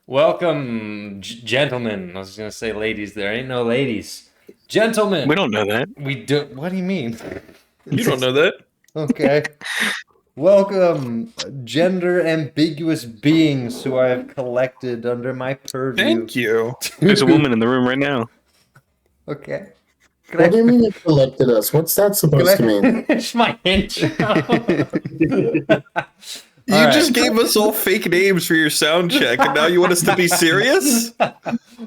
Welcome, gentlemen. I was gonna say ladies. There ain't no ladies. We Gentlemen, don't know that. we do. What do you mean? You don't know that. Okay. Welcome, gender ambiguous beings who I have collected under my purview. Thank you. There's a woman in the room right now. Okay. Can What do you I mean you collected us? What's that can supposed to mean? I finish my intro? You All just right. gave us all fake names for your sound check, and now you want us to be serious?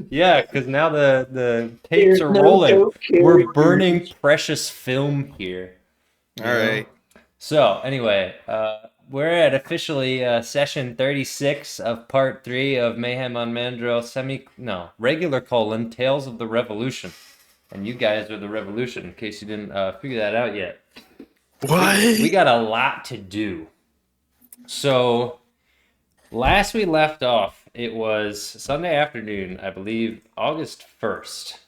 Yeah, because now the tapes There's are no rolling. joke We're characters. burning precious film here. All right. So anyway, we're at officially session 36 of part 3 of Mayhem on Mandril regular colon Tales of the Revolution, and you guys are the Revolution. In case you didn't figure that out yet, What? we got a lot to do. So last we left off, it was Sunday afternoon, I believe, August 1st,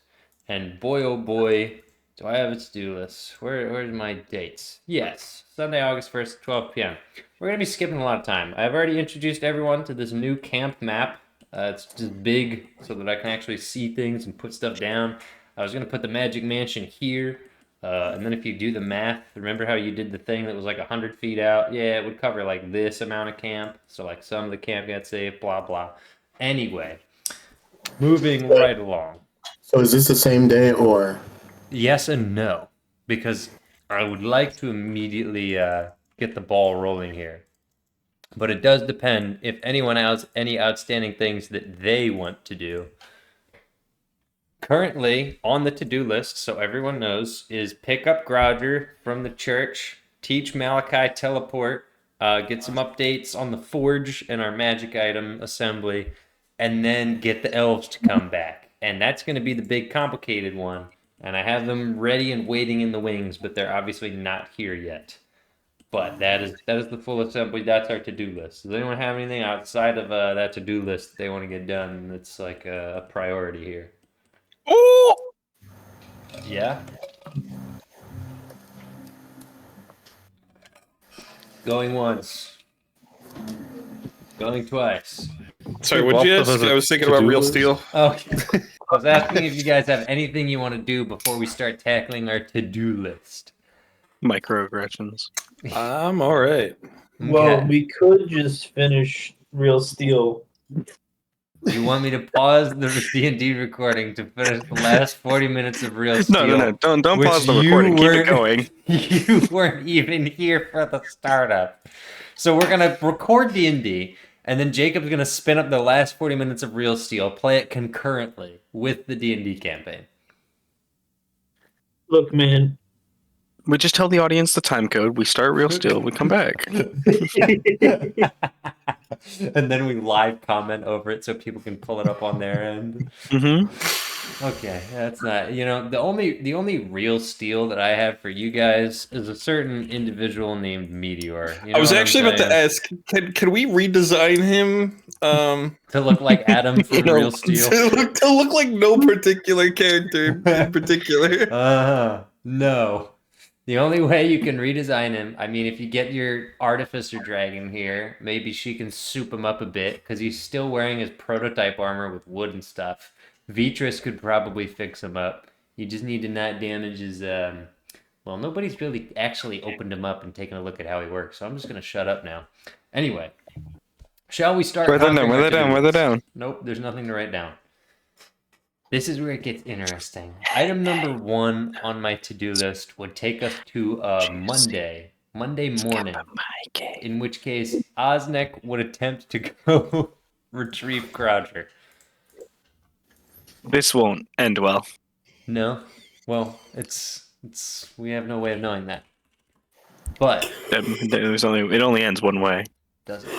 and boy oh boy. Do I have a to-do list? Where's my dates? Yes, Sunday, August 1st, 12 p.m. We're going to be skipping a lot of time. I've already introduced everyone to this new camp map. It's just big so that I can actually see things and put stuff down. I was going to put the Magic Mansion here. And then if you do the math, remember how you did the thing that was like 100 feet out? Yeah, it would cover like this amount of camp. So like some of the camp got saved, blah, blah. Anyway, moving right along. So is this the same day or? Yes and no, because I would like to immediately get the ball rolling here. But it does depend if anyone has any outstanding things that they want to do. Currently on the to-do list, so everyone knows, is pick up Groger from the church, teach Malachi teleport, get some updates on the forge and our magic item assembly, and then get the elves to come back. And that's going to be the big complicated one. And I have them ready and waiting in the wings, but they're obviously not here yet. But that is the full assembly. That's our to-do list. Does anyone have anything outside of that to-do list they want to get done that's like a priority here? Oh! Yeah. Going once. Going twice. Sorry, what'd you ask? I was thinking about Real Steel. Okay. I was asking if you guys have anything you want to do before we start tackling our to-do list. Microaggressions. I'm all right. Well, Okay. we could just finish Real Steel. You want me to pause the D&D recording to finish the last 40 minutes of Real Steel? No. Don't which pause the you recording. Keep it weren't- going. You weren't even here for the startup. So we're going to record D&D, and then Jacob's going to spin up the last 40 minutes of Real Steel, play it concurrently with the D&D campaign. Look, man. We just tell the audience the time code. We start Real Steel. We come back. And then we live comment over it so people can pull it up on their end. Okay, that's not. The only Real Steel that I have for you guys is a certain individual named Meteor. You know I was what I'm actually about to saying? ask, can we redesign him To look like Adam from Real Steel. to look like no particular character in particular? No. The only way you can redesign him, I mean, if you get your Artificer Dragon here, maybe she can soup him up a bit, because he's still wearing his prototype armor with wood and stuff. Vitris could probably fix him up. You just need to not damage his, well, nobody's really actually opened him up and taken a look at how he works, so I'm just going to shut up now. Anyway, shall we start? Write that down. Nope, there's nothing to write down. This is where it gets interesting. Item number 1 on my to-do list would take us to Monday morning, in which case Osnek would attempt to go retrieve Groger. This won't end well. No? Well, we have no way of knowing that. But It only ends one way. does it?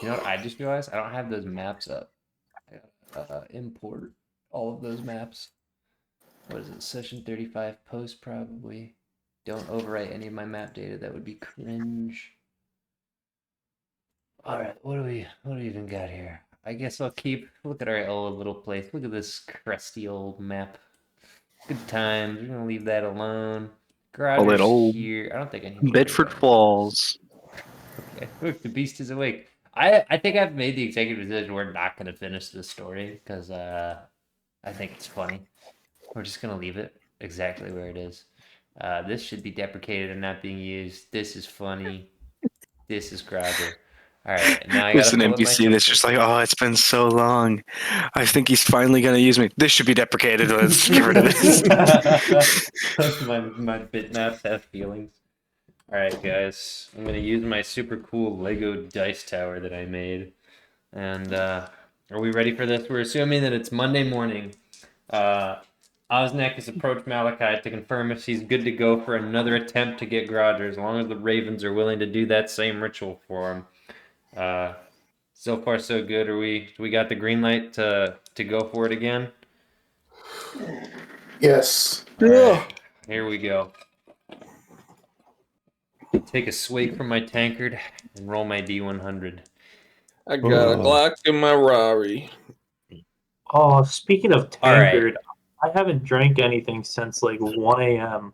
You know what I just realized? I don't have those maps up. I gotta import all of those maps. What is it? Session 35 post probably. Don't overwrite any of my map data. That would be cringe. All right, what do we even got here? I guess I'll look at our old little place. Look at this crusty old map. Good times. We're gonna leave that alone. Garage Little here. I don't think I need Bedford Falls. Okay. Look, the beast is awake. I think I've made the executive decision. We're not going to finish this story because I think it's funny. We're just going to leave it exactly where it is. This should be deprecated and not being used. This is funny. This is Groger. All right, now I got It's to an pull up my NPC that's just like, oh, it's been so long. I think he's finally gonna use me. This should be deprecated. Let's get rid of this. my bitmaps have feelings. All right, guys, I'm gonna use my super cool Lego dice tower that I made. And are we ready for this? We're assuming that it's Monday morning. Osnek has approached Malachi to confirm if he's good to go for another attempt to get Groger, as long as the Ravens are willing to do that same ritual for him. So far so good. We got the green light to go for it again? Yes. All right, here we go. Take a swig from my tankard and roll my D100. I got a Glock in my Rari. Oh, speaking of All right. tankard, I haven't drank anything since like 1 a.m.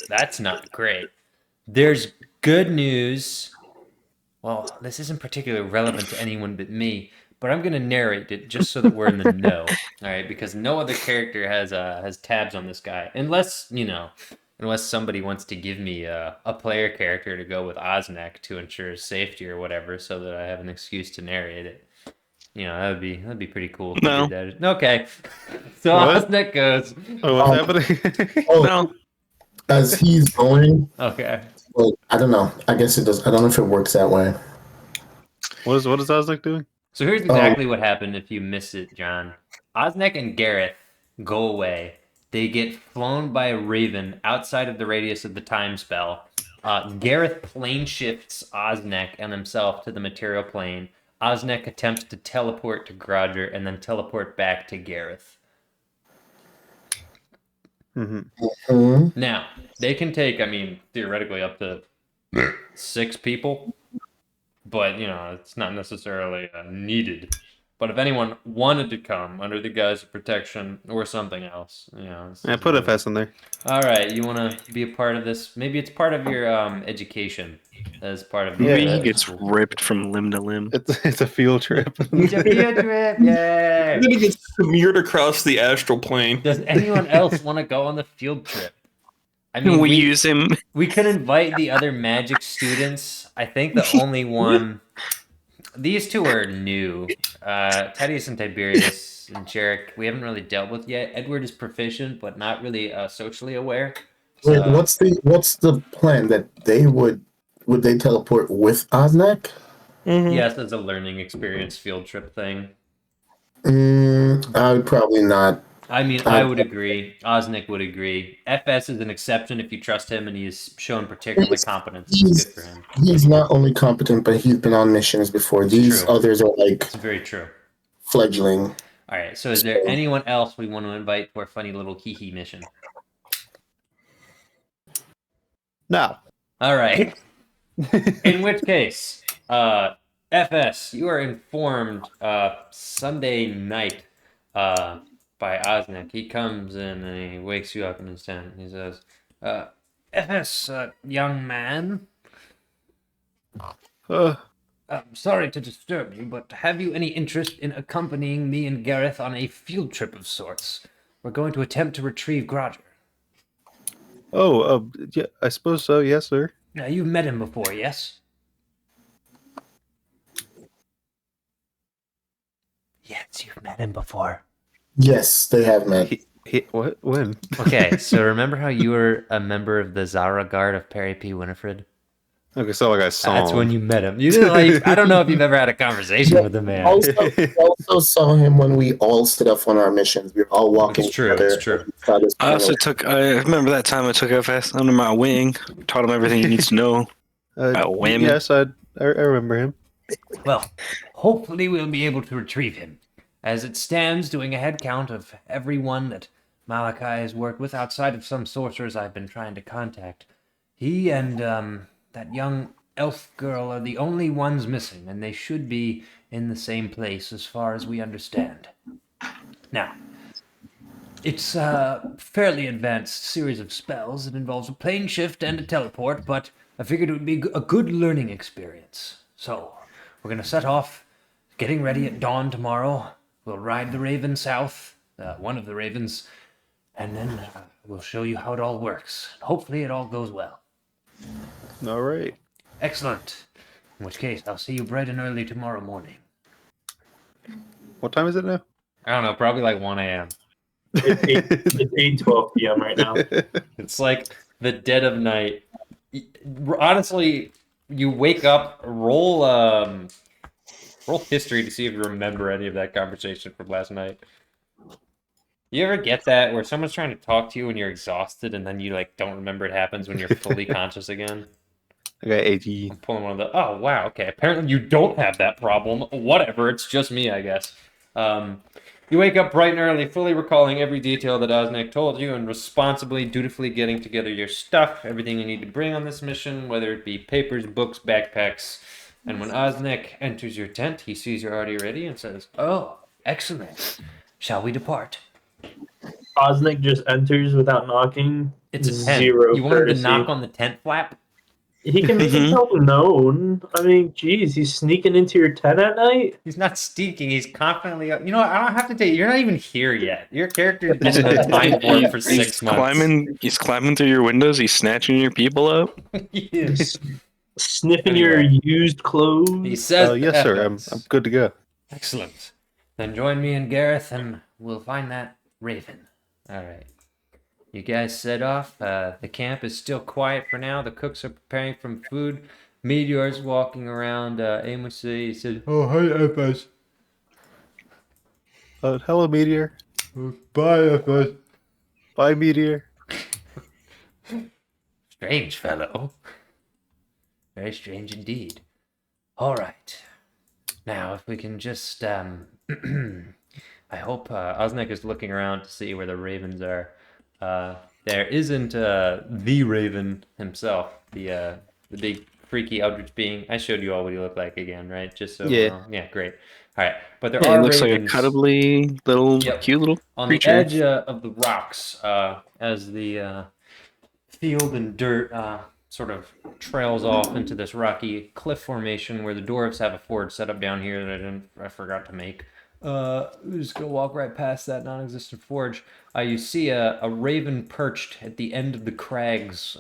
That's not great. There's good news. Well, this isn't particularly relevant to anyone but me, but I'm going to narrate it just so that we're in the know. All right, because no other character has tabs on this guy, unless somebody wants to give me a player character to go with Osnek to ensure his safety or whatever, so that I have an excuse to narrate it. That'd be pretty cool. If No. we did that. Okay. So What? Osnek goes. Oh, what's happening? Oh, No. as he's going, Okay. well, I don't know. I guess it does. I don't know if it works that way. what is Osnick doing? So here's exactly what happened if you miss it, John. Osnek and Gareth go away. They get flown by a raven outside of the radius of the time spell. Gareth plane shifts Osnek and himself to the material plane. Osnek attempts to teleport to Groger and then teleport back to Gareth. Hmm. Now, they can take, theoretically up to 6 people, but, it's not necessarily needed. But if anyone wanted to come under the guise of protection or something else, Yeah, put FS in there. All right, you want to be a part of this? Maybe it's part of your education as part of the. Yeah. He gets ripped from limb to limb. It's a field trip. It's a field trip, yay! I'm gonna get smeared across the astral plane. Does anyone else want to go on the field trip? I mean, we use him. we could invite the other magic students. I think the only one. These two are new. Tedious and Tiberius and Jarek, we haven't really dealt with yet. Edward is proficient, but not really socially aware. Wait, So- what's the plan that they would they teleport with Osnek? Yes, it's a learning experience field trip thing. I would probably not. I would agree. Osnick would agree. FS is an exception if you trust him and he's shown particular competence. It's good for him. He's not only competent, but he's been on missions before. These True. others are like It's very true. fledgling. All right, so is there anyone else we want to invite to our funny little hee mission? No. All right. In which case, FS, you are informed Sunday night by Osnick. He comes in and he wakes you up in his tent. He says, FS, young man, I'm sorry to disturb you, but have you any interest in accompanying me and Gareth on a field trip of sorts? We're going to attempt to retrieve Groger. Yeah, I suppose so. Yes, sir. Now, you've met him before, yes? Yes, you've met him before. Yes, they have met. What? When? Okay, so remember how you were a member of the Zara Guard of Perry P. Winifred? Okay, so like I saw. That's him. when you met him. You didn't I don't know if you've ever had a conversation with the man. We also saw him when we all stood up on our missions. We were all walking It's true, together. it's true. I also I remember that time I took FS under my wing, taught him everything he needs to know. About women. Yes, I remember him. Well, hopefully we'll be able to retrieve him. As it stands, doing a head count of everyone that Malachi has worked with outside of some sorcerers I've been trying to contact, he and that young elf girl are the only ones missing, and they should be in the same place as far as we understand. Now, it's a fairly advanced series of spells. It involves a plane shift and a teleport, but I figured it would be a good learning experience. So, we're going to set off, getting ready at dawn tomorrow. We'll ride the Raven south, one of the Ravens, and then we'll show you how it all works. Hopefully it all goes well. All right. Excellent. In which case, I'll see you bright and early tomorrow morning. What time is it now? I don't know, probably like 1 a.m. It's 8:12 p.m. right now. It's like the dead of night. Honestly, you wake up, roll history to see if you remember any of that conversation from last night. You ever get that where someone's trying to talk to you when you're exhausted and then you like don't remember it happens when you're fully conscious again? I got 80. I'm pulling one of the. Oh wow, okay. Apparently you don't have that problem. Whatever, it's just me, I guess. You wake up bright and early, fully recalling every detail that Osnick told you, and responsibly, dutifully getting together your stuff, everything you need to bring on this mission, whether it be papers, books, backpacks. And when Osnick enters your tent, he sees you're already ready and says, "Oh, excellent. Shall we depart?" Osnick just enters without knocking. It's a tent. Zero You want him to courtesy. knock on the tent flap? He can make himself known. I mean, geez, he's sneaking into your tent at night. He's not sneaking. He's confidently. You know what? I don't have to tell you. You're not even here yet. Your character is in the time warp for 6 months. He's climbing through your windows. He's snatching your people up. He is. Sniffing Anyway. your used clothes. He says, Yes, sir. I'm good to go. Excellent. Then join me and Gareth, and we'll find that Raven. All right. You guys set off. The camp is still quiet for now. The cooks are preparing some food. Meteor's walking around aimlessly. He says, "Oh, hi, FS. Hello, Meteor. Bye, FS. Bye, Meteor. Strange fellow. Very strange indeed. All right. Now, if we can just, I hope Osnick is looking around to see where the ravens are. There isn't the Raven himself, the big freaky eldritch being. I showed you all what he looked like again, right? Just so Yeah. yeah, great. All right, but there Yeah, are he looks ravens like a cuddly little, Yep. cute little on creature. the edge of the rocks as the field and dirt sort of trails off into this rocky cliff formation where the dwarves have a forge set up down here that I forgot to make. We're just gonna walk right past that non-existent forge. You see a raven perched at the end of the crags,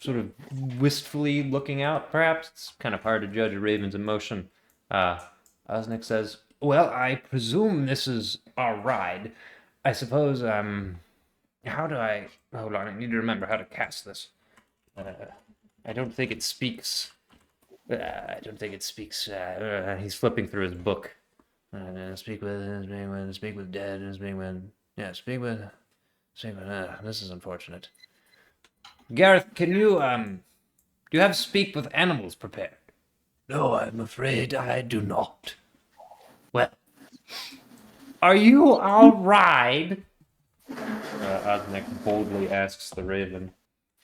sort of wistfully looking out. Perhaps it's kind of hard to judge a raven's emotion. Osnick says, "Well, I presume this is our ride. I suppose. How do I? Hold on, I need to remember how to cast this. I don't think it speaks. I don't think it speaks. He's flipping through his book. Speak with dead, this is unfortunate. Gareth, can you, do you have speak with animals prepared? No, I'm afraid I do not. Well, are you all right? Osnick boldly asks the raven,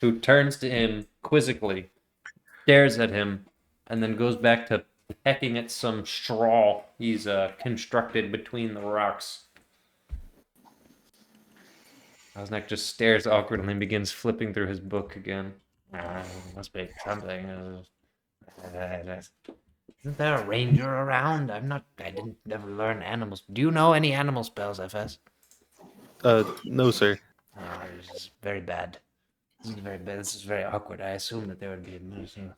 who turns to him quizzically, stares at him, and then goes back to pecking at some straw he's constructed between the rocks. Osnick just stares awkwardly and begins flipping through his book again. Must be something. Isn't there a ranger around? I didn't never learn animals. Do you know any animal spells, FS? No, sir. Oh, this is very bad. This is very bad. This is very awkward. I assume that there would be a medicine.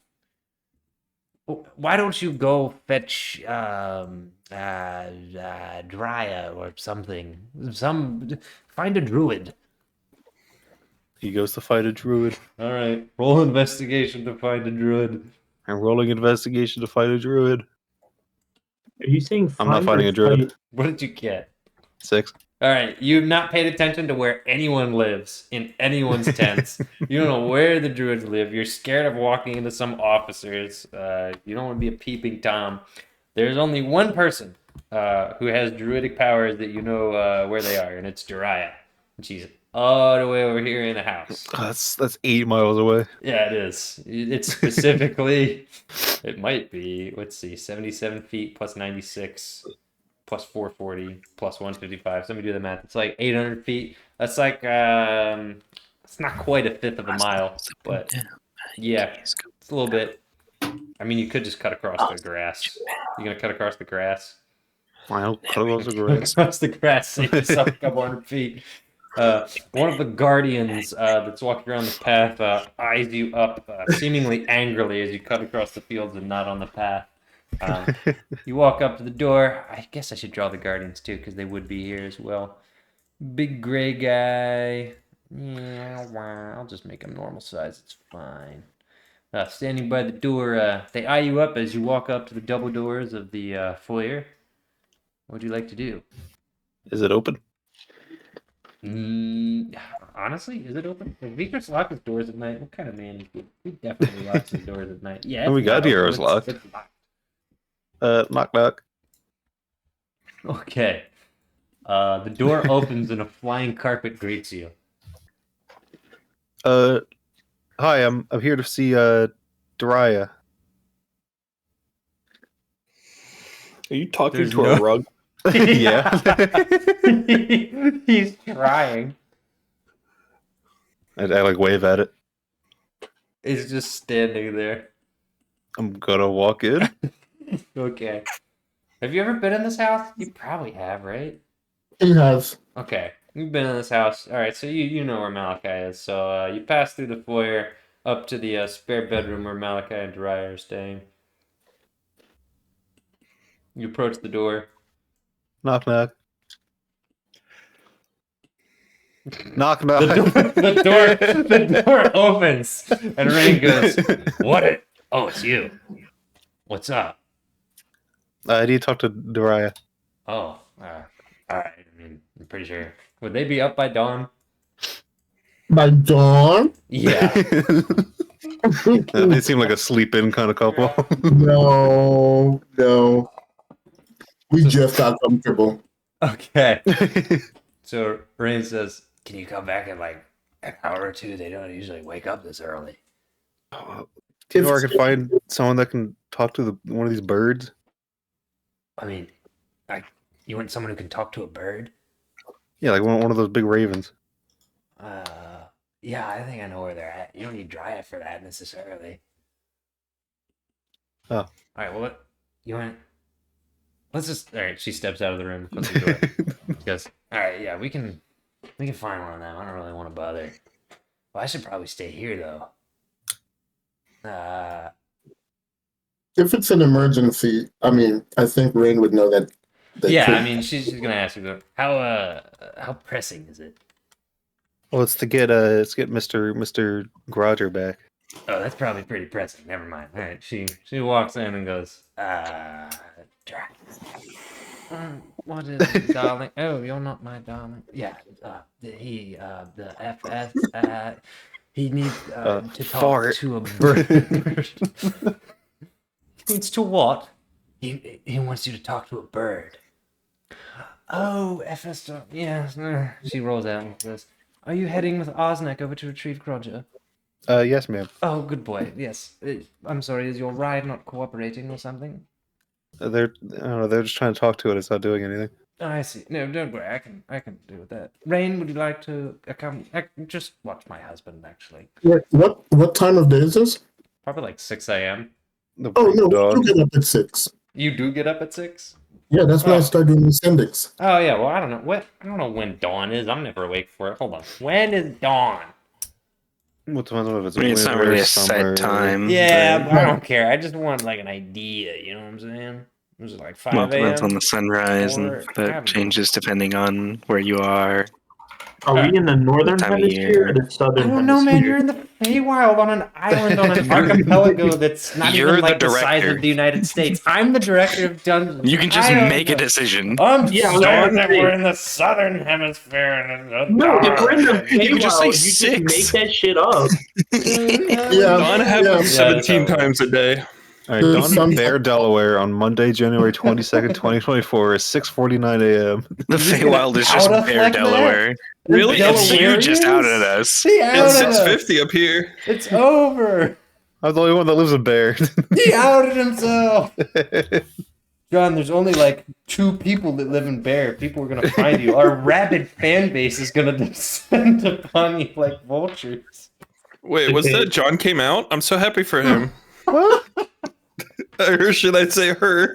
Why don't you go fetch Drya or something? Find a druid. He goes to find a druid. All right, roll investigation to find a druid. I'm rolling investigation to find a druid. Are you saying I'm not find finding or a druid. fight? What did you get? 6. All right, you've not paid attention to where anyone lives in anyone's tents. You don't know where the druids live. You're scared of walking into some officers. You don't want to be a peeping Tom. There's only one person who has druidic powers that you know where they are, and it's Jiraiya. And she's all the way over here in the house. Oh, that's 8 miles away. Yeah, it is. It's specifically, it might be, let's see, 77 feet plus 96 plus 440 plus 155. Somebody do the math. It's like 800 feet. That's like, it's not quite a fifth of a mile, but yeah, it's a little bit. I mean, you could just cut across the grass. You gonna cut across the grass? Wow, cut across the grass. Across the grass, save yourself a couple hundred feet. One of the guardians that's walking around the path eyes you up seemingly angrily as you cut across the fields and not on the path. You walk up to the door. I guess I should draw the guardians too, because they would be here as well. Big gray guy. Yeah, I'll just make him normal size. It's fine. Standing by the door, they eye you up as you walk up to the double doors of the foyer. What would you like to do? Is it open? Honestly, is it open? If Vickers locks his doors at night, what kind of man is he? He definitely locks his doors at night. Yeah, When we it's got not here, it open. was locked. It's locked. Knock knock. Okay. The door opens and a flying carpet greets you. Hi, I'm here to see Daria. Are you talking There's to no- a rug? Yeah. He's trying. I like wave at it. He's just standing there. I'm gonna walk in. Okay. Have you ever been in this house? You probably have, right? He has. Okay. You've been in this house. All right, so you know where Malachi is. So you pass through the foyer up to the spare bedroom where Malachi and Daria are staying. You approach the door. Knock knock. Knock knock. The door opens, and Rain goes, "What? Oh, it's you. What's up?" I need to talk to Daria. Oh, all right. I mean, I'm pretty sure. Would they be up by dawn? By dawn? Yeah. They seem like a sleep-in kind of couple. No. We just got comfortable. Okay. So Rain says, "Can you come back in like an hour or two? They don't usually wake up this early." Do you know where I can find someone that can talk to one of these birds? I mean, you want someone who can talk to a bird? Yeah, like one of those big ravens. Yeah, I think I know where they're at. You don't need Dryad for that necessarily. Oh. All right. Well, let's just. All right. She steps out of the room, closes the door. She goes, "All right. Yeah, we can find one of them. I don't really want to bother. Well, I should probably stay here though. If it's an emergency, I mean, I think Rain would know that. Yeah, could- I mean, she's gonna ask you how pressing is it? Well, it's to get Mr. Groger back. Oh, that's probably pretty pressing. Never mind. All right, she walks in and goes, what is it, darling? Oh, you're not my darling. Yeah, the FS, he needs to talk fart. to a bird. He needs to what? He wants you to talk to a bird. Oh, FS, yeah. She rolls out and says, "Are you heading with Osnek over to retrieve Groger?" Yes, ma'am. Oh, good boy. Yes. I'm sorry. Is your ride not cooperating or something? I don't know. They're just trying to talk to it. It's not doing anything. Oh, I see. No, don't worry. I can deal with that. Rain, would you like to come? Just watch my husband. Actually, What time of day is this? probably like 6 a.m. The Oh no, dog. we do get up at 6. You do get up at 6? Yeah, that's when Oh. I start doing the syndics. Oh yeah. Well, I don't know I don't know when dawn is. I'm never awake for it. Hold on. When is dawn? Well, depends on if it's I mean, it's not winter, really a summer. set time. Yeah, but- but I don't care. I just want like an idea. You know what I'm saying? Is it like 5 Well, it depends on a.m.? the sunrise, or and that after. changes depending on where you are. Are we in the northern Time of hemisphere year. or the I southern don't know, man. hemisphere? You're in the Feywild on an island on an archipelago that's not You're even the like the size director. of the United States. I'm the director of Dungeons. You can just I don't make a know. decision. I'm Yeah, saying no, that I'm we're in the southern hemisphere. And No, if we're in the You can just say Feywild, you six. just make that shit up. Yeah, Dawn happens Yeah, 17 that's times a day. All right, There's Dawn some- Bear, Delaware, on Monday, January 22nd, 2024, is 6:49 a.m. The Feywild is just out us bare like that? Delaware. Really? It's Delaware you just is? outed us. He outed It's us. 6:50 up here. It's over. I'm the only one that lives in Bear. He outed himself. John, there's only like 2 people that live in Bear. People are gonna find you. Our rabid fan base is gonna descend upon you like vultures. Wait, was that John came out? I'm so happy for him. Or should I say her?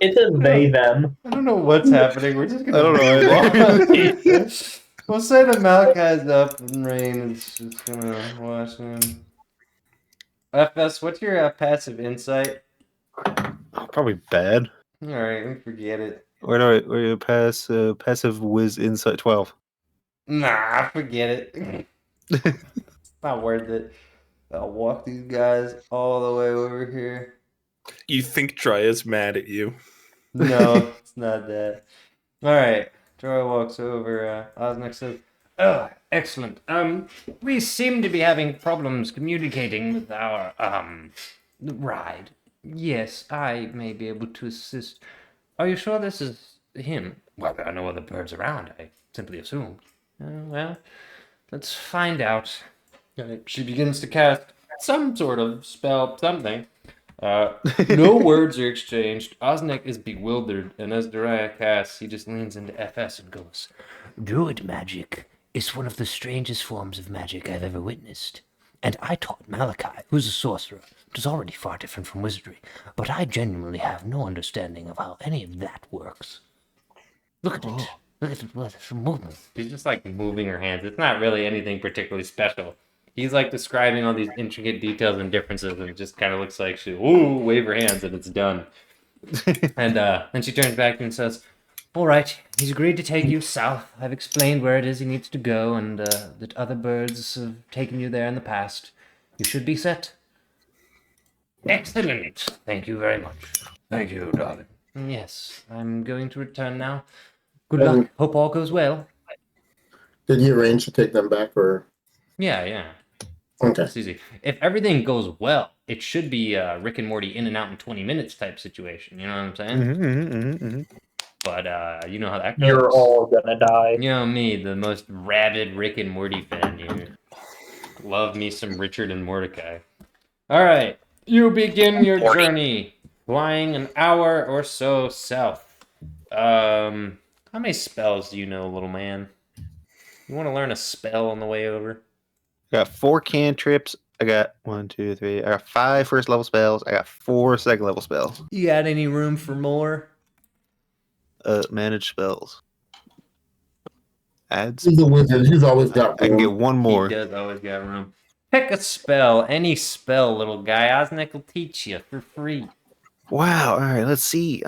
It's a they them. I don't know what's happening. We're just gonna. I don't know. We'll say that Malachi's up and Rain is just gonna watch him. FS, what's your passive insight? Probably bad. All right, forget it. Where do I pass? Passive whiz insight 12. Nah, forget it. It's not worth it. I'll walk these guys all the way over here. You think Tria's mad at you? No, it's not that. All right, Troy walks over. Osnick says, "Oh, excellent. We seem to be having problems communicating with our ride. Yes, I may be able to assist. Are you sure this is him? Well, there are no other birds around. I simply assumed. Well, let's find out." She begins to cast some sort of spell, something. No words are exchanged. Osnick is bewildered, and as Dariah casts, he just leans into FS and goes, "Druid magic is one of the strangest forms of magic I've ever witnessed. And I taught Malachi, who's a sorcerer, which is already far different from wizardry, but I genuinely have no understanding of how any of that works. Look at it. Look at the movement." She's just like moving her hands. It's not really anything particularly special. He's like describing all these intricate details and differences, and it just kind of looks like she, wave her hands and it's done. And then she turns back to him and says, "All right, he's agreed to take you south. I've explained where it is he needs to go, and that other birds have taken you there in the past. You should be set." "Excellent. Thank you very much." Thank you, darling. "Yes, I'm going to return now. Good luck. Hope all goes well." Did he arrange to take them back, or? Yeah. Okay. It's easy. If everything goes well, it should be Rick and Morty in and out in 20 minutes type situation. You know what I'm saying? But you know how that goes. You're all gonna die. You know me, the most rabid Rick and Morty fan here. Love me some Richard and Mordecai. All right, you begin your journey, flying an hour or so south. How many spells do you know, little man? You want to learn a spell on the way over? I got 4 cantrips. I got 1, 2, 3. I got 5 first level spells. I got 4 second level spells. You got any room for more? Manage spells. Adds. He's a wizard. He's always got I can room. get 1 more. He does always got room. Pick a spell, any spell, little guy. Osnick will teach you for free. Wow. All right. Let's see.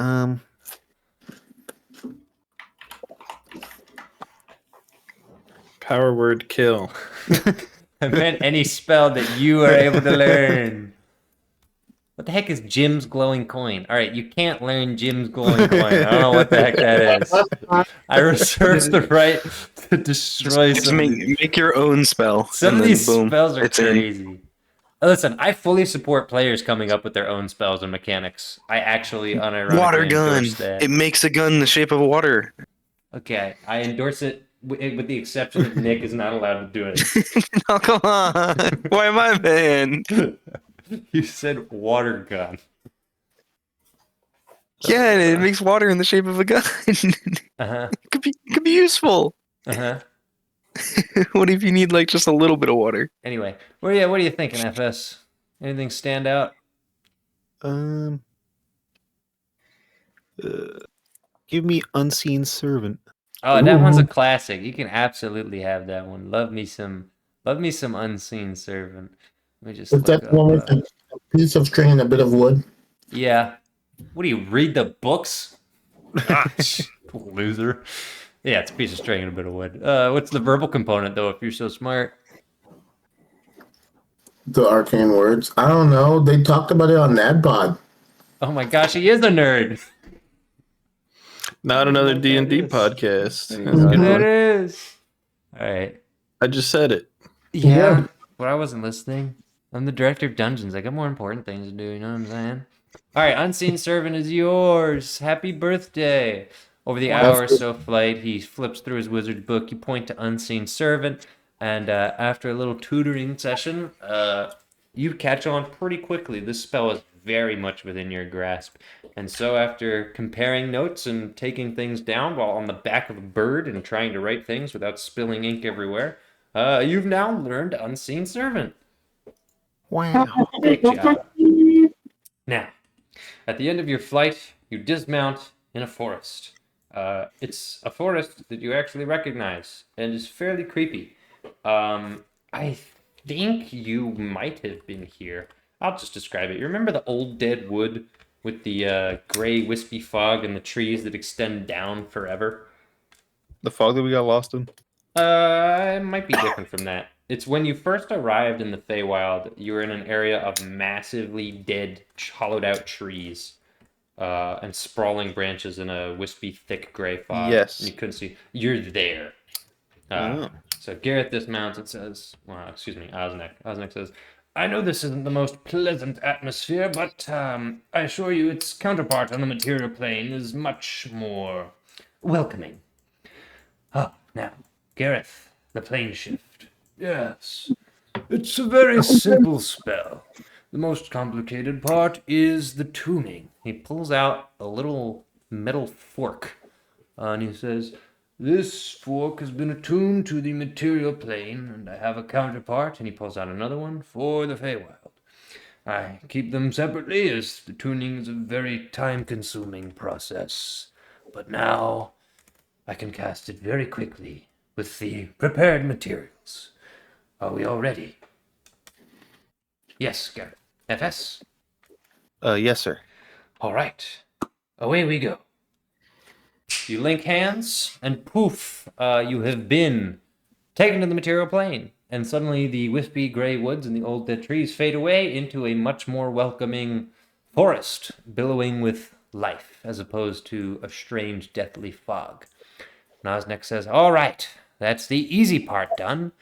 Power word kill. I meant any spell that you are able to learn. What the heck is Jim's glowing coin? All right, you can't learn Jim's glowing coin. I don't know what the heck that is. I reserve the right to destroy Just some. make your own spell. Some and of then these boom, spells are it's in. crazy. Listen, I fully support players coming up with their own spells and mechanics. I actually unironically Water gun. endorse that. It makes a gun the shape of water. Okay, I endorse it with the exception that Nick is not allowed to do it. Oh, come on. Why am I banned? You said water gun. Yeah, it makes water in the shape of a gun. Uh-huh. It could be useful. Uh-huh. What if you need like just a little bit of water? Anyway, what are you thinking, FS? Anything stand out? Give me Unseen Servant. Oh, that one's a classic. You can absolutely have that one. Love me some Unseen Servant. Let me just Is look that up, one with a piece of string and a bit of wood? yeah. What do you read the books? Loser. Yeah, it's a piece of string and a bit of wood. What's the verbal component though? If you're so smart. The arcane words. I don't know. They talked about it on NADPOD. Oh my gosh, he is a nerd. Not another What D&D that is. podcast. That is. All right. I just said it. Yeah, but I wasn't listening. I'm the director of dungeons. I got more important things to do. You know what I'm saying? All right, Unseen Servant is yours. Happy birthday. Over the hour or so flight, he flips through his wizard book. You point to Unseen Servant, and after a little tutoring session, you catch on pretty quickly. This spell is very much within your grasp. And so after comparing notes and taking things down while on the back of a bird and trying to write things without spilling ink everywhere, you've now learned Unseen Servant. Wow. Great job. Now, at the end of your flight, you dismount in a forest. It's a forest that you actually recognize and is fairly creepy. I think you might have been here. I'll just describe it. You remember the old dead wood with the gray wispy fog and the trees that extend down forever? The fog that we got lost in? It might be different from that. It's when you first arrived in the Feywild, you were in an area of massively dead, hollowed out trees, and sprawling branches in a wispy, thick gray fog. Yes. And you couldn't see. You're there. Oh. So Gareth dismounts and says, well, excuse me, Osnek. Osnek says, I know this isn't the most pleasant atmosphere, but I assure you its counterpart on the material plane is much more welcoming. Oh, now, Gareth, the plane shift. Yes, it's a very simple spell. The most complicated part is the tuning. He pulls out a little metal fork, and he says, this fork has been attuned to the material plane, and I have a counterpart, and he pulls out another one for the Feywild. I keep them separately, as the tuning is a very time-consuming process. But now, I can cast it very quickly with the prepared materials. Are we all ready? Yes, Gareth. FS? Yes, sir. All right. Away we go. You link hands, and poof, you have been taken to the material plane. And suddenly the wispy gray woods and the old dead trees fade away into a much more welcoming forest, billowing with life, as opposed to a strange, deathly fog. Nosnek says, all right, that's the easy part done.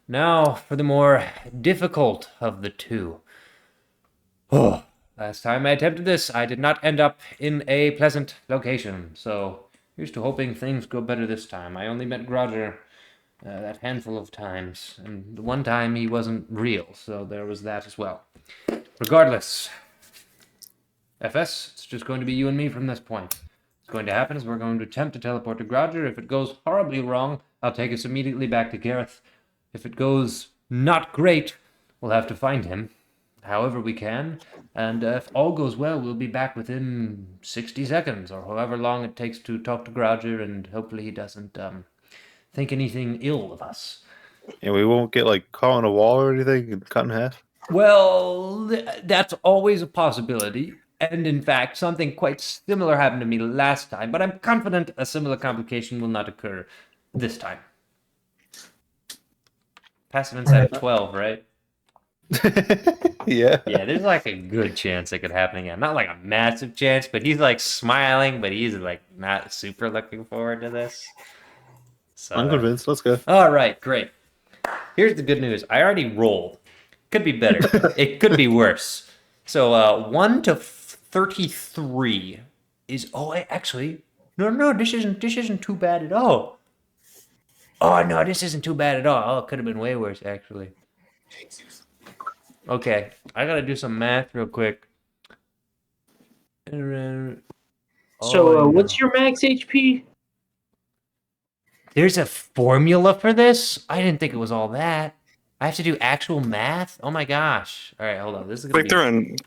Now for the more difficult of the two. Oh, last time I attempted this, I did not end up in a pleasant location, so here's to hoping things go better this time. I only met Groger that handful of times, and the one time he wasn't real, so there was that as well. Regardless, FS, it's just going to be you and me from this point. What's going to happen is we're going to attempt to teleport to Groger. If it goes horribly wrong, I'll take us immediately back to Gareth. If it goes not great, we'll have to find him, however we can. And if all goes well, we'll be back within 60 seconds, or however long it takes to talk to Groger, and hopefully he doesn't think anything ill of us. And we won't get like caught on a wall or anything and cut in half? Well, that's always a possibility. And in fact, something quite similar happened to me last time, but I'm confident a similar complication will not occur this time. Passive insight of 12, right? Yeah. Yeah, there's like a good chance it could happen again. Not like a massive chance, but he's like smiling, but he's like not super looking forward to this. So, I'm convinced. Let's go. all right, great. Here's the good news. I already rolled. Could be better. It could be worse. So 1 to 33 is actually no, this isn't too bad at all. Oh no, this isn't too bad at all. Oh, it could have been way worse actually. Okay, I gotta do some math real quick. What's your max HP? There's a formula for this? I didn't think it was all that. I have to do actual math? Oh my gosh. All right, hold on. This is gonna be...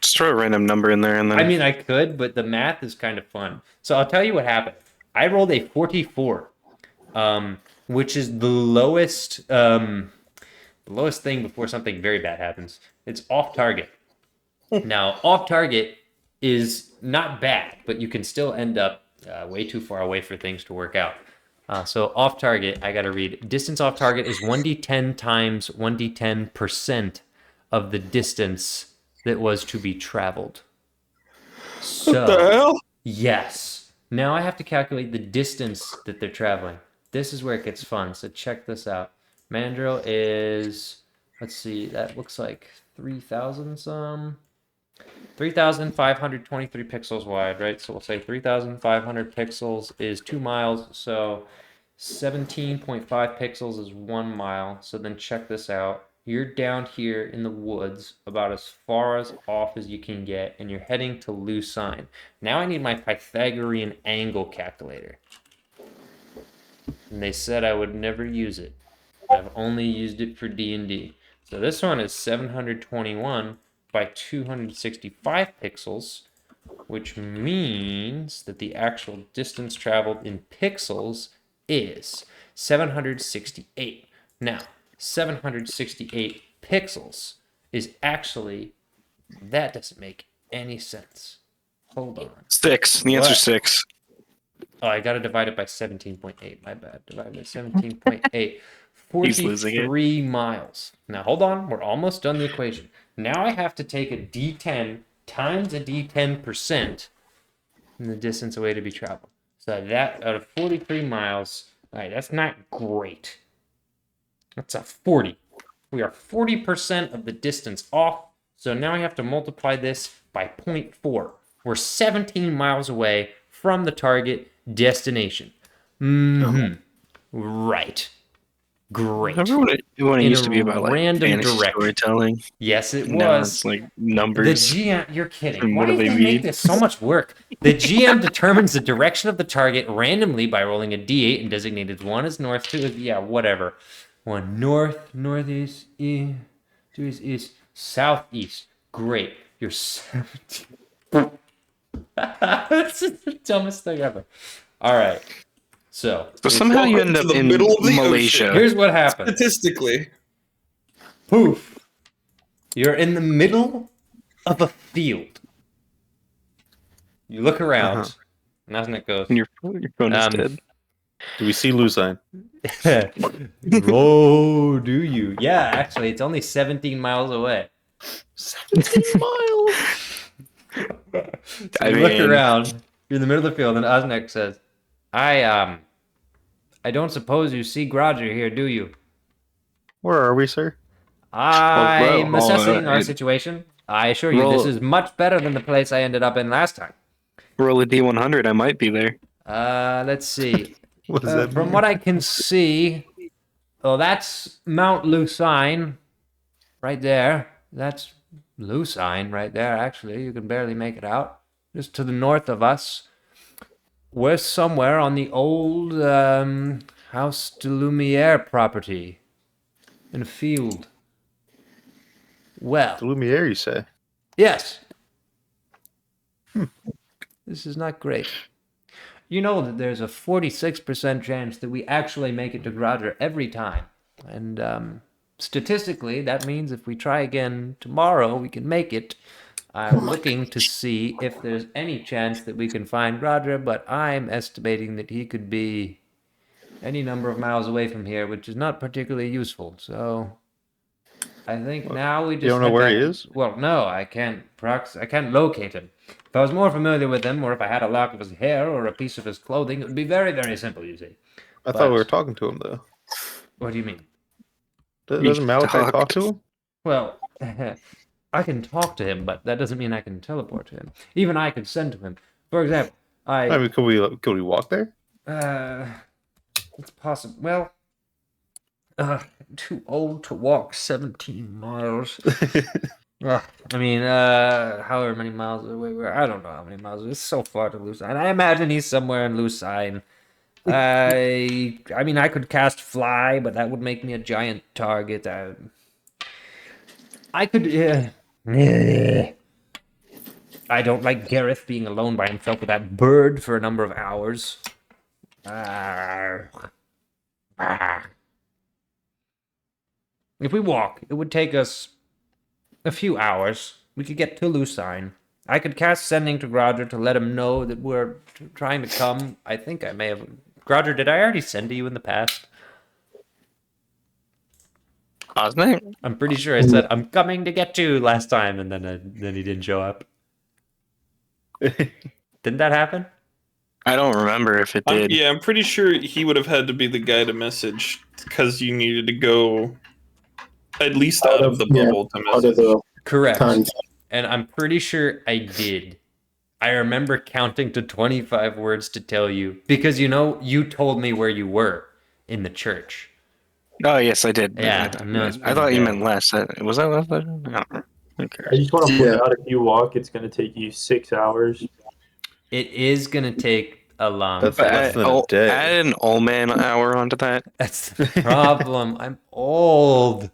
Just throw a random number in there and then. I mean, I could, but the math is kind of fun. So I'll tell you what happened. I rolled a 44, which is the lowest thing before something very bad happens. It's off target. Now, off target is not bad, but you can still end up way too far away for things to work out. So off target, I got to read. Distance off target is 1d10 times 1d10% of the distance that was to be traveled. So, what the hell? yes. Now I have to calculate the distance that they're traveling. This is where it gets fun. So check this out. Mandril is, let's see, that looks like 3,000 some. 3,523 pixels wide, right? So we'll say 3,500 pixels is 2 miles. So 17.5 pixels is 1 mile. So then check this out. You're down here in the woods about as far as off as you can get, and you're heading to Lucine. Now I need my Pythagorean angle calculator. And they said I would never use it. I've only used it for D&D. So this one is 721 by 265 pixels, which means that the actual distance traveled in pixels is 768. Now, 768 pixels is actually, that doesn't make any sense. Hold on. 6. The answer's What? 6. Oh, I got to divide it by 17.8. My bad. Divide by 17.8. He's losing it. 43 miles. Now, hold on. We're almost done the equation. Now I have to take a d10 times a d10% in the distance away to be traveled. So that out of 43 miles, all right, that's not great. That's a 40. We are 40% of the distance off. So now I have to multiply this by 0.4. We're 17 miles away from the target destination. Right. Great. Remember when it In used a to be about like random fantasy direction. storytelling? Yes, it Now was. it's like The numbers. GM, you're kidding. And Why what do do they they mean? make this so much work? The GM determines the direction of the target randomly by rolling a d8 and designated 1 as north, 2 as, yeah, whatever. 1 north, northeast, 2 is east, southeast. Great. You're 17. That's the dumbest thing ever. All right. So Somehow you Welcome end to up the in middle of the Malaysia. here's what happens. Statistically, Poof. You're in the middle of a field. You look around, and Asnik goes, And your phone is dead. Do we see Lucine? oh, do you? Yeah, actually, it's only 17 miles away. 17 miles. So you look around, you're in the middle of the field, and Osnek says, I don't suppose you see Groger here, do you? Where are we, sir? I'm well, assessing our situation. I assure you, this is much better than the place I ended up in last time. Roll a D100. I might be there. Let's see. What does that From mean? what I can see, oh, that's Mount Lucine, right there. That's Lucine right there, actually. You can barely make it out. Just to the north of us. We're somewhere on the old House de Lumiere property. In a field. Well, The Lumiere, you say? yes. This is not great. You know that there's a 46% chance that we actually make it to Groger every time. And statistically, that means if we try again tomorrow, we can make it. I'm looking to see if there's any chance that we can find Groger, but I'm estimating that he could be any number of miles away from here, which is not particularly useful. So I think now we just You don't know head where he back- is? Well, no, I can't locate him. If I was more familiar with him, or if I had a lock of his hair or a piece of his clothing, it would be very, very simple, you see. I thought we were talking to him, though. What do you mean? Doesn't Malachi talk to him? Well, I can talk to him, but that doesn't mean I can teleport to him. Even I could send to him. For example, I mean, could we walk there? It's possible. Well, too old to walk 17 miles. I mean, however many miles away we are. I don't know how many miles. It's so far to Lucine. I imagine he's somewhere in Lucine. I mean, I could cast Fly, but that would make me a giant target. I could. I don't like Gareth being alone by himself with that bird for a number of hours. If we walk, it would take us a few hours. We could get to Lucine. I could cast Sending to Groger to let him know that we're trying to come. I think I may have... Groger, did I already send to you in the past? Osnick? I'm pretty sure I said, I'm coming to get you last time, and then he didn't show up. Didn't that happen? I don't remember if it did. yeah, I'm pretty sure he would have had to be the guy to message because you needed to go at least out of the bubble to Out of message. the Correct. times. And I'm pretty sure I did. I remember counting to 25 words to tell you, because you told me where you were in the church. Oh, yes, I did. Yeah, I thought you meant less. Was that less? I don't know. Okay. I just want to point Yeah. out if you walk, it's going to take you 6 hours. It is going to take a long That's time. less than a day. Add an old man hour onto that. That's the problem. I'm old.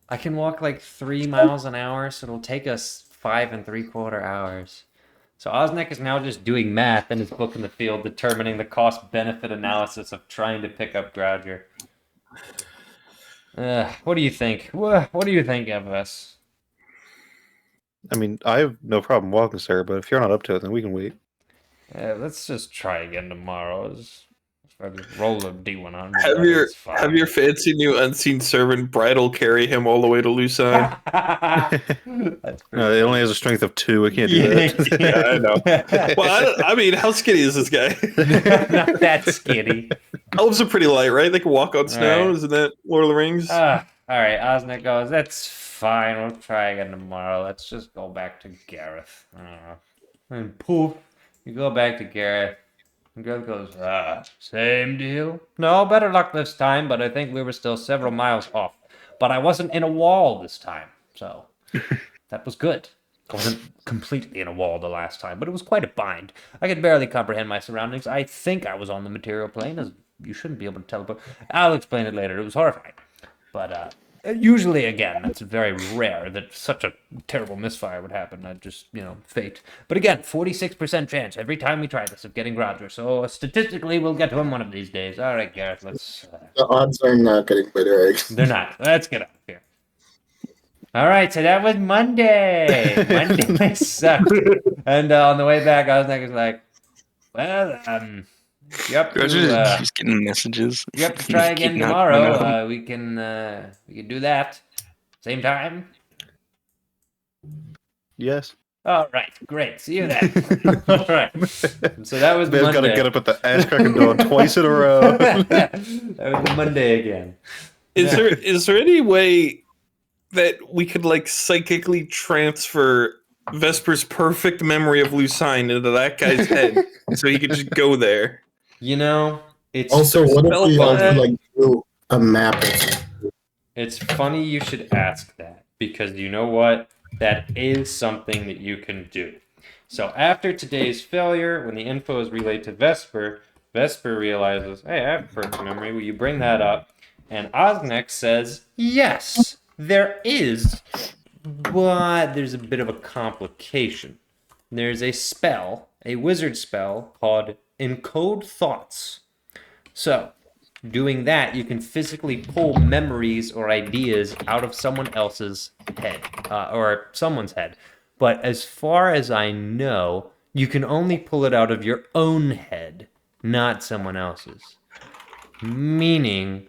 I can walk like 3 miles an hour, so it'll take us 5 3/4 hours. So Osnek is now just doing math in his book in the field, determining the cost-benefit analysis of trying to pick up Groger. What do you think? What do you think of us? I mean, I have no problem walking, sir, but if you're not up to it, then we can wait. Let's just try again tomorrow. I just roll a D100. Have your fancy new unseen servant bridal carry him all the way to Lucine. No, it only has a strength of 2. I can't do that. Yeah, I know. Well, I mean, how skinny is this guy? Not that skinny. Elves are pretty light, right? They can walk on snow. Right. Isn't that Lord of the Rings? All right, Osnek goes, that's fine. We'll try again tomorrow. Let's just go back to Gareth. And poof, you go back to Gareth. And Gareth goes, same deal. No, better luck this time, but I think we were still several miles off. But I wasn't in a wall this time, so that was good. I wasn't completely in a wall the last time, but it was quite a bind. I could barely comprehend my surroundings. I think I was on the material plane, as you shouldn't be able to teleport. I'll explain it later. It was horrifying. But usually, again, it's very rare that such a terrible misfire would happen. I just, fate. But again, 46% chance every time we try this of getting Groger. So statistically, we'll get to him one of these days. All right, Gareth, let's... The odds are not getting better. They're not. Let's get out of here. All right, so that was Monday. Monday sucked. And on the way back, I was like, well, yep. He's getting messages. You have to try again tomorrow. We can do that. Same time. Yes. All right, great. See you then. All right. So that was Man's Monday. got to get up at the ass cracking dawn twice in a row. That was the Monday again. Is there any way that we could psychically transfer Vesper's perfect memory of Lucine into that guy's head so he could just go there? It's Also, what if we fun. also do a map? It's funny you should ask that, because you know what? That is something that you can do. So after today's failure, when the info is relayed to Vesper, Vesper realizes, hey, I have perfect memory. Will you bring that up? And Osnek says, yes, there is, but there's a bit of a complication. There's a spell, a wizard spell, called Encode Thoughts. So, doing that, you can physically pull memories or ideas out of someone else's head, or someone's head. But as far as I know, you can only pull it out of your own head, not someone else's. Meaning,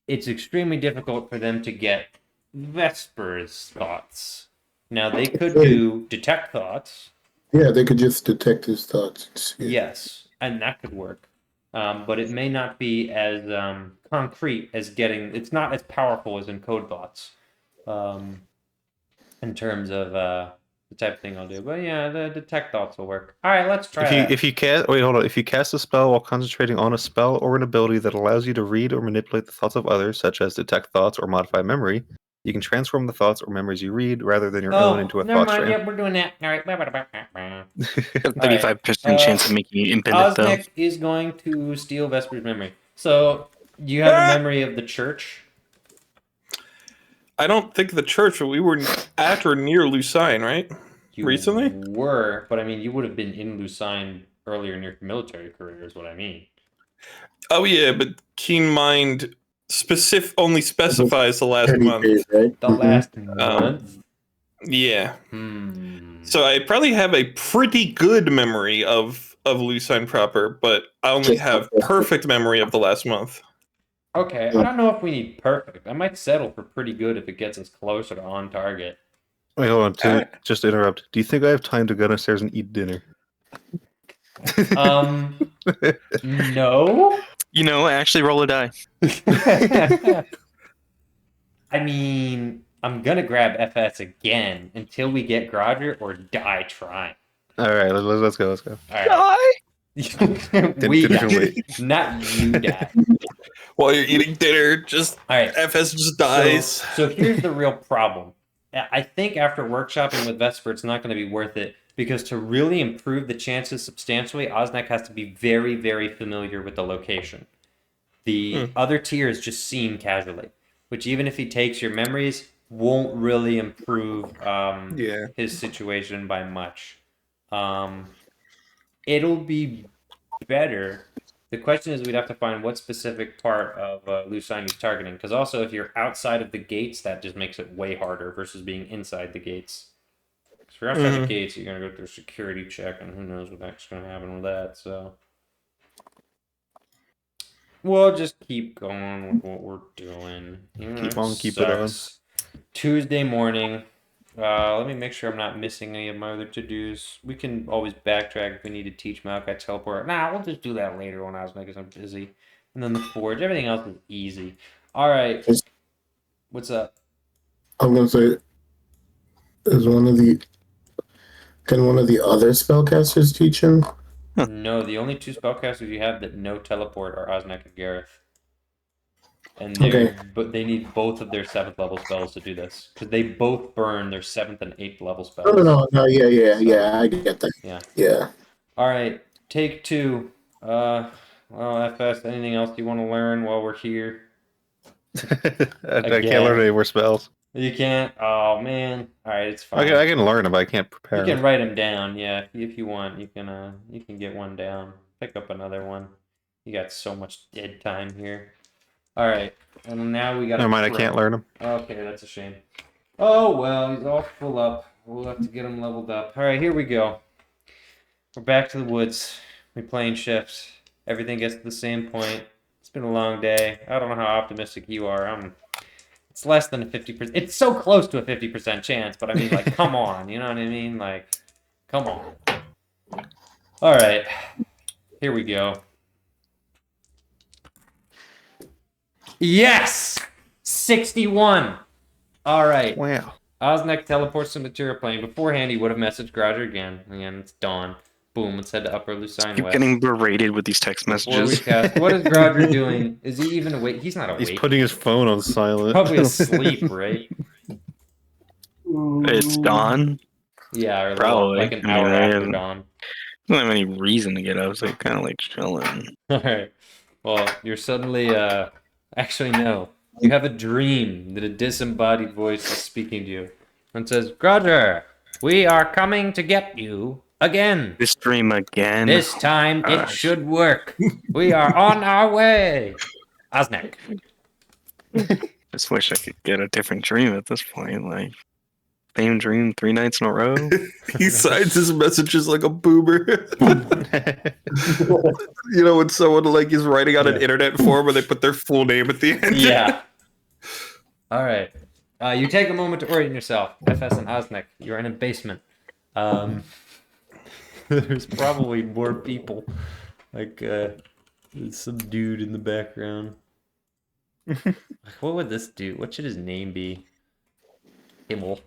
it's extremely difficult for them to get Vesper's thoughts. Now, they could do detect thoughts. Yeah, they could just detect his thoughts. Yes, and that could work. But it may not be as concrete as it's not as powerful as Encode Thoughts in terms of the type of thing I'll do. But yeah, the detect thoughts will work. All right, let's try that. If you cast a spell while concentrating on a spell or an ability that allows you to read or manipulate the thoughts of others, such as detect thoughts or modify memory, you can transform the thoughts or memories you read rather than your own into a thought stream. Yep, we're doing that. All right. 35% chance of making you impotent, though. Osnek is going to steal Vesper's memory. So, you have a memory of the church? I don't think the church, but we were at or near Lucine, right? You Recently? were, but I mean, you would have been in Lucine earlier in your military career, is what I mean. Oh yeah, but Keen Mind only specifies the last 30 month. days, right? The last month? Yeah. So I probably have a pretty good memory of Lucine proper, but I only have perfect memory of the last month. Okay, I don't know if we need perfect. I might settle for pretty good if it gets us closer to on target. Wait, hold on. Just interrupt. Do you think I have time to go downstairs and eat dinner? No. Actually roll a die. I mean, I'm gonna grab FS again until we get Groger or die trying. All right, let's go. All right. We die. Not you die. While you're eating dinner, just All right. FS just dies. So here's the real problem. I think after workshopping with Vesper, it's not going to be worth it, because to really improve the chances substantially, Osnek has to be very, very familiar with the location. The other tiers just seem casually, which even if he takes your memories, won't really improve Yeah. his situation by much. It'll be better. The question is, we'd have to find what specific part of Lucine he's targeting. Because also, if you're outside of the gates, that just makes it way harder versus being inside the gates. Because if you're outside the gates, you're gonna go through a security check, and who knows what's gonna happen with that. So we'll just keep going with what we're doing. Keep on, keep it on. Tuesday morning. Let me make sure I'm not missing any of my other to-dos. We can always backtrack if we need to teach Malachi teleport. Nah, we'll just do that later when I was because I'm busy. And then the forge. Everything else is easy. All right. What's up? I'm gonna say, can one of the other spellcasters teach him? No, the only two spellcasters you have that no teleport are Osnek and Gareth. And but they need both of their 7th level spells to do this because they both burn their 7th and 8th level spells. No, yeah, I get that. Yeah. All right, take 2. Well, FS, anything else you want to learn while we're here? I can't learn any more spells. You can't? Oh man! All right, it's fine. I can learn them, but I can't prepare. You can write them down. Yeah, if you want, you can get one down. Pick up another one. You got so much dead time here. All right, and now we got. Never mind, I can't learn them. Okay, that's a shame. Oh well, he's all full up. We'll have to get him leveled up. All right, here we go. We're back to the woods. We're playing shifts. Everything gets to the same point. It's been a long day. I don't know how optimistic you are. It's less than a 50%. It's so close to a 50% chance, but I mean, like, come on. You know what I mean? Like, come on. All right. Here we go. Yes! 61. All right. Wow. Osnek teleports to the material plane. Beforehand, he would have messaged Groger again. Again, it's dawn. Boom, let's head to Upper Lucine Keep West. getting berated with these text messages. What is Groger doing? Is he even awake? He's not awake. He's putting his phone on silent. Probably asleep, right? It's dawn. Yeah, or Probably. like an hour after dawn. I don't have any reason to get up, so kind of like chilling. All right. Well, you're suddenly, actually, no. You have a dream that a disembodied voice is speaking to you and says, Groger, we are coming to get you again. This dream again. This time it should work. We are on our way. Osnek. Just wish I could get a different dream at this point. Like, same dream 3 nights in a row. He signs his messages like a boomer. You know, when someone like is writing on an internet form where they put their full name at the end. Yeah. All right. You take a moment to orient yourself. FS and Osnek, you're in a basement. There's probably more people. Like, there's some dude in the background. What would this do? What should his name be? Kimmel.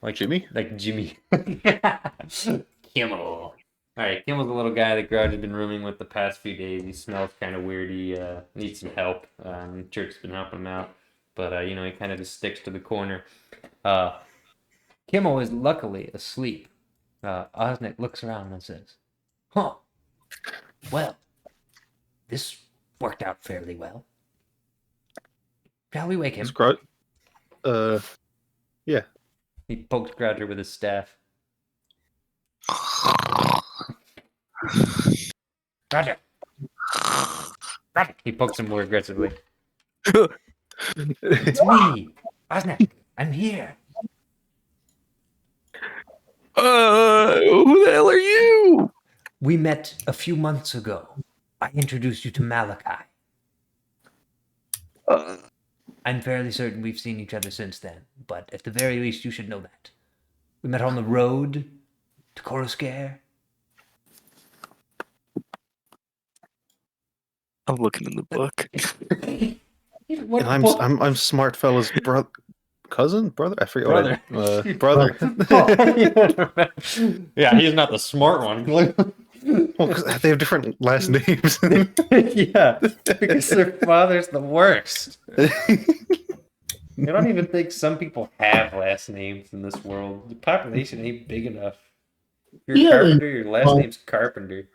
Like Jimmy? Like Jimmy. Kimmel. Alright, Kimmel's a little guy that Grouch has been rooming with the past few days. He smells kind of weird. He needs some help. Church's been helping him out. But, you know, he kind of just sticks to the corner. Kimmel is luckily asleep. Osnek looks around and says, huh, well, this worked out fairly well. Shall we wake him? Yeah. He pokes Grouger with his staff. Grouger! Grouger! He pokes him more aggressively. It's me! Osnek! I'm here! Who the hell are you? We met a few months ago. I introduced you to Malachi. I'm fairly certain we've seen each other since then, but at the very least you should know that. We met on the road to Coruscare. I'm looking in the book. What And book? I'm smart fella's brother? I forget Brother. brother. Yeah, he's not the smart one. Well, because they have different last names. Yeah, because their father's the worst. I don't even think some people have last names in this world. The population ain't big enough. You're Yeah, Carpenter, your last name's Carpenter.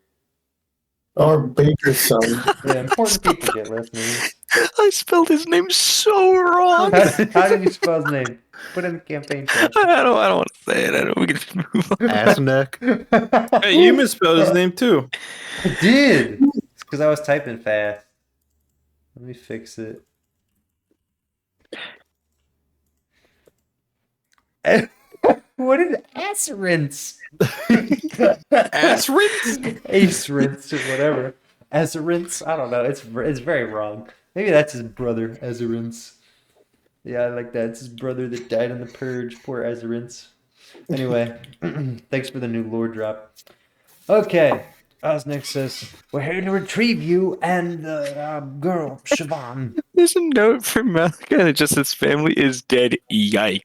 Our baker's son. Yeah, important people get last names. I spelled his name so wrong. How did you spell his name? Put it in the campaign chat. I don't want to say it. I don't. We can just move on. Ass neck. Hey, you misspelled his name too. I did. It's because I was typing fast. Let me fix it. What is ass rinse? Ass rinse? Ace rinse or whatever. Azarins? I don't know. It's very wrong. Maybe that's his brother, Azarins. Yeah, I like that. It's his brother that died in the purge. Poor Azarins. Anyway, thanks for the new lore drop. Okay, Osnick says, we're here to retrieve you and the girl, Siobhan. There's a note from Malika that just says family is dead. Yikes.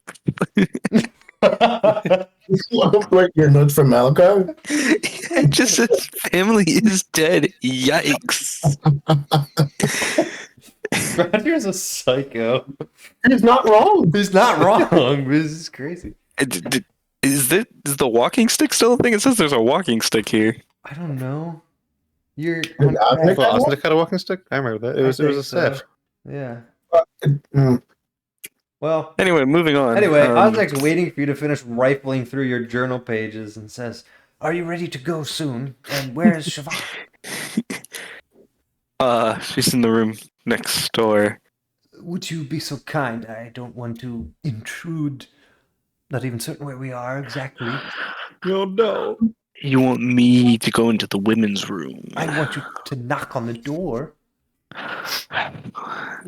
Like your notes from Malachi? It just says family is dead. Yikes. Roger's a psycho. He's not wrong. He's not wrong. This is crazy. Is the walking stick still a thing? It says there's a walking stick here. I don't know. You're. Did Osnick Well, have one? Osnick had a walking stick? I remember that. It was a set. Yeah. Mm. Well. Anyway, moving on. Anyway, Osnick's waiting for you to finish rifling through your journal pages and says, "Are you ready to go soon? And where is Siobhan?" She's in the room next door. Would you be so kind? I don't want to intrude. Not even certain where we are exactly. Oh no. You want me to go into the women's room? I want you to knock on the door.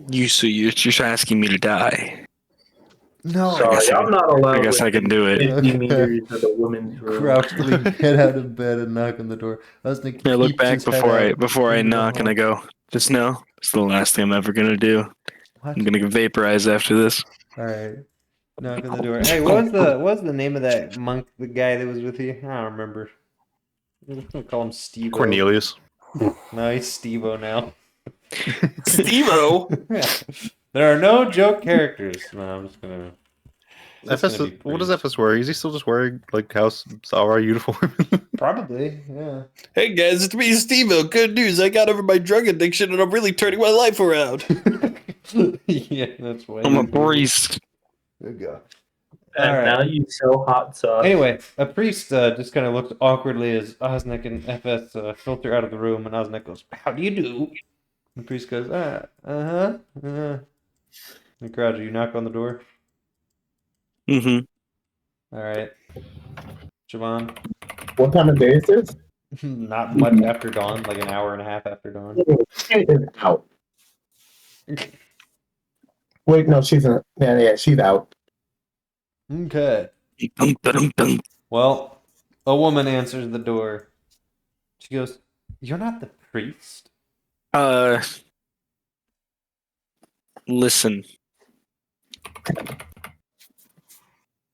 You're just asking me to die. No. Sorry, I'm not allowed. I guess I can do it. 50 meters to the women's room. Crouchly get out of bed and knock on the door. Osnick I look keeps back his head before out I into the knock and I hall. go, just know it's the last thing I'm ever gonna do. What? I'm gonna vaporize after this. All right. Knock on the door. Hey, what was the name of that monk, the guy that was with you? I don't remember. I'm just gonna call him Steve. Cornelius. No, he's Steve-O now. Steve-O? Yeah. There are no joke characters. No, I'm just gonna. FS, what does FS wear? Is he still just wearing like House Zara uniform? Probably, yeah. Hey guys, it's me, Steve-O. Good news, I got over my drug addiction and I'm really turning my life around. Yeah, that's why. I'm a priest. Good go. And All right. now you sell hot sauce. Anyway, a priest just kind of looks awkwardly as Osnick and FS filter out of the room, and Osnick goes, "How do you do?" The priest goes, uh-huh. And Crowder, you knock on the door. Mm-hmm. All right. Siobhan, What time of day is this? not much after dawn, like an hour and a half after dawn. She is out. Wait, no, she's in. Yeah, she's out. Okay. Dun. Well, a woman answers the door. She goes, "You're not the priest?" Listen.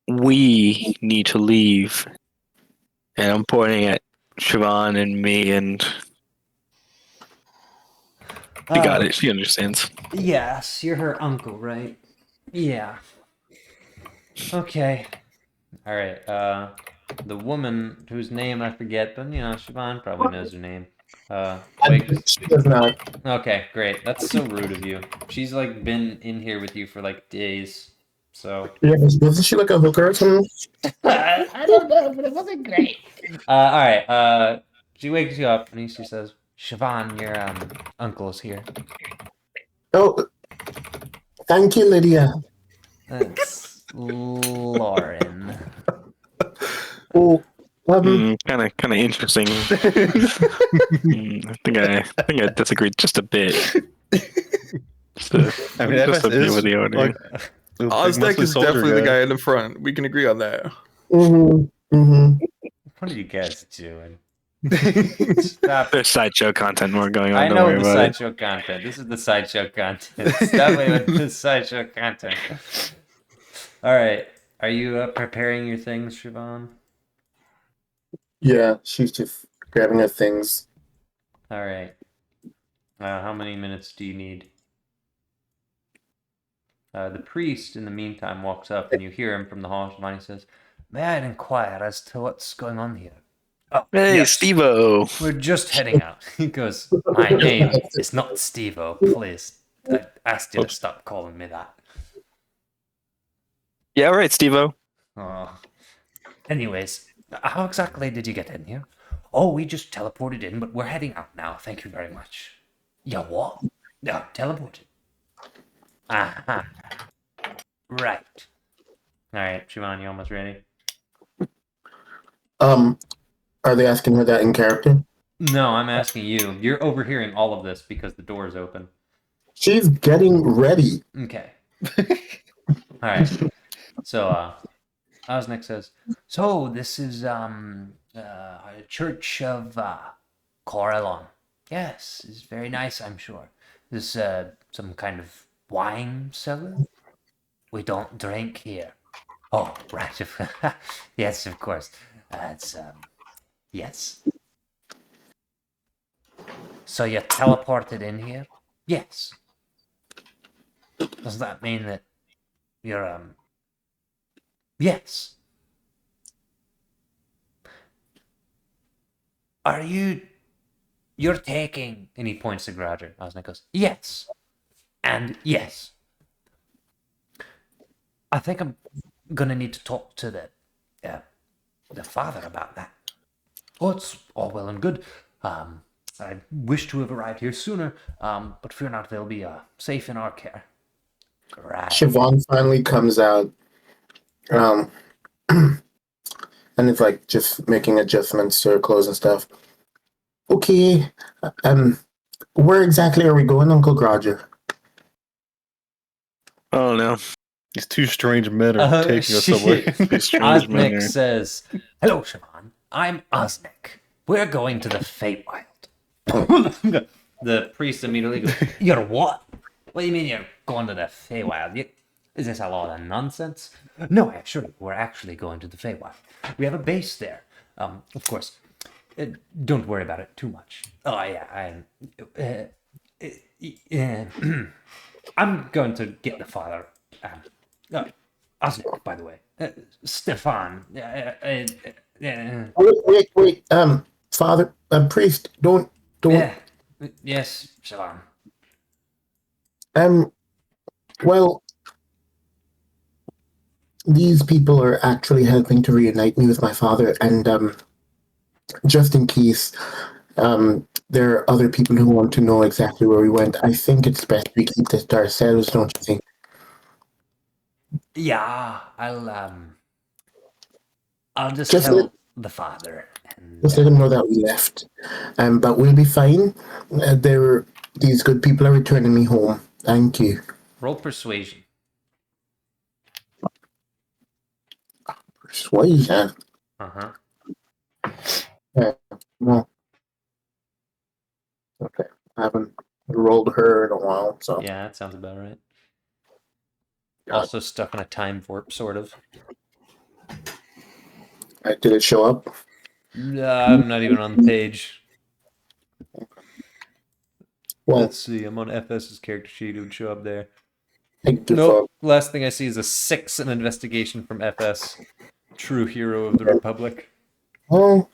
We need to leave. And I'm pointing at Siobhan and me, and she got it. She understands. Yes, you're her uncle, right? Yeah. Okay. All right. The woman whose name I forget, but Siobhan probably knows her name. Wait. She does not. Okay, great. That's so rude of you. She's like been in here with you for like days. So. Yeah, wasn't she like a hooker or something? I don't know, but it wasn't great. All right. She wakes you up and she says, "Siobhan, your uncle's here." Oh, thank you, Lydia. That's Lauren. Oh, Kind of interesting. I think I disagree just a bit. Just a FS bit is with the owner. like Osnick mostly is soldier definitely the guy in the front. We can agree on that. What are you guys doing? Stop. There's sideshow content more going on. I Don't know worry the about it. sideshow content. This is the sideshow content. Stop me with the sideshow content. All right. Are you preparing your things, Siobhan? yeah, she's just grabbing her things. All right. How many minutes do you need? The priest, in the meantime, walks up and you hear him from the hall. Siobhan says, "May I inquire as to what's going on here?" Oh, Hey, yes. Steve-O. We're just heading out. He goes, my name is not Steve-O. Please, I asked you to Oops. stop calling me that. Yeah, right, Steve-O. Oh. Anyways, how exactly did you get in here? Oh, we just teleported in, but we're heading out now. Thank you very much. Yeah, what? No, teleported. Aha. Right. All right, Siobhan, you almost ready? Are they asking her that in character? No, I'm asking you. You're overhearing all of this because the door is open. She's getting ready. Okay. All right. So, Osnick says, so this is a church of Corellon. Yes, it's very nice, I'm sure. This some kind of wine cellar? We don't drink here. Oh, right. Yes, of course. It's yes. So you teleported in here? Yes. Does that mean that you're yes. Are you're taking, and he points to Groger. Osnick goes, yes. And yes. I think I'm gonna need to talk to the father about that. Oh, it's all well and good. I wish to have arrived here sooner, but fear not, they'll be safe in our care. Right. Siobhan finally comes out, um, and it's like just making adjustments to her clothes and stuff. Okay, where exactly are we going, Uncle Groger? Oh, no. These two strange men are taking us somewhere. These strange men Osnick are- says, hello, Siobhan. I'm Osnick. We're going to the Feywild. The priest immediately goes, you're what? What do you mean you're going to the Feywild? Is this a lot of nonsense? No, actually, we're actually going to the Feywild. We have a base there. Of course, don't worry about it too much. Oh, yeah, I'm going to get the father. Osnick, by the way. Stefan. Wait, Father, priest, don't, Yes, Stefan. well, these people are actually helping to reunite me with my father, and, just in case, there are other people who want to know exactly where we went, I think it's best we keep this to ourselves, don't you think? Yeah, I'll just Just tell the father. And, Just let him know that we left. But we'll be fine. These good people are returning me home. Thank you. roll persuasion. Persuasion. Uh-huh. Well, okay. I haven't rolled her in a while, so. Yeah, that sounds about right. Got it. Also stuck on a time warp, sort of. Did it show up? I'm not even on the page. Well, Let's see. I'm on FS's character sheet. It would show up there. thank you Nope. Last thing I see is a 6 in investigation from FS. True hero of the Republic. Oh,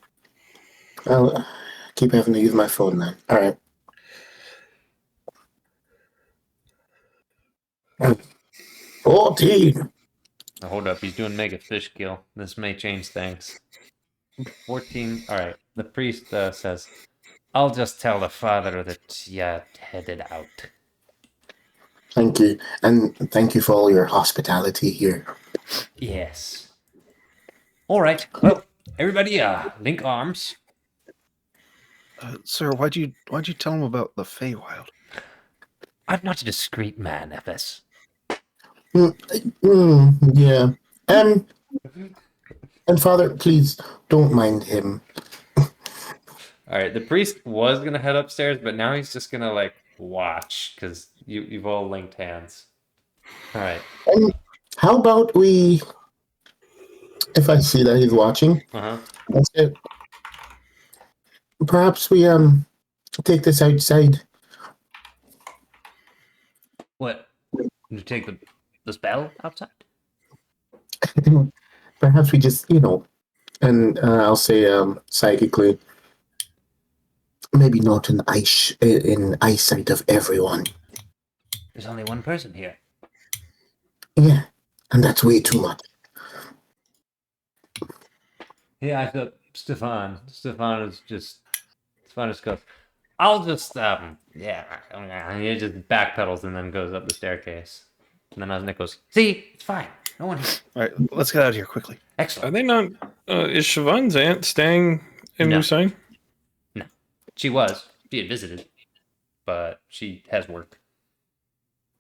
I'll keep having to use my phone then. All right. 14. Now, hold up. He's doing mega fish kill. This may change things. 14. All right. The priest says, I'll just tell the father that you headed out. Thank you. And thank you for all your hospitality here. Yes. All right. Well, everybody, link arms. Sir, why'd you tell him about the Feywild? I'm not a discreet man, FS. Yeah. And Father, please don't mind him. All right. The priest was gonna head upstairs, but now he's just gonna like watch because you've all linked hands. All right. How about we, if I see that he's watching, Uh-huh. that's it. Perhaps we take this outside. What? You take the spell outside? Perhaps we just, And I'll say psychically, maybe not in eyesight of everyone. There's only one person here. Yeah, and that's way too much. Yeah, I thought Stefan goes, I'll just, yeah. He just backpedals and then goes up the staircase. And then Osnick goes, see, it's fine. No one here. All right, let's get out of here quickly. Are Excellent. they not? Is Siobhan's aunt staying in No. Lucine? She was. She had visited. But she has work.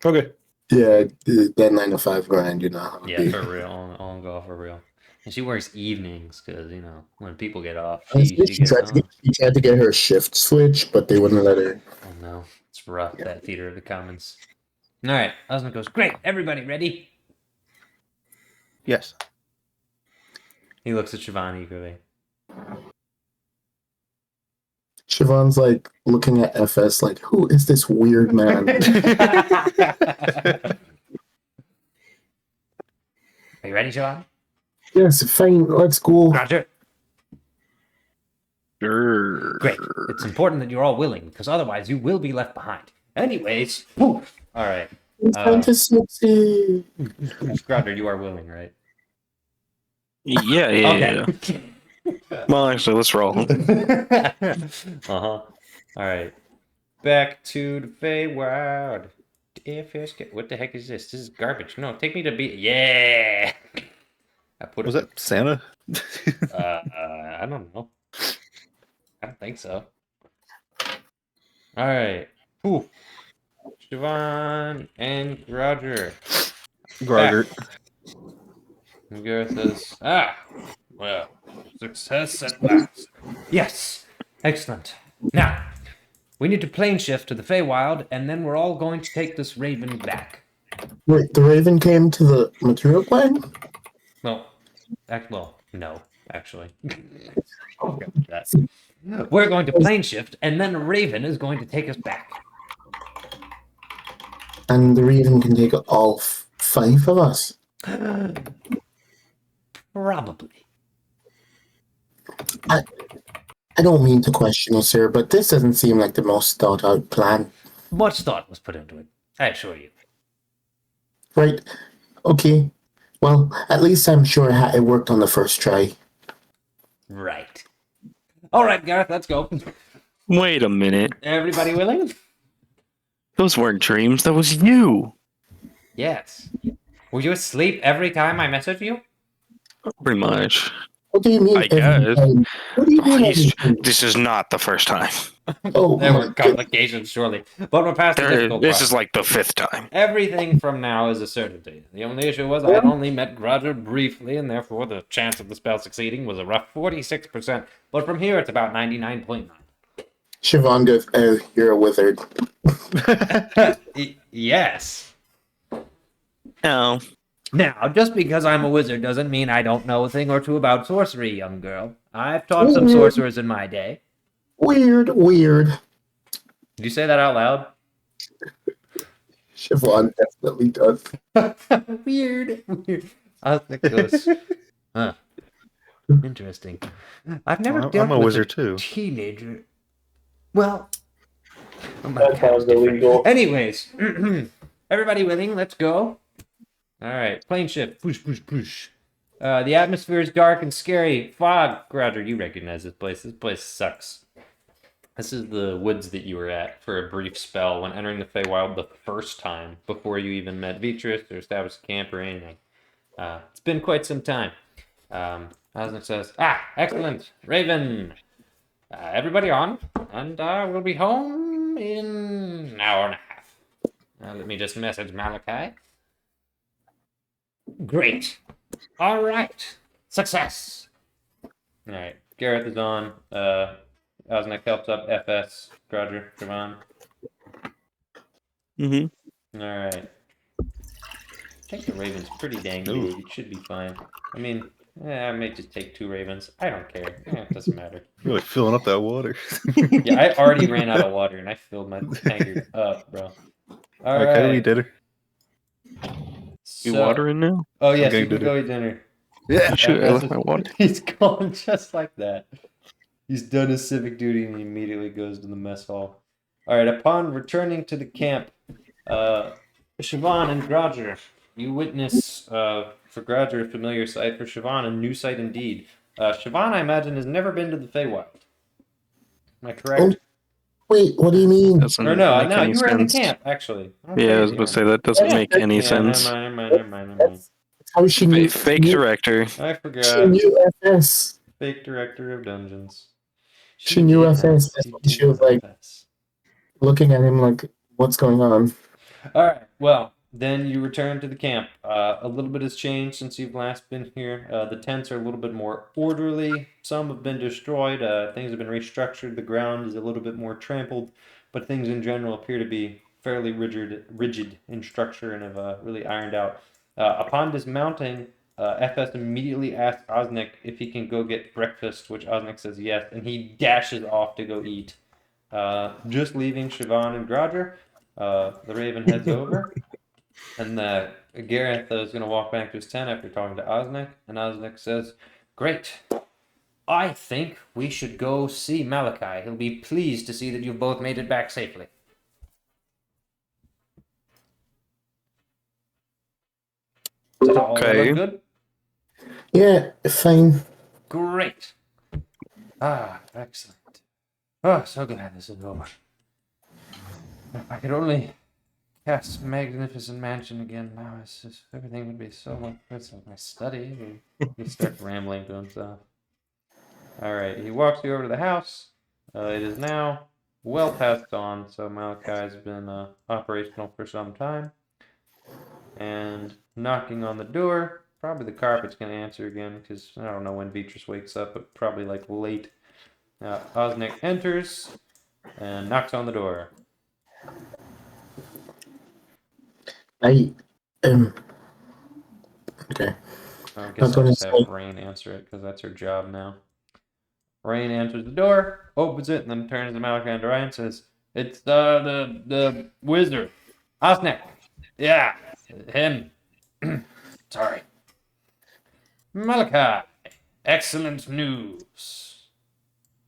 Okay. Yeah, that 9 to 5 grind, you know. How it Yeah, be. for real. On go for real. And she works evenings because, when people get off, Honestly, she she gets tried, on. she tried to get her shift switch, but they wouldn't let her. Oh no, it's rough, that theater of the commons. All right, Osmond goes, great, everybody ready? Yes. He looks at Siobhan eagerly. Siobhan's like looking at FS like, who is this weird man? Are you ready, Siobhan? Yes, fine, let's go. Roger. Grrr. Great. It's important that you're all willing, because otherwise you will be left behind. Anyways, poof. All right. It's time to sexy. Groger, you are willing, right? Yeah. Okay. Well, actually, let's roll. Uh-huh. All right. Back to the Feywild. What the heck is this? This is garbage. No, take me to be. Yeah. I put Was it. that Santa? I don't know. I don't think so. All right. Ooh. Siobhan and Roger. Groger. And Gareth says, well, success at last. Yes, excellent. Now, we need to plane shift to the Feywild, and then we're all going to take this raven back. Wait, the Raven came to the material plane? No, actually. We're going to plane shift, and then a raven is going to take us back. And the Raven can take all 5 of us? Probably. I don't mean to question you, sir, but this doesn't seem like the most thought out plan. Much thought was put into it, I assure you. Right. Okay. Well, at least I'm sure it worked on the first try. Right. All right, Gareth, let's go. Wait a minute. Everybody willing? Those weren't dreams. That was you. Yes. Were you asleep every time I messaged you? Pretty much. What do you mean? I every guess. time? What do you mean? He's- every time? This is not the first time. Oh, There my were goodness. complications, surely. But we're past the difficult This part. is like the 5th time. Everything from now is a certainty. The only issue was I had only met Groger briefly, and therefore the chance of the spell succeeding was a rough 46%. But from here, it's about 99.9. Siobhan goes, oh, you're a wizard. Yes. No. Now, just because I'm a wizard doesn't mean I don't know a thing or two about sorcery, young girl. I've taught some sorcerers in my day. Weird. Did you say that out loud? Siobhan definitely does. Weird. I think it goes. Huh. Interesting. I've never I'm dealt a with wizard too. teenager. Well, That sounds illegal. anyways, everybody willing? Let's go. All right, plane shift. Push. The atmosphere is dark and scary. Fog. Groger, you recognize this place. This place sucks. This is the woods that you were at for a brief spell when entering the Feywild the first time, before you even met Beatrice or established camp or anything. It's been quite some time. Osnick says, excellent. Raven. Everybody on, and we'll be home in an hour and a half. Let me just message Malachi. Great. All right. Success. All right. Gareth is on. Osnick helps up. FS. Groger. Javon. Mm-hmm. All right. I think the Raven's pretty dang big. Ooh. It should be fine. I mean, I may just take 2 Ravens. I don't care. It doesn't matter. Really filling up that water. Yeah, I already ran out of water, and I filled my tankard up, bro. All right. Okay, we did it. You watering now? Oh, yes, Okay, you can did go eat dinner. Yeah, shoot, I left my water. He's gone just like that. He's done his civic duty and he immediately goes to the mess hall. All right, upon returning to the camp, Siobhan and Groger, you witness, for Groger, a familiar sight, for Siobhan, a new sight indeed. Siobhan, I imagine, has never been to the Feywild. Am I correct? Wait, what do you mean? Doesn't Or no, make no, any you were in the sense. camp, actually. Yeah, I was about to say that doesn't make any sense. Never mind. How she knew? Fake director. I She forgot. knew FS. Fake director of dungeons. She knew did FS. know. That's why she was know like FS. looking at him like, "What's going on?" All right. Well, then you return to the camp. A little bit has changed since you've last been here. The tents are a little bit more orderly. Some have been destroyed. Things have been restructured. The ground is a little bit more trampled, but things in general appear to be fairly rigid in structure and have really ironed out. Upon dismounting, FS immediately asks Osnick if he can go get breakfast, which Osnick says yes, and he dashes off to go eat. Just leaving Siobhan and Groger. The Raven heads over, and Gareth is going to walk back to his tent after talking to Osnick, and Osnick says, "Great. I think we should go see Malachi. He'll be pleased to see that you've both made it back safely." Is that all Okay. good? Yeah, fine. Great. Excellent. Oh, so glad this is over. If I could only cast Magnificent Mansion again now, it's just, everything would be so much. It's like my study. He starts rambling to himself. Alright, he walks you over to the house. It is now well past dawn, so Malachi has been operational for some time. And knocking on the door, probably the carpet's going to answer again, because I don't know when Beatrice wakes up, but probably like late. Osnick enters and knocks on the door. Okay. I I'm guess I'll gonna just have say- Rain answer it, because that's her job now. Rain enters the door, opens it, and then turns to Malachi and Ryan and says, "It's the wizard. Osnick. Yeah, him. Sorry. Malachi. Excellent news.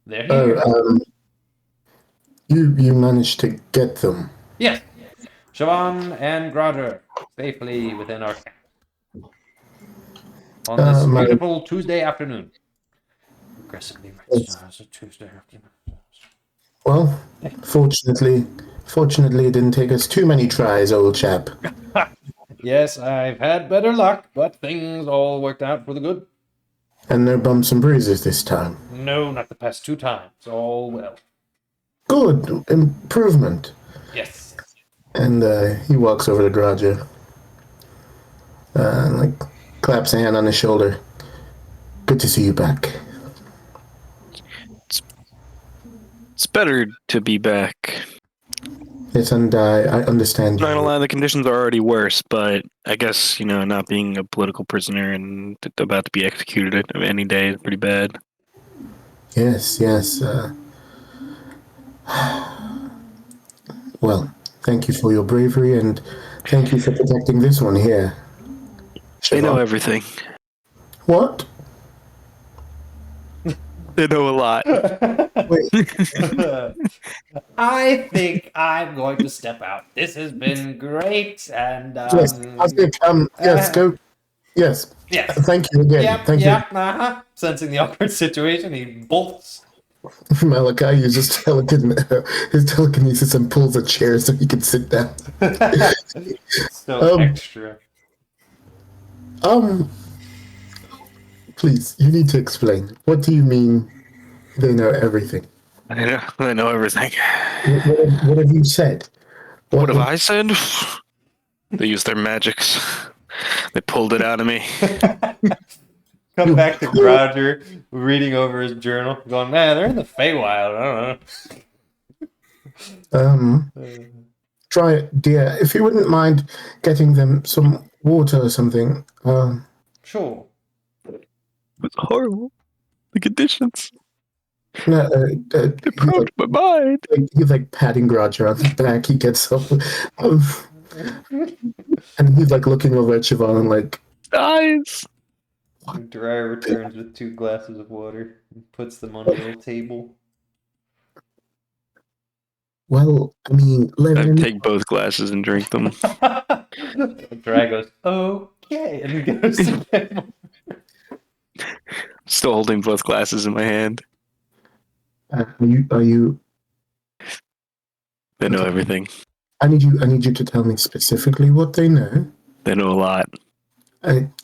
They're here." You managed to get them. Yes. Siobhan and Groger safely within our camp. On this beautiful Tuesday afternoon. Aggressively right now. It's a Tuesday afternoon. Well, fortunately, it didn't take us too many tries, old chap. Yes, I've had better luck, but things all worked out for the good. And no bumps and bruises this time. No, not the past 2 times. All well. Good improvement. Yes. And he walks over to Groger. Like claps a hand on his shoulder. Good to see you back. It's better to be back. Yes, and I understand. Not gonna lie, the conditions are already worse, but I guess, not being a political prisoner and about to be executed any day is pretty bad. Yes. Well, thank you for your bravery, and thank you for protecting this one here. They know Siobhan. everything. What? They know a lot. I think I'm going to step out. This has been great, and Yes, Osnick, yes, go. Yes. Yes. Thank you again. Yep. Thank Uh-huh. Sensing the awkward situation, he bolts. you. Malachi uses his telekinesis and pulls a chair so he can sit down. Still extra. Please, you need to explain. What do you mean they know everything? They know everything. What have you said? What have I said? They used their magics. They pulled it out of me. Come back to Groger, reading over his journal, going, "Man, they're in the Feywild. I don't know." Try it, dear. If you wouldn't mind getting them some water or something. Sure. It was horrible. The conditions. No, They broke my mind. he's like patting Groger on the back. He gets up, and he's like looking over at Siobhan and like, Eyes. Dryer returns with 2 glasses of water and puts them on a little table. Well, I mean, I take both glasses and drink them. Dryer goes, okay, and goes to bed. Still holding both glasses in my hand. Are you? They know Okay. everything. I need you to tell me specifically what they know. They know a lot.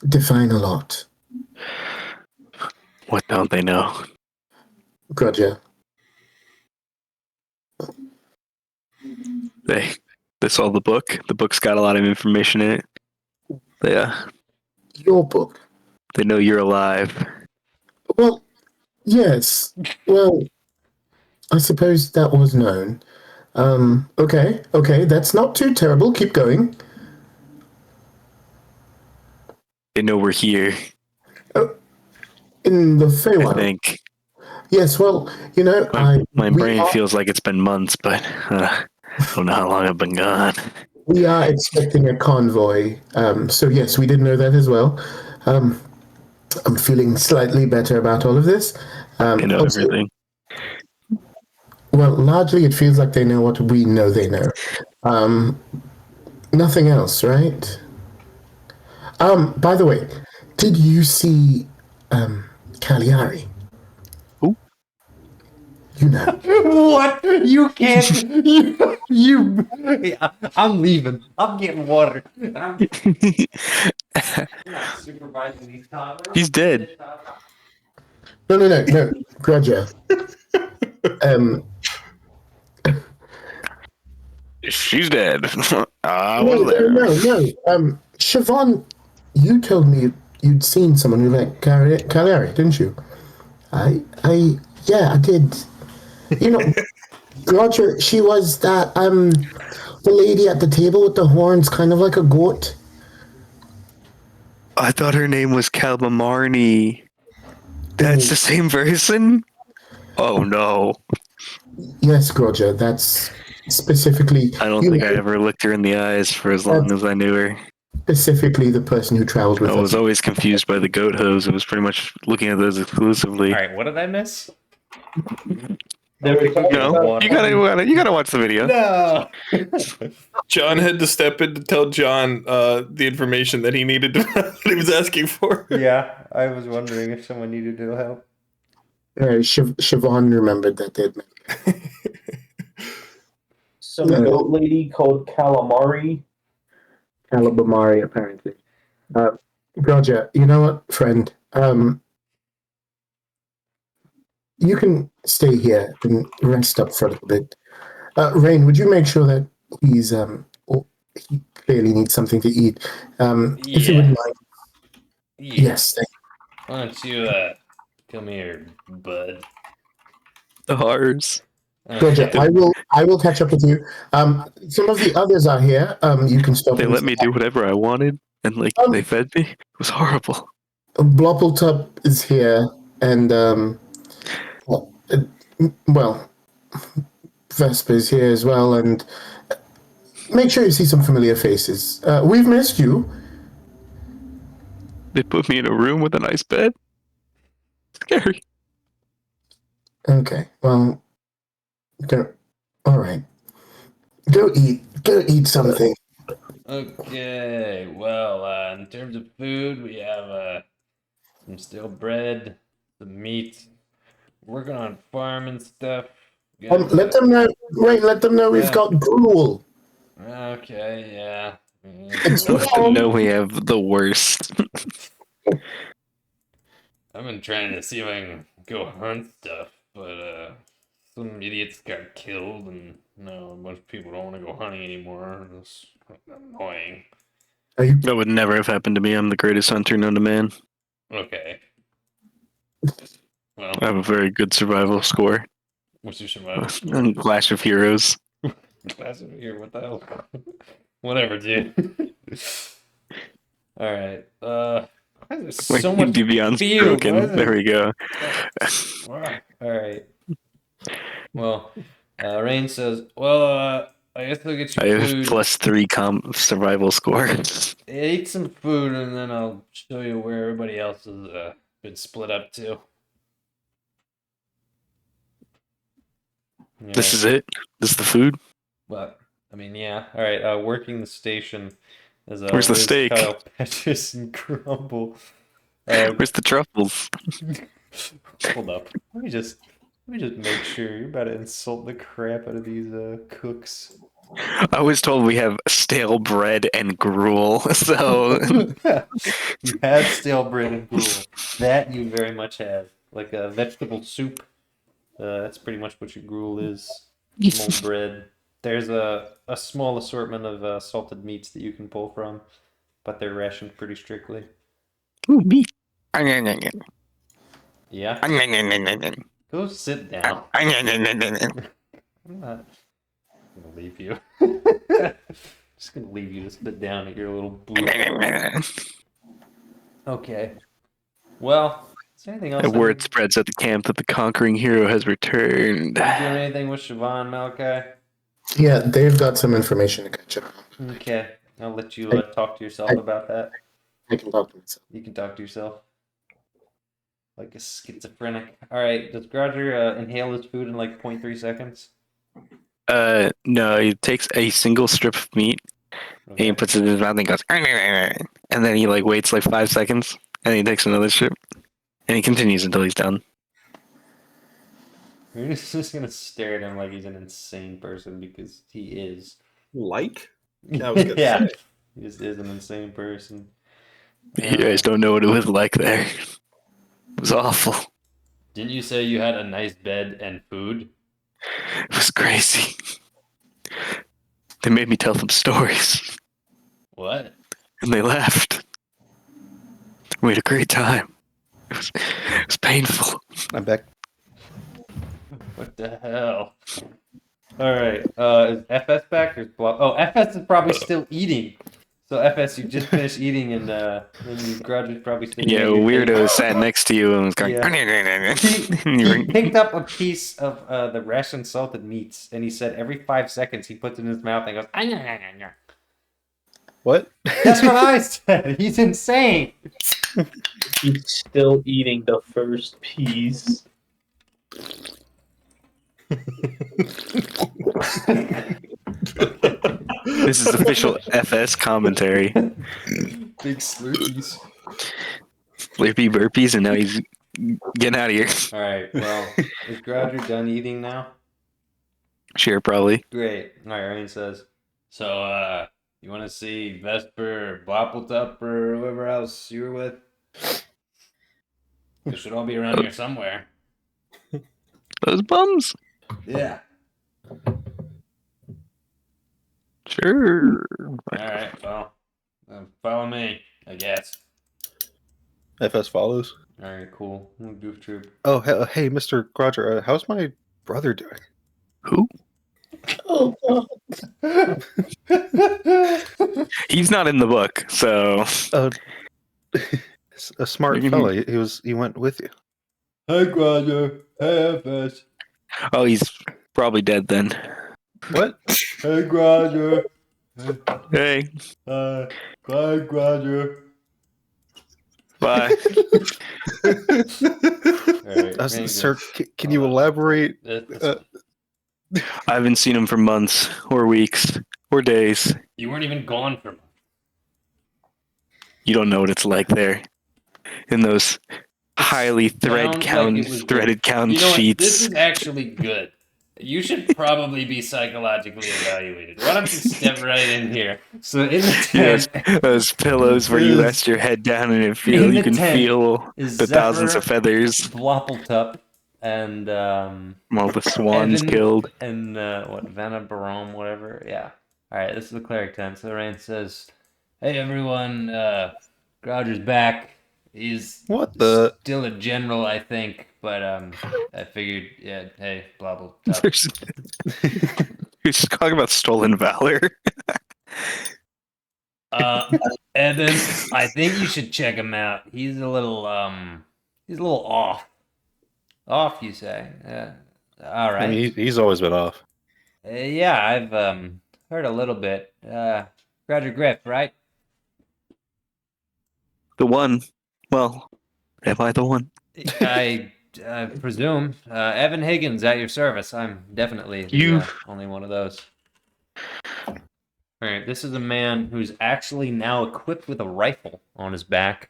Define a lot. What don't they know? Groger. They saw the book. The book's got a lot of information in it. Your book. They know you're alive. Well, yes. Well, I suppose that was known. Okay, that's not too terrible. Keep going. They know we're here. In the I Feywild. think. Yes, well, My brain feels like it's been months, but I don't know how long I've been gone. we are expecting a convoy. So yes, we did know that as well. I'm feeling slightly better about all of this. They know Also, everything. well, largely it feels like they know what we know they know. Nothing else, right? By the way, did you see Cagliari? Who? You know. What? You can't. Yeah, I'm leaving. I'm getting water. I'm not supervising these toddlers. He's dead. No. Groger. She's dead. I was there. No. Siobhan, you told me you'd seen someone who liked Cagliari, didn't you? Yeah, I did. You know, Roger, she was that the lady at the table with the horns, kind of like a goat. I thought her name was Calmamarni. That's the same person? Oh no. Yes, Groger, that's specifically. I don't think I ever looked her in the eyes for as long as I knew her. Specifically, the person who traveled with I us. was always confused by the goat hose. I was pretty much looking at those exclusively. All right, what did I miss? No, you gotta watch the video. No. John had to step in to tell John the information that he needed to that he was asking for. Yeah, I was wondering if someone needed to help. Siobhan remembered that they'd met. Some goat lady called Calamari. Calabamari, apparently. Roger, you know what, friend? You can stay here and rest up for a little bit. Rain, would you make sure that he clearly needs something to eat? If you wouldn't mind. Yes, thank you. Why don't you come here, bud? The horrors. Roger, I will catch up with you. Some of the others are here. You can stop. They let me do whatever I wanted, and they fed me. It was horrible. Bloppletup is here, and Vesper's here as well, and make sure you see some familiar faces. We've missed you. They put me in a room with a nice bed. Scary. Okay, well, all right. Go eat something. Okay, well, in terms of food, we have some stale bread, some meat. Working on farm and stuff. Let them know. Right, let them know we've got gruel. Okay, yeah. Let them know we have the worst. I've been trying to see if I can go hunt stuff, but some idiots got killed, and no, a bunch of people don't want to go hunting anymore. It's annoying. That would never have happened to me. I'm the greatest hunter known to man. Okay. Well, I have a very good survival score. what's your survival? Clash of Heroes. Class of here, what the hell? Whatever, dude. All right. Why is there so much Devion's field? broken. There we go. All right. Well, Rain says, well, I guess I'll get I you have food. +3 survival score. Eat some food, and then I'll show you where everybody else has been split up to. This is it. This is the food. But I mean, yeah. All right. Working the station is Where's the Liz, steak? Kyle, Petrus, and Crumble. Where's the truffles? Hold up. Let me just make sure you're about to insult the crap out of these cooks. I was told we have stale bread and gruel, so You have stale bread and gruel. That you very much have. Like a vegetable soup. That's pretty much what your gruel is. Mold bread. There's a small assortment of salted meats that you can pull from, but they're rationed pretty strictly. Ooh, meat. Yeah? Go sit down. I'm not gonna leave you. Just gonna leave you to sit down at your little booth. Okay. Well, is there anything else? The word spreads at the camp that the conquering hero has returned. You doing anything with Siobhan, Malachi? Yeah, they've got some information to catch up on. Okay. I'll let you talk to yourself about that. I can talk to myself. You can talk to yourself. Like a schizophrenic. Alright, does Groger inhale his food in like 0.3 seconds? No, he takes a single strip of meat and he puts it in his mouth and goes, and then he like waits like 5 seconds and he takes another strip and he continues until he's done. You're just gonna stare at him like he's an insane person because he is. Like? I was gonna Yeah. say. He just is an insane person. You guys don't know what it was like there. It was awful. Didn't you say you had a nice bed and food? It was crazy. They made me tell them stories What? and they left. We had a great time. It was painful. I'm back. What the hell? Alright, is FS back or FS is probably still eating. So FS, you just finished eating and then you Groger's probably still Yeah, eating. weirdo sat next to you and was going. Yeah. He picked up a piece of the rationed salted meats and he said every 5 seconds he puts it in his mouth and goes, "Ah." What? That's what I said. He's insane. He's still eating the first piece. This is official FS commentary. Big slurpees. Slurpee burpees, and now he's getting out of here. Alright, well, is Groger done eating now? Sure, probably. Great. Alright, Rain says, so, you want to see Vesper or Boppletup or whoever else you were with? They should all be around here somewhere. Those bums. Yeah. Sure. Alright, well, follow me, I guess. FS follows. Alright, cool. Goof troop. Oh, hey, Mr. Groger, how's my brother doing? Who? Oh, God. He's not in the book, so. A smart fella. He went with you. Hey, Groger. Hey, FS. Oh, he's probably dead then. What? Hey, Groger. Hey, Bye, Groger. bye. Alright, Sir, can you elaborate? I haven't seen him for months, or weeks, or days. you weren't even gone for months. You don't know what it's like there. In those highly threaded count You know what? sheets. This is actually good. You should probably be psychologically evaluated. Why don't you step right in here? So in the Yes, tent, those pillows where you rest your head down and you the can tent feel is the thousands of Zephyr, feathers. Bloppletup, and All the swans Evan, killed. and Vanna Barome, whatever. Yeah. All right, this is the cleric tent. So Rain says, "Hey everyone, Groger's back. He's What the? still a general, I think, but I figured, yeah, hey, blah blah blah." You're just talking about stolen valor. Evan, I think you should check him out. He's a little off. Off, you say? Yeah. All right. I mean, he's always been off. Yeah, I've heard a little bit. Roger Griff, right? The one. Well, am I the one? I presume. Evan Higgins at your service. I'm definitely the You- only one of those. All right, this is a man who's actually now equipped with a rifle on his back.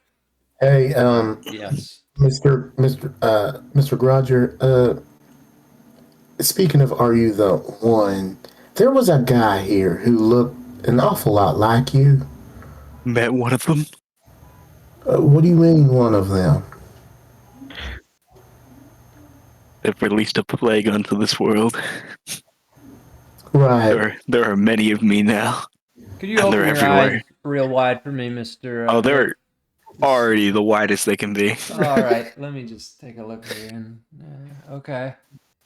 Hey, Yes. Mr. Groger, speaking of Are You the One, there was a guy here who looked an awful lot like you. Met one of them. What do you mean, one of them? They've released a plague onto this world. Right. There are many of me now. Could you And open they're your everywhere. eyes real wide for me, Mr. Oh, they're already the widest they can be. All right, let me just take a look here. And, okay.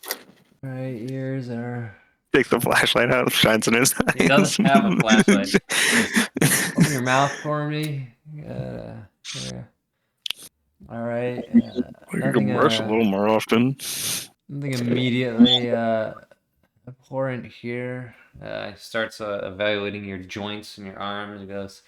All right, ears are. Takes the flashlight out, shines in his eyes. He doesn't have a flashlight. Open your mouth for me. Yeah. All right. You can brush a little more often. Nothing immediately abhorrent here. He starts evaluating your joints and your arms. He goes,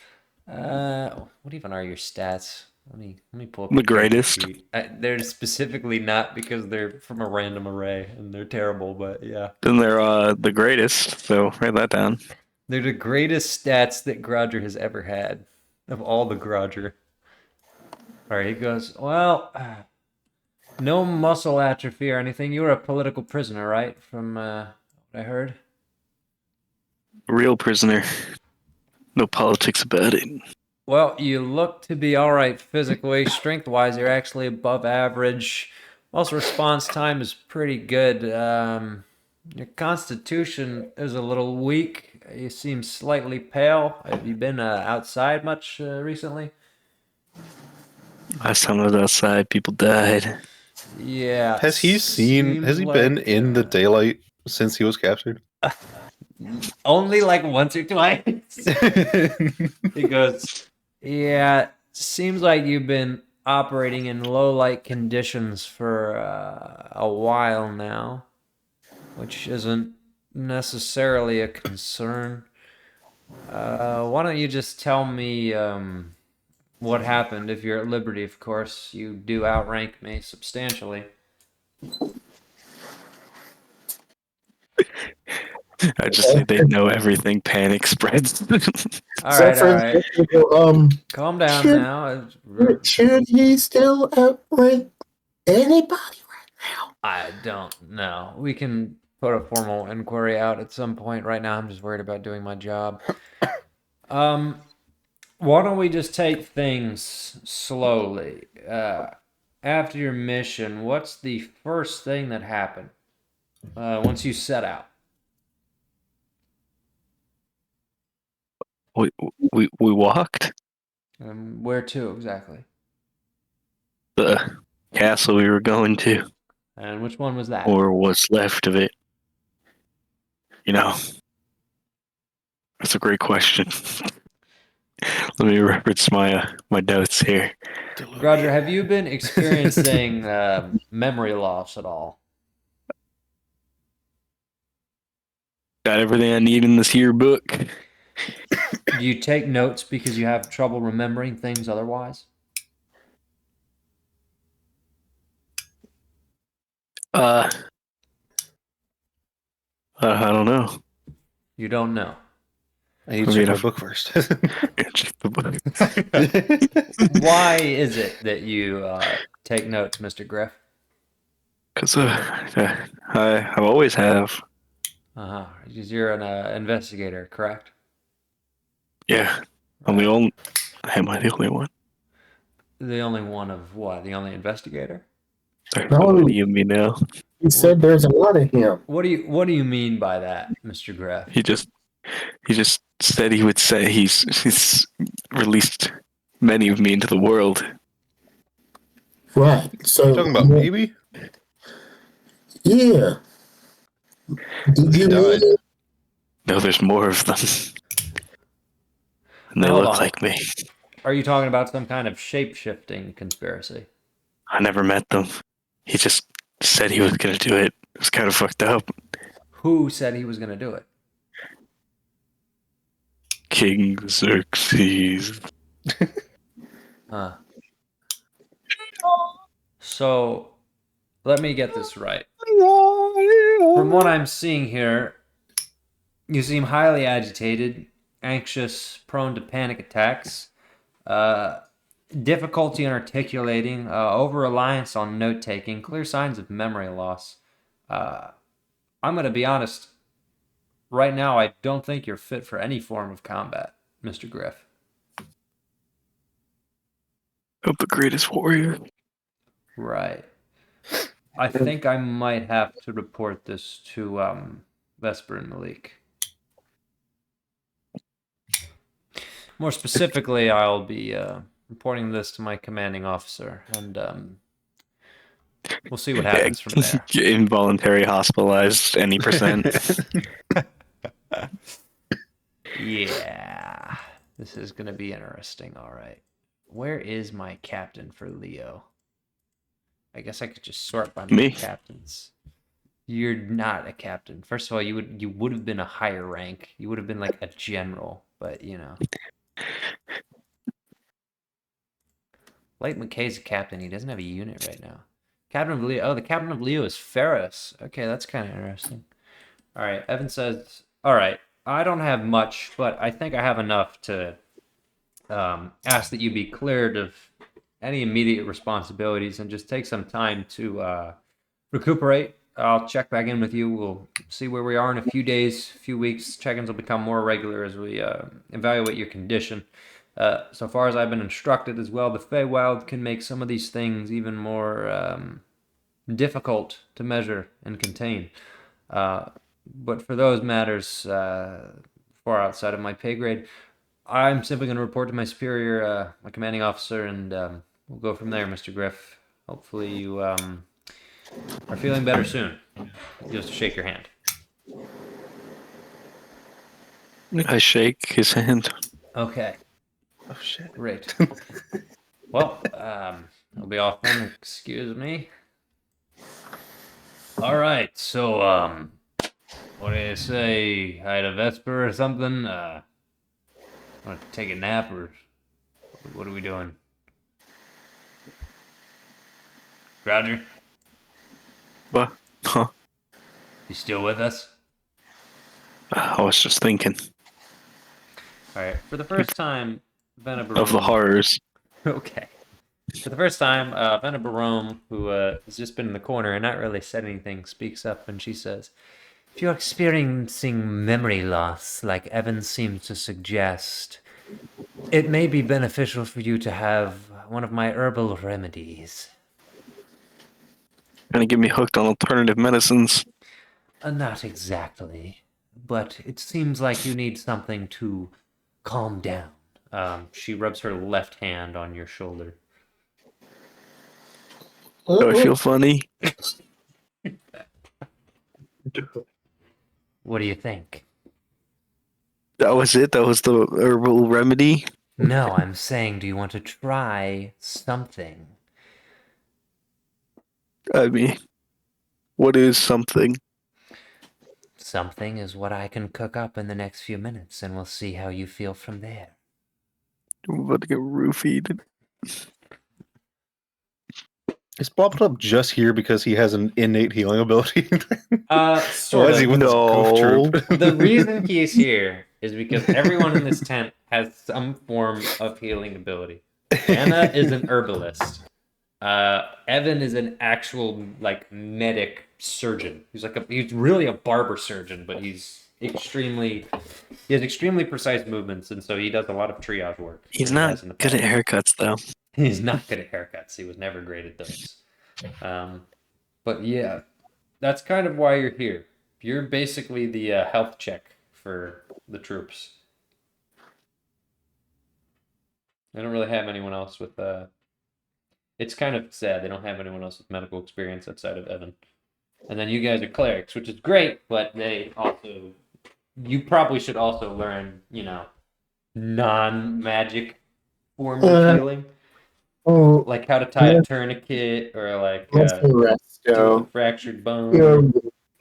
"What even are your stats? Let me pull up The your character greatest. sheet." They're specifically not because they're from a random array and they're terrible, but yeah, Then they're the greatest, so write that down. they're the greatest stats that Groger has ever had of all the Groger. All right, he goes, "Well, no muscle atrophy or anything. You were a political prisoner, right? From what I heard." Real prisoner. No politics about it. Well, you look to be all right physically. Strength-wise, you're actually above average. Also, response time is pretty good. Your constitution is a little weak. You seem slightly pale. Have you been outside much recently? Last time I was outside, people died. Yeah. Has he seems been like, in the daylight since he was captured? only like once or twice. He goes, yeah, seems like you've been operating in low light conditions for a while now, which isn't necessarily a concern. Why don't you just tell me what happened? If you're at liberty, of course. You do outrank me substantially. I just say they know everything. Panic spreads. All right, all right. Calm down Should- now. Should he still outrank anybody? I don't know. We can put a formal inquiry out at some point. Right now, I'm just worried about doing my job. Why don't we just take things slowly? After your mission, what's the first thing that happened once you set out? we walked Where to exactly? the castle we were going to, And which one was that? or what's left of it. You know, that's a great question. Let me reference my notes here. Roger, have you been experiencing memory loss at all? Got everything I need in this here book. Do you take notes because you have trouble remembering things otherwise? I don't know. You don't know. I need I to mean, check my I've- book first. Check the book. Why is it that you take notes, Mr. Griff? Because I always have. Uh-huh. Because you're an investigator, correct? Yeah, I'm the only. Am I the only one? The only one of what? The only investigator? There's No. so many of me now. He said there's a lot of him. What do you mean by that, Mr. Griff? He just said he would say he's released many of me into the world. Right. So You talking about maybe? Yeah. Did He you died. mean No, there's more of them. And they Hold look on. like me. Are you talking about some kind of shape-shifting conspiracy? I never met them. He just said he was gonna do it. It was kind of fucked up. Who said he was going to do it? King Xerxes. Huh. So, let me get this right. From what I'm seeing here, you seem highly agitated, anxious, prone to panic attacks, difficulty in articulating, over-reliance on note-taking, clear signs of memory loss. I'm going to be honest. Right now, I don't think you're fit for any form of combat, Mr. Griff. Of the greatest warrior. Right. I think I might have to report this to Vesper and Malik. More specifically, I'll be reporting this to my commanding officer, and we'll see what happens from there. Involuntary hospitalized any percent. Yeah, this is going to be interesting. All right. Where is my captain for Leo? I guess I could just sort by my captains. You're not a captain. First of all, you would have been a higher rank. You would have been like a general, but you know. Light McKay's a captain. He doesn't have a unit right now. Captain of Leo. Oh, the captain of Leo is Ferris. Okay, that's kind of interesting. All right. Evan says, all right, I don't have much, but I think I have enough to ask that you be cleared of any immediate responsibilities and just take some time to recuperate. I'll check back in with you. We'll see where we are in a few days, few weeks. Check-ins will become more regular as we evaluate your condition. So far as I've been instructed as well, the Feywild can make some of these things even more difficult to measure and contain. But for those matters far outside of my pay grade, I'm simply going to report to my superior, my commanding officer, and we'll go from there, Mr. Griff. Hopefully you are feeling better soon. Just to shake your hand. I shake his hand. Okay. Oh shit! Great. Well, I'll be off then. Excuse me. All right. So, what do you say? Hi to Vesper or something? Want to take a nap or what are we doing? Roger, What? Huh? you still with us? I was just thinking All right. For the first time, Venabarome. of the horrors. Okay. For the first time, Venabarome, who has just been in the corner and not really said anything, speaks up and she says, if you're experiencing memory loss, like Evan seems to suggest, it may be beneficial for you to have one of my herbal remedies. Trying to get me hooked on alternative medicines. Not exactly, but it seems like you need something to calm down. She rubs her left hand on your shoulder. Do I feel funny? What do you think? That was it? That was the herbal remedy? No, I'm saying, do you want to try something? I mean, what is something? Something is what I can cook up in the next few minutes, and we'll see how you feel from there. I'm about to get roofied. Is Bobbled Up just here because he has an innate healing ability? Sort Why is he of. with this goof troop? The reason he is here is because everyone in this tent has some form of healing ability. Anna is an herbalist. Evan is an actual medic surgeon. He's really a barber surgeon, but he has extremely precise movements, and so he does a lot of triage work. He's not good at haircuts, though. He's not good at haircuts. He was never great at those. But yeah, that's kind of why you're here. You're basically the health check for the troops. They don't really have anyone else with it's kind of sad they don't have anyone else with medical experience outside of Evan. And then you guys are clerics, which is great, but you probably should also learn, non-magic forms of healing. Oh, Like how to tie a tourniquet or resto. fractured bone.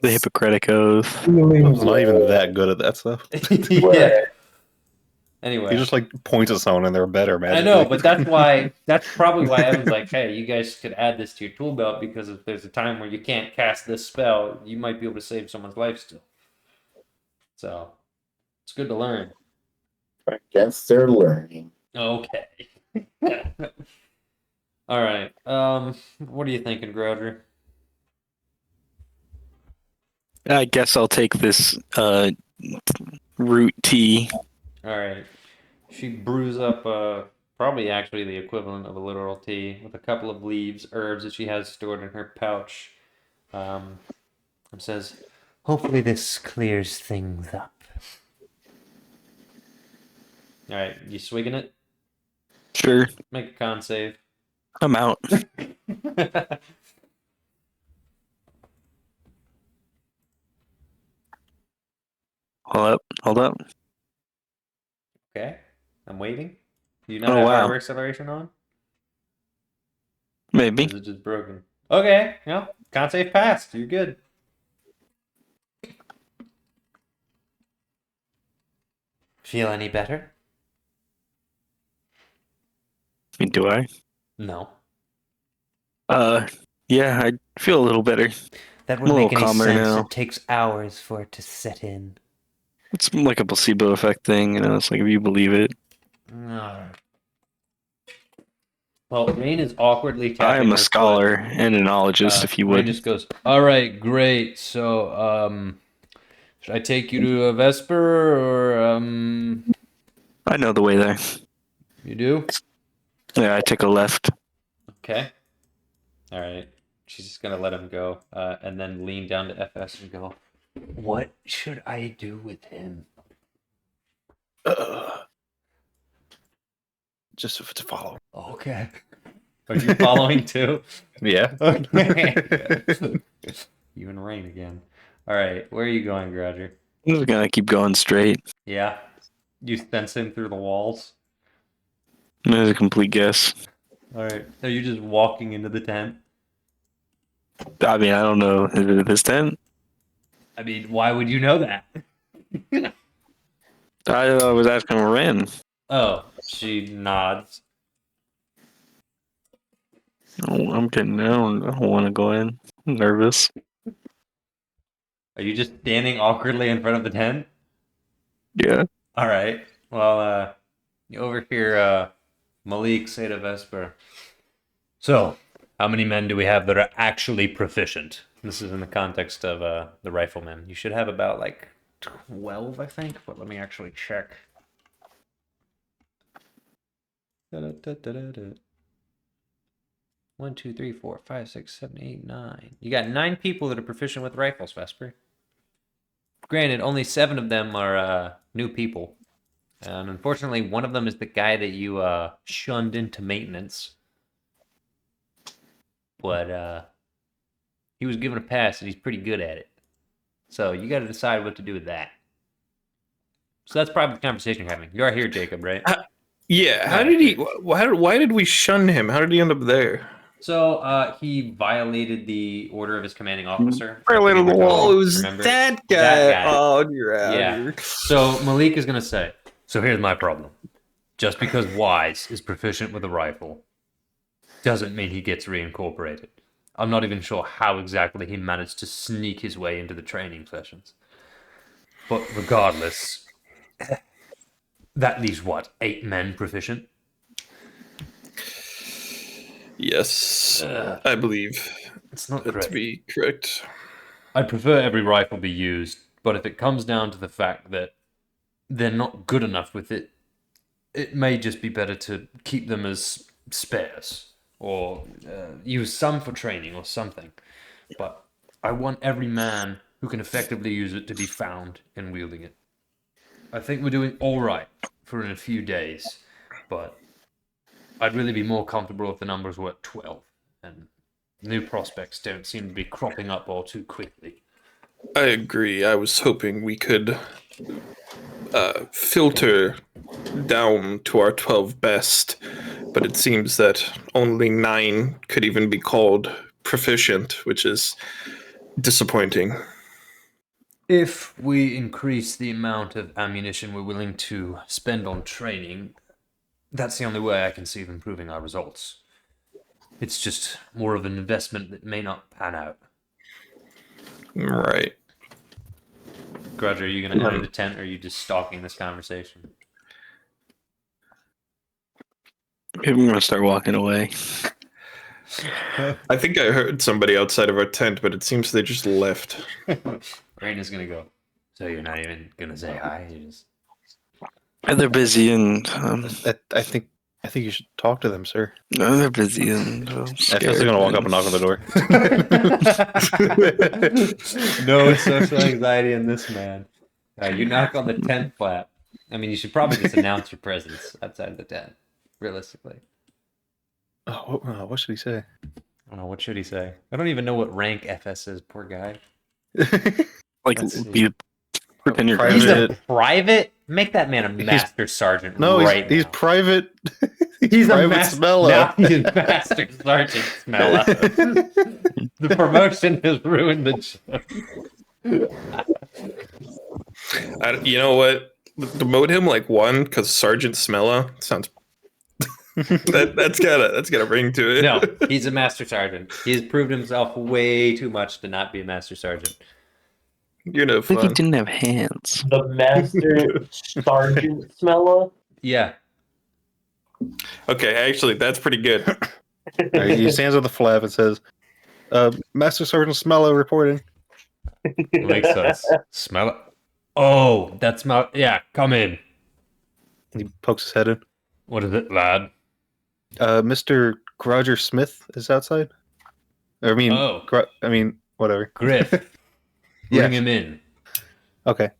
The Hippocratic Oath. I'm not even that good at that stuff. Yeah. Anyway, You just like point to someone and they're better, man. I know, but that's probably why Evan's like, hey, you guys could add this to your tool belt because if there's a time where you can't cast this spell, you might be able to save someone's life still. So it's good to learn. I guess they're learning. Okay. All right. What are you thinking, Groger? I guess I'll take this root tea. All right. She brews up probably actually the equivalent of a literal tea with a couple of leaves, herbs that she has stored in her pouch. And says, hopefully this clears things up. All right, you swigging it? Sure, Make a con save. I'm out. Hold up. Okay, I'm waiting. Do you not Oh, have wow. hardware acceleration on? Maybe. Or is it just broken? Okay, yeah, con save passed. You're good. Feel any better? Do I? No. Yeah, I feel a little better. That I'm would a make little any calmer sense. now. It takes hours for it to set in. It's like a placebo effect thing, you know. It's like if you believe it. Alright. Well, Rain is awkwardly I tapping am a her scholar foot. and an ologist, if you Rain would. just goes, all right, great. So, should I take you to a Vesper or, I know the way there. you do? Yeah, I take a left. Okay. All right. She's just gonna let him go, and then lean down to FS and go, what should I do with him? Just to follow. Okay. Are you following too? Yeah. Okay. You and Rain again. All right. Where are you going, Groger? I'm just gonna keep going straight. Yeah. You sense him through the walls. That's a complete guess. All right. Are you just walking into the tent? I mean, I don't know. Is it this tent? I mean, why would you know that? I was asking Ren. Oh, she nods. Oh, I don't want to go in. I'm nervous. Are you just standing awkwardly in front of the tent? Yeah. All right. Well, you overhear Malik say to Vesper, so, how many men do we have that are actually proficient? This is in the context of the riflemen. You should have about, like, 12, I think, but let me actually check. Da-da-da-da-da-da. 1, 2, 3, 4, 5, 6, 7, 8, 9. You got 9 people that are proficient with rifles, Vesper. Granted, only 7 of them are new people. And unfortunately, one of them is the guy that you shunned into maintenance. But he was given a pass and he's pretty good at it. So you got to decide what to do with that. So that's probably the conversation you're having. You are here, Jacob, right? Yeah. How did he? Why did we shun him? How did he end up there? So he violated the order of his commanding officer. Violated the law. Oh, it was Remember? that guy. That guy. Oh, you're out. Yeah. So Malik is going to say, so here's my problem. Just because Wise is proficient with a rifle doesn't mean he gets reincorporated. I'm not even sure how exactly he managed to sneak his way into the training sessions. But regardless, that leaves what, 8 men proficient? Yes, I believe It's not that great. to be correct. I'd prefer every rifle be used, but if it comes down to the fact that they're not good enough with it, it may just be better to keep them as spares, or use some for training or something. But I want every man who can effectively use it to be found in wielding it. I think we're doing all right for in a few days, but I'd really be more comfortable if the numbers were at 12, and new prospects don't seem to be cropping up all too quickly. I agree. I was hoping we could filter down to our 12 best, but it seems that only 9 could even be called proficient, which is disappointing. If we increase the amount of ammunition we're willing to spend on training, that's the only way I can see of improving our results. It's just more of an investment that may not pan out. Right. Groger, are you going to enter the tent, or are you just stalking this conversation? Maybe I'm gonna start walking away. I think I heard somebody outside of our tent, but it seems they just left. Rain is going to go. So you're not even going to say hi? You just... They're busy and I think you should talk to them, sir. no, they're busy and F's is gonna walk up and knock on the door. No social anxiety in this man. You knock on the tent flap. I mean, you should probably just announce your presence outside the tent, realistically. Oh, what should he say? I don't know. What should he say? I don't even know what rank FS is, poor guy. like Let's see. you pretend you're Private. He's graduate. a private? Make that man a master sergeant No, right he's now. private. He's a private master. smellow. Now he's master sergeant Smellow. The promotion has ruined the joke. You know what? Demote him like 1 because Sergeant Smella sounds. that's got a ring to it. No, he's a master sergeant. He's proved himself way too much to not be a master sergeant. You're no I think he fun. didn't have hands. The Master Sergeant Smella. Yeah. Okay, actually, that's pretty good. Alright, he stands on the flap and says, Master Sergeant Smello reporting. Makes sense. Smell it. Oh, that smell. Yeah, come in. He pokes his head in. What is it, lad? Mr. Groger Smith is outside. I mean, Oh. whatever. Griff. Bring him in. Okay.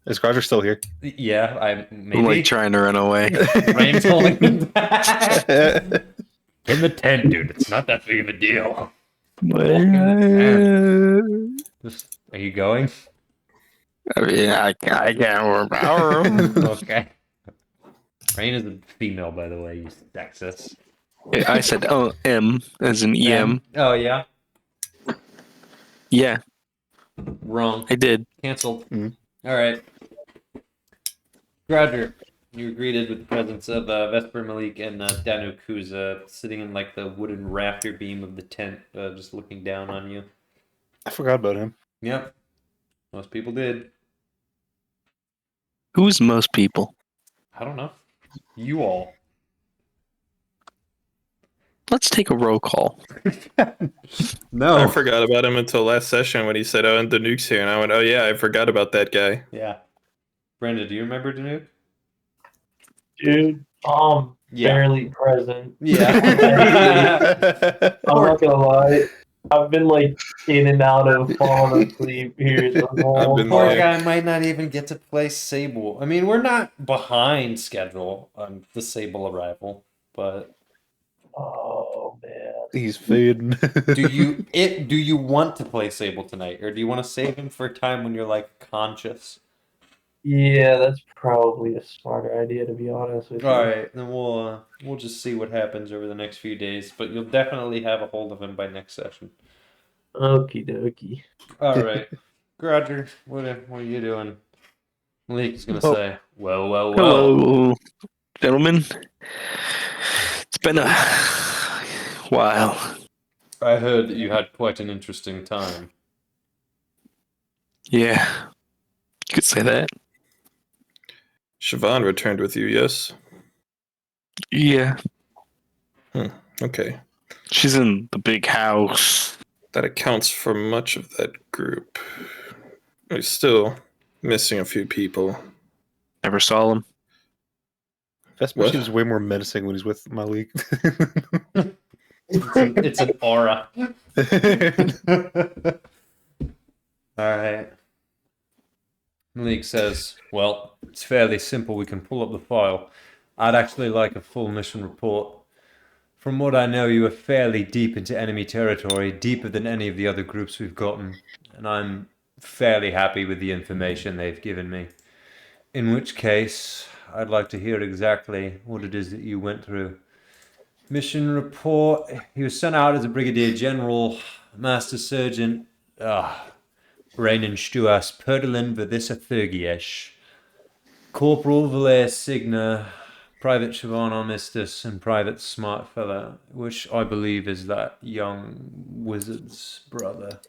Is Groger still here? Yeah, I'm maybe. like trying to run away. Rain's holding him back. In the tent, dude. It's not that big of a deal. Are you going? I mean, I can't overpower him. Okay. Rain is a female, by the way, you sexist. I said, oh, M as in EM. Oh, yeah? Yeah, Wrong. I did. Cancelled. Mhm. All right. Roger, you were greeted with the presence of Vesper Malik and Danu Kuza sitting in like the wooden rafter beam of the tent, just looking down on you. I forgot about him. Yep. Most people did. Who's most people? I don't know. You all. Let's take a roll call. No. I forgot about him until last session when he said, "Oh, and Danuke's here," and I went, "Oh yeah, I forgot about that guy." Yeah. Brenda, do you remember Danuke? Dude, barely present. Yeah. I'm not gonna lie. I've been like in and out of falling asleep here. The whole been Poor there. guy might not even get to play Sable. I mean, we're not behind schedule on the Sable arrival, but Oh man. He's fading. do you want to play Sable tonight, or do you want to save him for a time when you're like conscious? Yeah, that's probably a smarter idea to be honest with you. All right, then we'll just see what happens over the next few days, but you'll definitely have a hold of him by next session. Okie dokie. All right, Roger, what are you doing? Malik's gonna Oh. say, well. Hello, gentlemen. It's been a while. I heard that you had quite an interesting time. Yeah, you could say that. Siobhan returned with you, yes? Yeah, Okay. she's in the big house. That accounts for much of that group. We're still missing a few people. Never saw him. Vesper What? seems way more menacing when he's with Malik. It's an aura. All right. Malik says, well, it's fairly simple. We can pull up the file. I'd actually like a full mission report. From what I know, you are fairly deep into enemy territory, deeper than any of the other groups we've gotten, and I'm fairly happy with the information they've given me. In which case, I'd like to hear exactly what it is that you went through. Mission report. He was sent out as a brigadier general, master surgeon. Reinen stuas perdelen vedissa thurgiesh. Corporal Valer Signa, Private Siobhan Armistice, and Private Smartfella, which I believe is that young wizard's brother.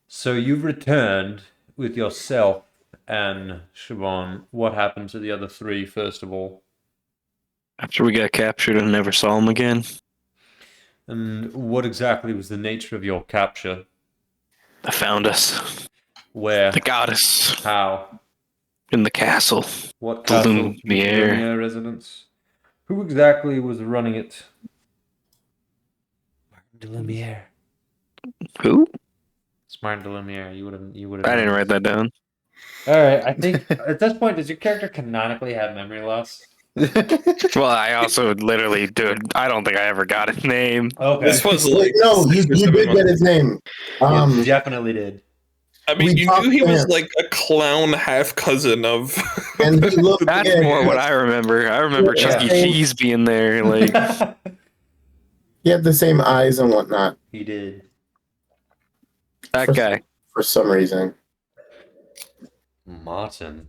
So you've returned with yourself and Siobhan. What happened to the other three, first of all? After we got captured and never saw him again, And what exactly was the nature of your capture? they found us. Where? They got us How? in the castle. What The castle? Lumiere. Lumiere residence. Who exactly was running it? Martin de Lumiere. Who? It's Martin de Lumiere. You would have. I didn't write that down. All right. I think at this point, does your character canonically have memory loss? Well, I also literally, dude, I don't think I ever got his name. Okay. This was like No, you 6 or did 7 get months. his name. You definitely did. I mean, We you talked knew he to was him. like a clown half cousin of. And he looked That's more what I remember. I remember Yeah. Chuck E. Cheese being there. Like, He had the same eyes and whatnot He did. that guy. for some reason. Martin.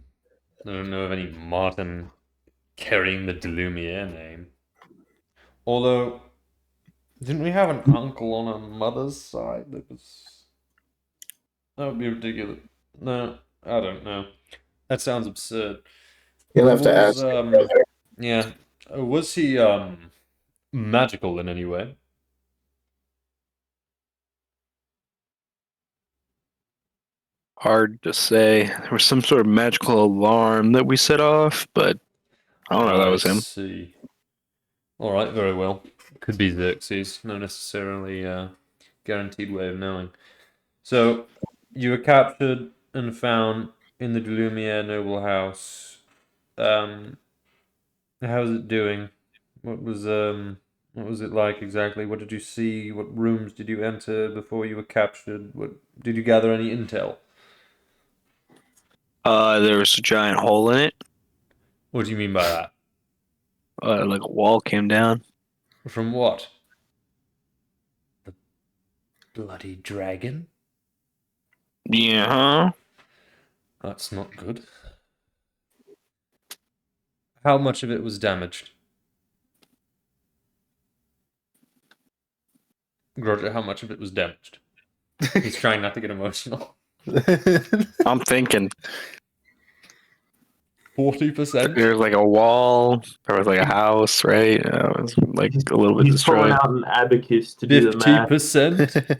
I don't know of any Martin carrying the de Lumiere name. Although, didn't we have an uncle on our mother's side that was... That would be ridiculous. No, I don't know. That sounds absurd. You'll have to Was, ask. Yeah. Was he magical in any way? Hard to say. There was some sort of magical alarm that we set off, but I don't know if that was him. See. All right, very well. Could be Xerxes. No necessarily guaranteed way of knowing. So, you were captured and found in the de Lumiere noble house. How's it doing? What was it like exactly? What did you see? What rooms did you enter before you were captured? What did you gather any intel? There was a giant hole in it. What do you mean by that? Like a wall came down. From what? The bloody dragon? Yeah, huh? That's not good. How much of it was damaged? Groger, how much of it was damaged? He's trying not to get emotional. I'm thinking 40%? there was like a wall. There was like a house, right? It was like a little bit He's pulling destroyed. out an abacus to do the math. 50%?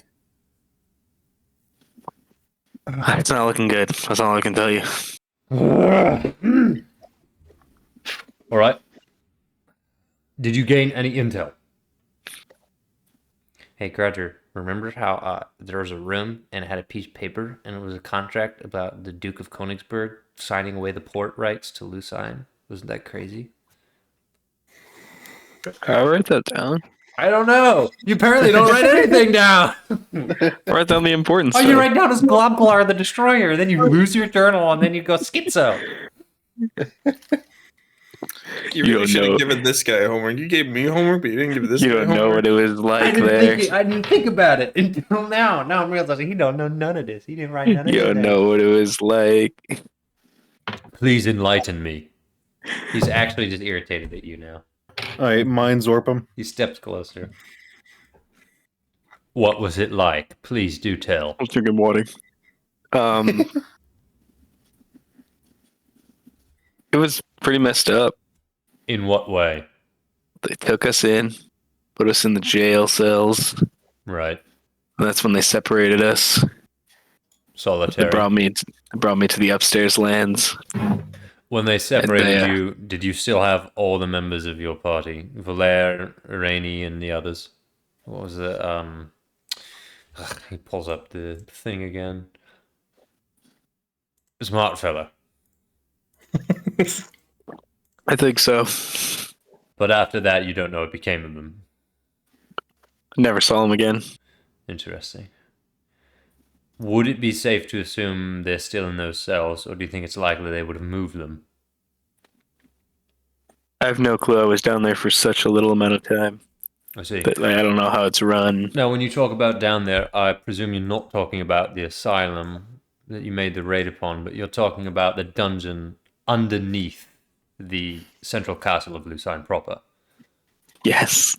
It's not looking good. That's all I can tell you. All right. Did you gain any intel? Hey, Groger, remember how there was a room and it had a piece of paper and it was a contract about the Duke of Königsberg signing away the port rights to Lucine? Wasn't that crazy? I write that down. I don't know. You apparently don't write anything down. Write down the important All stuff. you write down is Globglar the Destroyer. Then you lose your journal and then you go schizo. You You really don't should know. have given this guy homework. You gave me homework, but you didn't give this You guy don't know homework. what it was like I there. didn't think about it until now. Now I'm realizing he don't know none of this. He didn't write none of You this don't down. know what it was like. Please enlighten me. He's actually just irritated at you now. All right, mind Zorp him. He stepped closer. What was it like? Please do tell. I'm drinking water. It was pretty messed up. In what way? They took us in, put us in the jail cells. Right. That's when they separated us. They Solitary. brought me to the upstairs lands. When they separated And they, you, did you still have all the members of your party? Valere, Rainey, and the others? What was it? He pulls up the thing again. Smart fella. I think so. But after that, you don't know what became of them. Never saw him again. Interesting. Would it be safe to assume they're still in those cells, or do you think it's likely they would have moved them? I have no clue. I was down there for such a little amount of time. I see. But, like, I don't know how it's run. Now, when you talk about down there, I presume you're not talking about the asylum that you made the raid upon, but you're talking about the dungeon underneath the central castle of Lucine proper. Yes.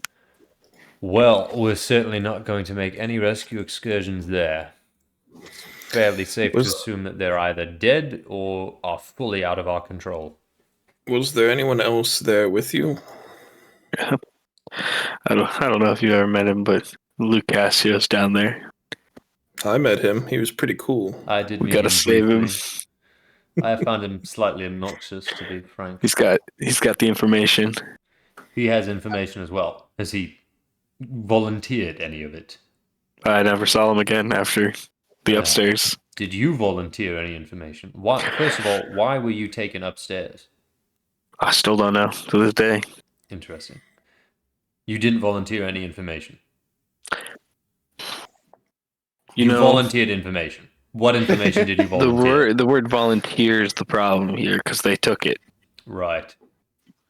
Well, we're certainly not going to make any rescue excursions there. It's fairly safe to assume that they're either dead or are fully out of our control. Was there anyone else there with you? I don't know if you ever met him, but Luke Cassio's down there. I met him. He was pretty cool. I did We meet gotta him save him. briefly. I found him slightly obnoxious, to be frank. He's got the information. He has information as well. Has he volunteered any of it? I never saw him again after the Yeah. upstairs. Did you volunteer any information? First of all, why were you taken upstairs? I still don't know to this day. Interesting. You didn't volunteer any information. You volunteered information. What information did you volunteer? The word volunteer is the problem here because they took it. Right.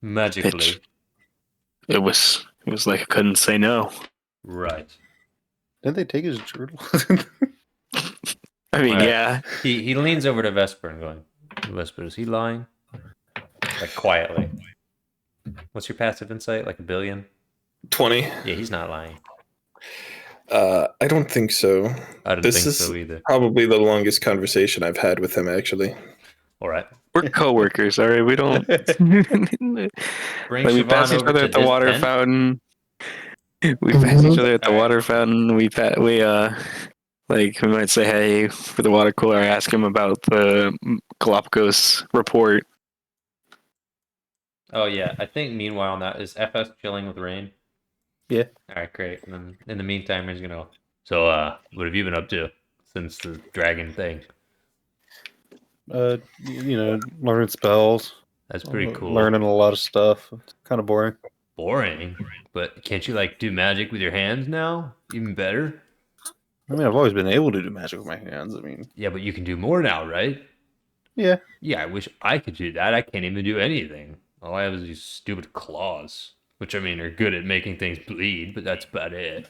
Magically. It was like I couldn't say no. Right. Didn't they take his journal? I mean, Right. yeah. He leans over to Vesper and going, Vesper, is he lying? Like quietly. What's your passive insight? Like 1 billion? 20. Yeah, he's not lying. I don't think so. I don't This think is so either. probably the longest conversation I've had with him, actually. All right. We're coworkers, all right? We don't. Bring Like, we Siobhan pass each over other to at the this water tent. fountain. We pass each other at the Alright. water fountain. Like we might say hey for the water cooler. I ask him about the Galapagos report. Oh, yeah. I think meanwhile on that, is FS chilling with Rain? Yeah. All right, great. And then in the meantime, he's going to go, so, what have you been up to since the dragon thing? Learning spells. That's pretty cool. Learning a lot of stuff. It's kind of boring. Boring. But can't you, like, do magic with your hands now? Even better? I mean, I've always been able to do magic with my hands. I mean, Yeah, but you can do more now, right? yeah. Yeah, I wish I could do that. I can't even do anything. All I have is these stupid claws, which, I mean, are good at making things bleed, but that's about it.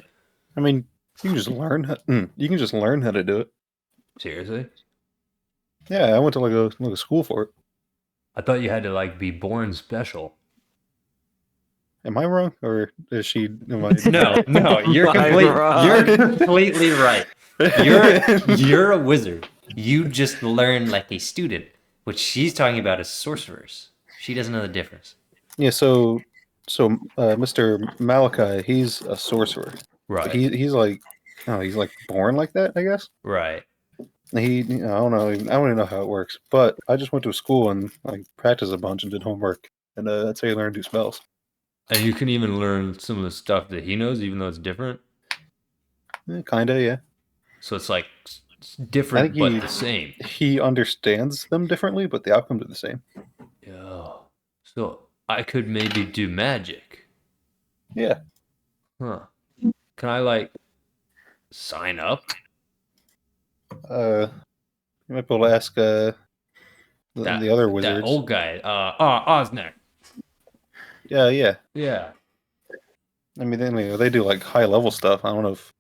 I mean, you can just learn. You can just learn how to do it. Seriously? Yeah, I went to like a school for it. I thought you had to, like, be born special. Am I wrong, or is she? Am I? No, you're completely right. You're a wizard. You just learn like a student. What she's talking about is sorcerers. She doesn't know the difference. Yeah. So, Mr. Malachi, he's a sorcerer. Right. He's like, oh, he's like born like that, I guess. Right. I don't know. I don't even know how it works. But I just went to school and like practiced a bunch and did homework, and that's how you learn to do spells. And you can even learn some of the stuff that he knows, even though it's different. Kinda, yeah. So it's like different, but the same. He understands them differently, but the outcomes are the same. Yeah. So I could maybe do magic. Yeah. Huh. Can I, like, sign up? You might be able to ask the other wizards. That old guy, Osnek. Yeah. Yeah. I mean, they do like high level stuff. I don't know if.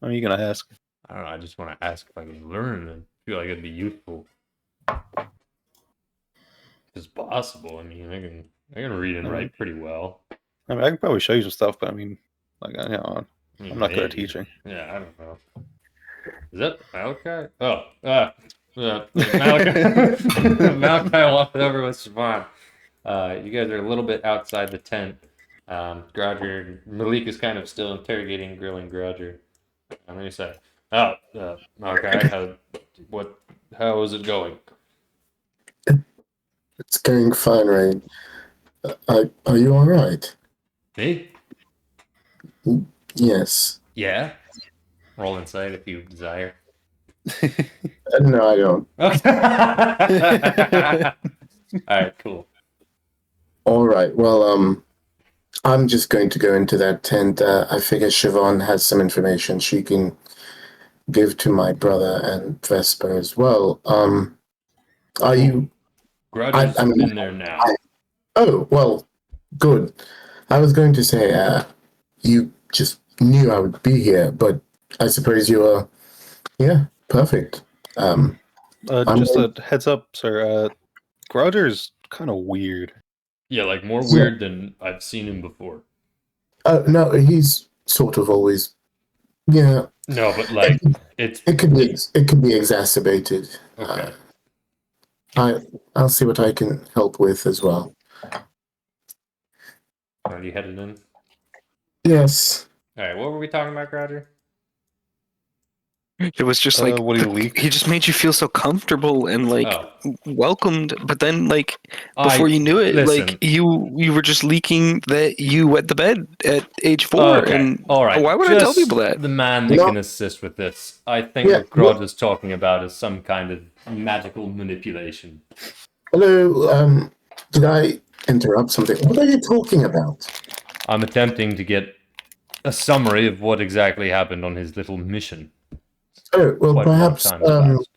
Are you gonna ask? I don't know. I just want to ask if I can learn and feel like it'd be useful. It's possible. I mean, I can read and write pretty well. I mean, I can probably show you some stuff, but I mean, like, I'm not good at teaching. Yeah, I don't know. Is that Malachi? Oh, yeah, Malachi. Malachi walked over with Siobhan. You guys are a little bit outside the tent. Groger, Malik is kind of still interrogating, grilling Groger. Let me say, Malachi, how is it going? It's going fine, Rain. Are you all right? Me? Yes. Yeah. Roll insight if you desire. No, I don't. Okay. All right, cool. All right. Well, I'm just going to go into that tent. I figure Siobhan has some information she can give to my brother and Vesper as well. Are you? Groger's I mean, in there now. Oh, well, good. I was going to say, you just knew I would be here, but I suppose you are, yeah, perfect. I'm Just a heads up, sir. Groger's kind of weird. Yeah, like more Yeah. weird than I've seen him before. No, he's sort of always, yeah. No, but like it's It could be exacerbated. okay. I'll see what I can help with as well. Are you headed in? Yes. All right, what were we talking about, Groger? It was just like What do you leak? he just made you feel so comfortable and like Oh. welcomed, but then like I- before you knew it, listen. like you were just leaking that you wet the bed at age 4. Okay, And all right. why would I tell Just people that? The man that No. can assist with this. I think Yeah, what Grodd is talking about is some kind of magical manipulation. Hello. Did I interrupt something? What are you talking about? I'm attempting to get a summary of what exactly happened on his little mission. Oh, well, Quite a long perhaps time elapsed.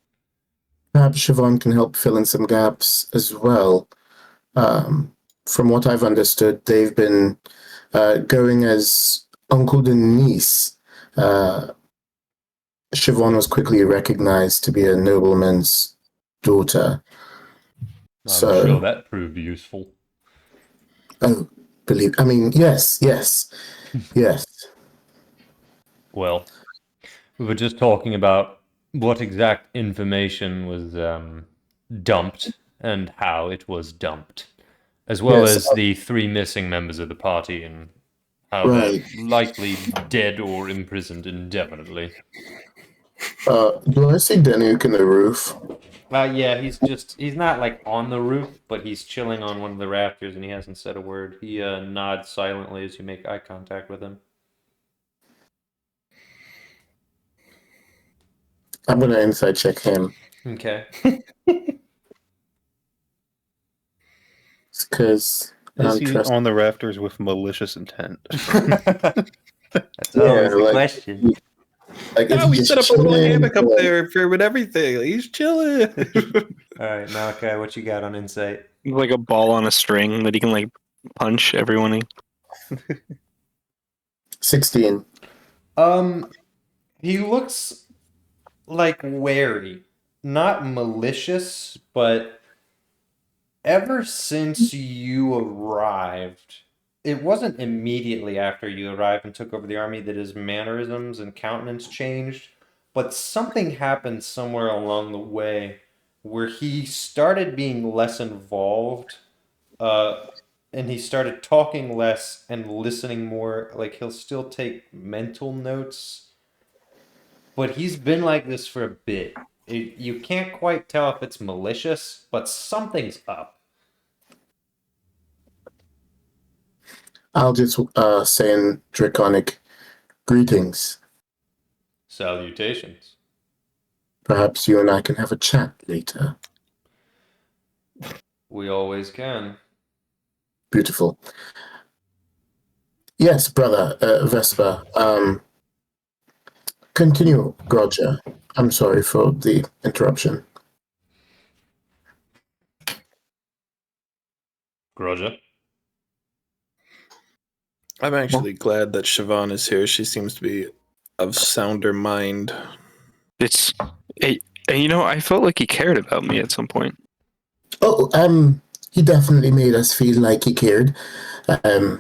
perhaps Siobhan can help fill in some gaps as well. From what I've understood, they've been going as uncle and niece. Siobhan was quickly recognized to be a nobleman's daughter. I'm So- sure that proved useful. Oh, yes. Yes. Well, we were just talking about what exact information was dumped and how it was dumped, as well Yes, as the 3 missing members of the party and how Right. they're likely dead or imprisoned indefinitely. Do I see Danuke in the roof? Yeah, he's not like on the roof, but he's chilling on one of the rafters and he hasn't said a word. He nods silently as you make eye contact with him. I'm gonna inside check him Okay. because Is he on the rafters with malicious intent? That's Yeah, always the like- question. like No, he we just set up a little chilling, hammock up like- there for him and everything. He's chilling. All right, Malachi, what you got on insight? Like a ball on a string that he can like punch everyone in. 16. He looks like wary, not malicious, but ever since you arrived, it wasn't immediately after you arrived and took over the army that his mannerisms and countenance changed, but something happened somewhere along the way where he started being less involved, and he started talking less and listening more. Like, he'll still take mental notes, but he's been like this for a bit. You can't quite tell if it's malicious, but something's up. I'll just say in Draconic, greetings. Salutations. Perhaps you and I can have a chat later. We always can. Beautiful. Yes, brother, Vesper. Continue, Groger. I'm sorry for the interruption. Groger? I'm actually glad that Siobhan is here. She seems to be of sounder mind. It's you know, I felt like he cared about me at some point. Oh, he definitely made us feel like he cared. Yeah.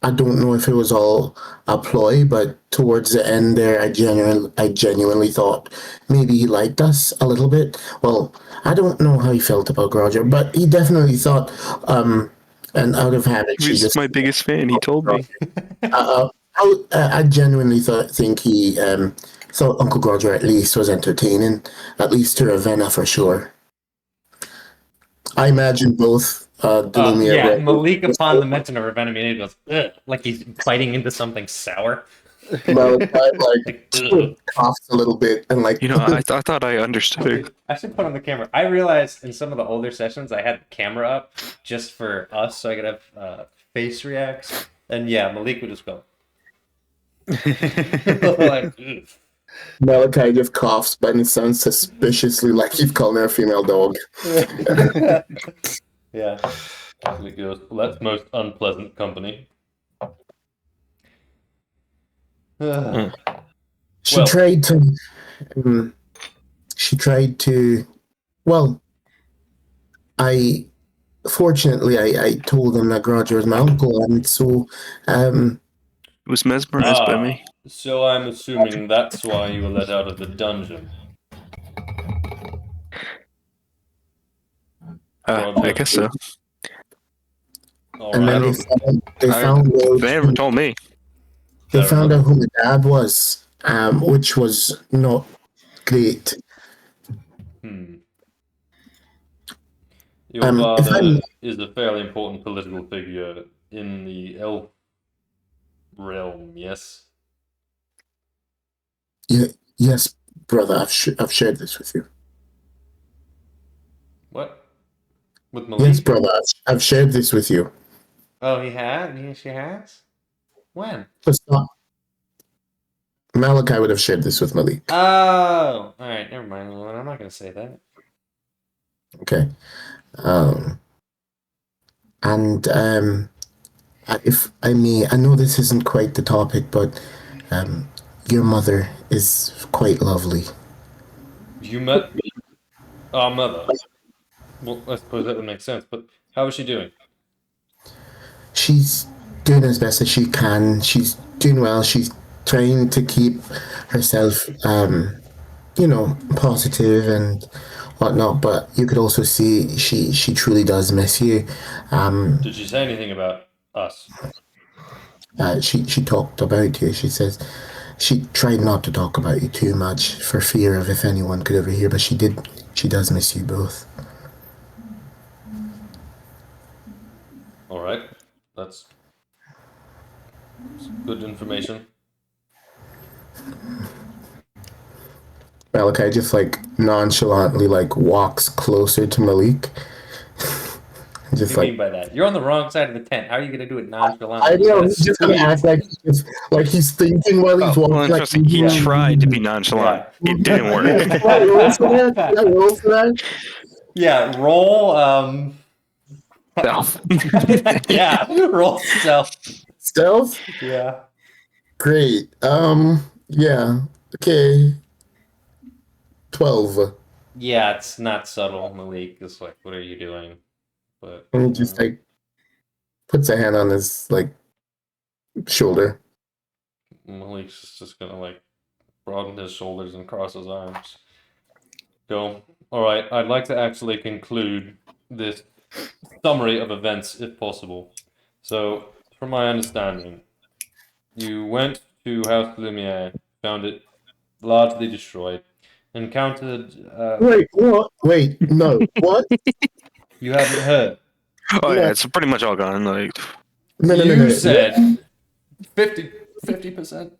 I don't know if it was all a ploy, but towards the end there, I genuinely thought maybe he liked us a little bit. Well, I don't know how he felt about Groger, but he definitely thought, and out of habit, He she was just. my biggest fan. He told me. I genuinely think he thought Uncle Groger at least was entertaining, at least to Ravenna for sure. I imagine both Delumia. Yeah, Red- Malik, upon the mention of Ravenna, he goes, ugh, like he's biting into something sour. Well, I, Ugh. coughs a little bit and like. You know, I thought I understood her. Dude, I should put on the camera. I realized in some of the older sessions I had the camera up just for us so I could have face reacts. And yeah, Malik would just go. like, ugh. Malachi just coughs, but it sounds suspiciously like he's calling her a female dog. Yeah. It goes, well, that's most unpleasant company. Mm. She Well- tried to. Um, she tried to. Well, I fortunately I told him that Groger was my uncle, and so He was mesmerized by me. So I'm assuming that's why you were let out of the dungeon. I guess so. All and then right. they found out They never told me. they Fair found enough. out who my dad was, which was not great. Your If father I'm- is a fairly important political figure in the elf realm, yes? Yes, brother, I've shared this with you. What? With Malik? Yes, brother, I've shared this with you. Oh, he has? She has? When? Let's not. Malachi would have shared this with Malik. Oh! Alright, never mind. Well, I'm not going to say that. Okay. And if I may, I know this isn't quite the topic, but your mother is quite lovely. You met our mother. Well, I suppose that would make sense, but how is she doing? She's doing as best as she can. She's doing well. She's trying to keep herself, positive and whatnot. But you could also see she truly does miss you. Did she say anything about us? She talked about you. She says she tried not to talk about you too much for fear of if anyone could overhear, but she did. She does miss you both. All right, that's good information. Malachi just nonchalantly walks closer to Malik. What Just do you mean by that? You're on the wrong side of the tent. How are you going to do it nonchalantly? I know he's That's just gonna act like he's thinking while he's Oh, walking. well, interesting. He tried to be nonchalant. Yeah. It didn't work. Can I roll for that? Can I roll for that? Yeah, roll. Self. Yeah, roll stealth. Stealth? Yeah. Great. Yeah. Okay. 12. Yeah, it's not subtle. Malik is like, "What are you doing?" But And he just puts a hand on his shoulder. Malik's just gonna broaden his shoulders and cross his arms. Go. All right. I'd like to actually conclude this summary of events, if possible. So, from my understanding, you went to House Lumiere, found it largely destroyed, encountered. Wait, what? Wait, no. What? You haven't heard. Oh yeah, it's pretty much all gone. Like, No. You said 50%.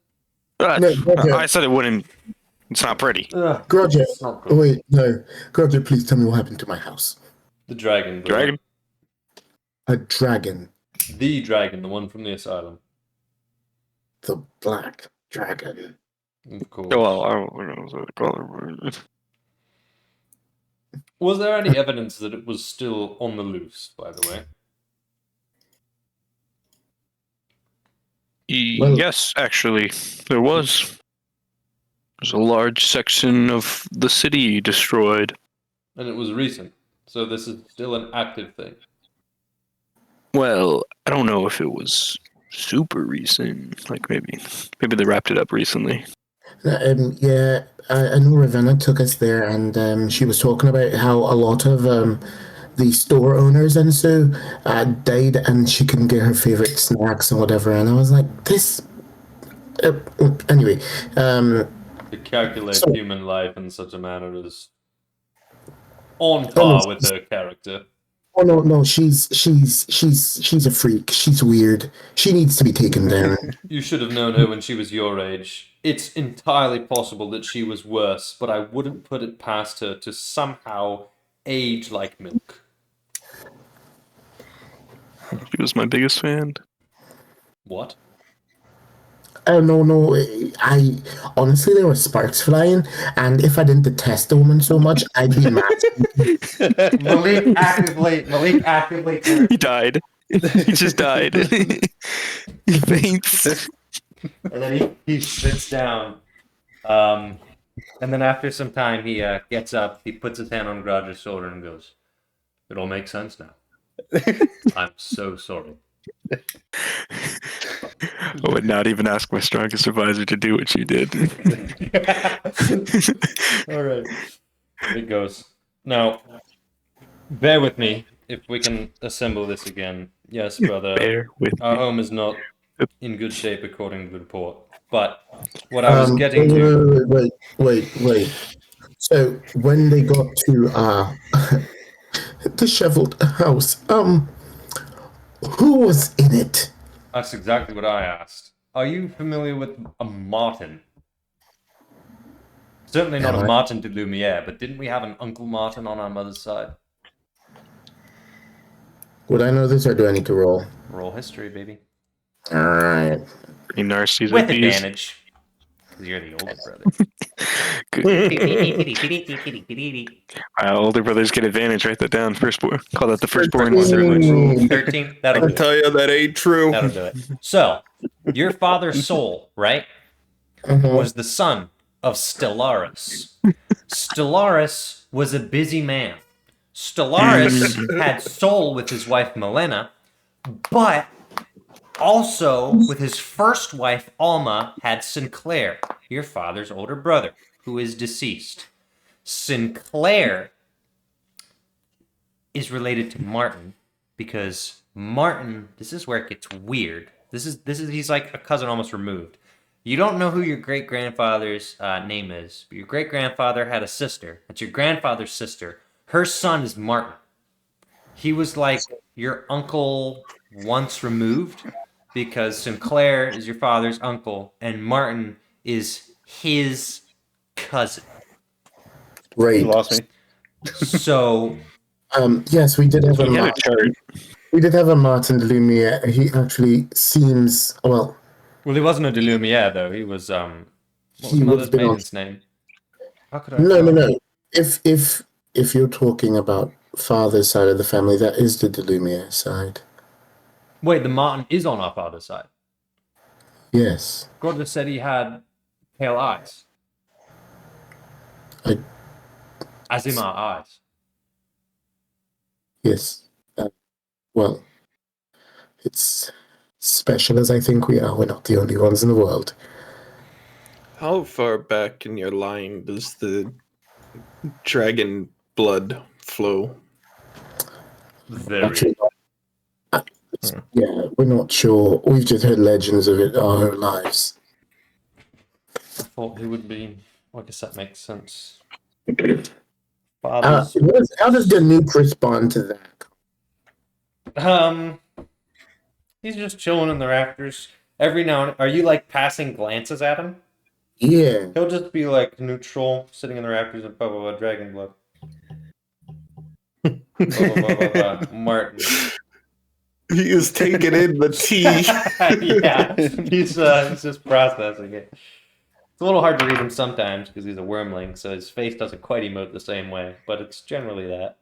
No, okay. I said it wouldn't. It's not pretty. Groger. It's not good. Wait, no. Groger, please tell me what happened to my house. The dragon. Dragon. A dragon. The dragon, the one from the asylum. The black dragon. Of course. Well, I don't know what to call it. Was there any evidence that it was still on the loose, by the way? Well- Yes, actually, there was. There's a large section of the city destroyed. And it was recent. So this is still an active thing. Well, I don't know if it was super recent. Like maybe they wrapped it up recently. Yeah, I know Ravenna took us there, and she was talking about how a lot of the store owners and so died, and she couldn't get her favorite snacks and whatever. And I was like, this. Anyway, To calculate human life in such a manner is on par with her character. oh no, she's a freak. She's weird. She needs to be taken down. You should have known her when she was your age. It's entirely possible that she was worse, but I wouldn't put it past her to somehow age like milk. She was my biggest fan. What? Oh no! I honestly, there were sparks flying, and if I didn't detest the woman so much, I'd be mad. Malik actively He died. He just died. He faints. and then he sits down. And then after some time, he gets up, he puts his hand on Groger's shoulder and goes, "It all makes sense now. I'm so sorry." I would not even ask my strongest advisor to do what you did. All right. It goes. Now, bear with me if we can assemble this again. Yes, brother. Bear with Our me. home is not in good shape according to the report. But what I was getting to. Wait. So when they got to the shoveled house, who was in it? That's exactly what I asked. Are you familiar with a Martin? Certainly not Am a I? Martin de Lumiere, but didn't we have an Uncle Martin on our mother's side? Would I know this, or do I need to roll? Roll history, baby. All right. Pretty narcissistic. With advantage. Because you're the older brother. My older brothers get advantage. Write that down. Firstborn. Call that the firstborn Rule privilege. 13. That'll I do tell it. you that ain't true. That'll do it. So, your father's soul, right, was the son of Stellaris. Stellaris was a busy man. Stellaris had soul with his wife Melena, but also with his first wife Alma had Sinclair, your father's older brother, who is deceased. Sinclair is related to Martin because Martin, this is where it gets weird. This is he's like a cousin almost removed. You don't know who your great-grandfather's name is, but your great-grandfather had a sister. That's your grandfather's sister. Her son is Martin. He was like your uncle once removed because Sinclair is your father's uncle and Martin is his cousin. Right. You lost me. So, Yes, we did have He had a chart. We did have a Martin de Lumiere. He actually seems well. he wasn't a de Lumiere though. He was what was He would mother's have been on. maiden's name? How could I? No. If you're talking about father's side of the family, that is the de Lumiere side. Wait, the Martin is on our father's side. Yes. Groger said he had pale eyes. As in our eyes. Yes. Well, it's special as I think we are. We're not the only ones in the world. How far back in your line does the dragon blood flow? Very. Actually, yeah, we're not sure. We've just heard legends of it our whole lives. I thought he would be. I guess that makes sense. How Fathers. does Danuk respond to that? He's just chilling in the rafters. Every now and are you like passing glances at him? Yeah. He'll just be like neutral, sitting in the rafters and blah blah blah, dragon blood. Blah. Martin. He is taking in the tea. Yeah, he's just processing it. It's a little hard to read him sometimes because he's a wormling, so his face doesn't quite emote the same way, but it's generally that.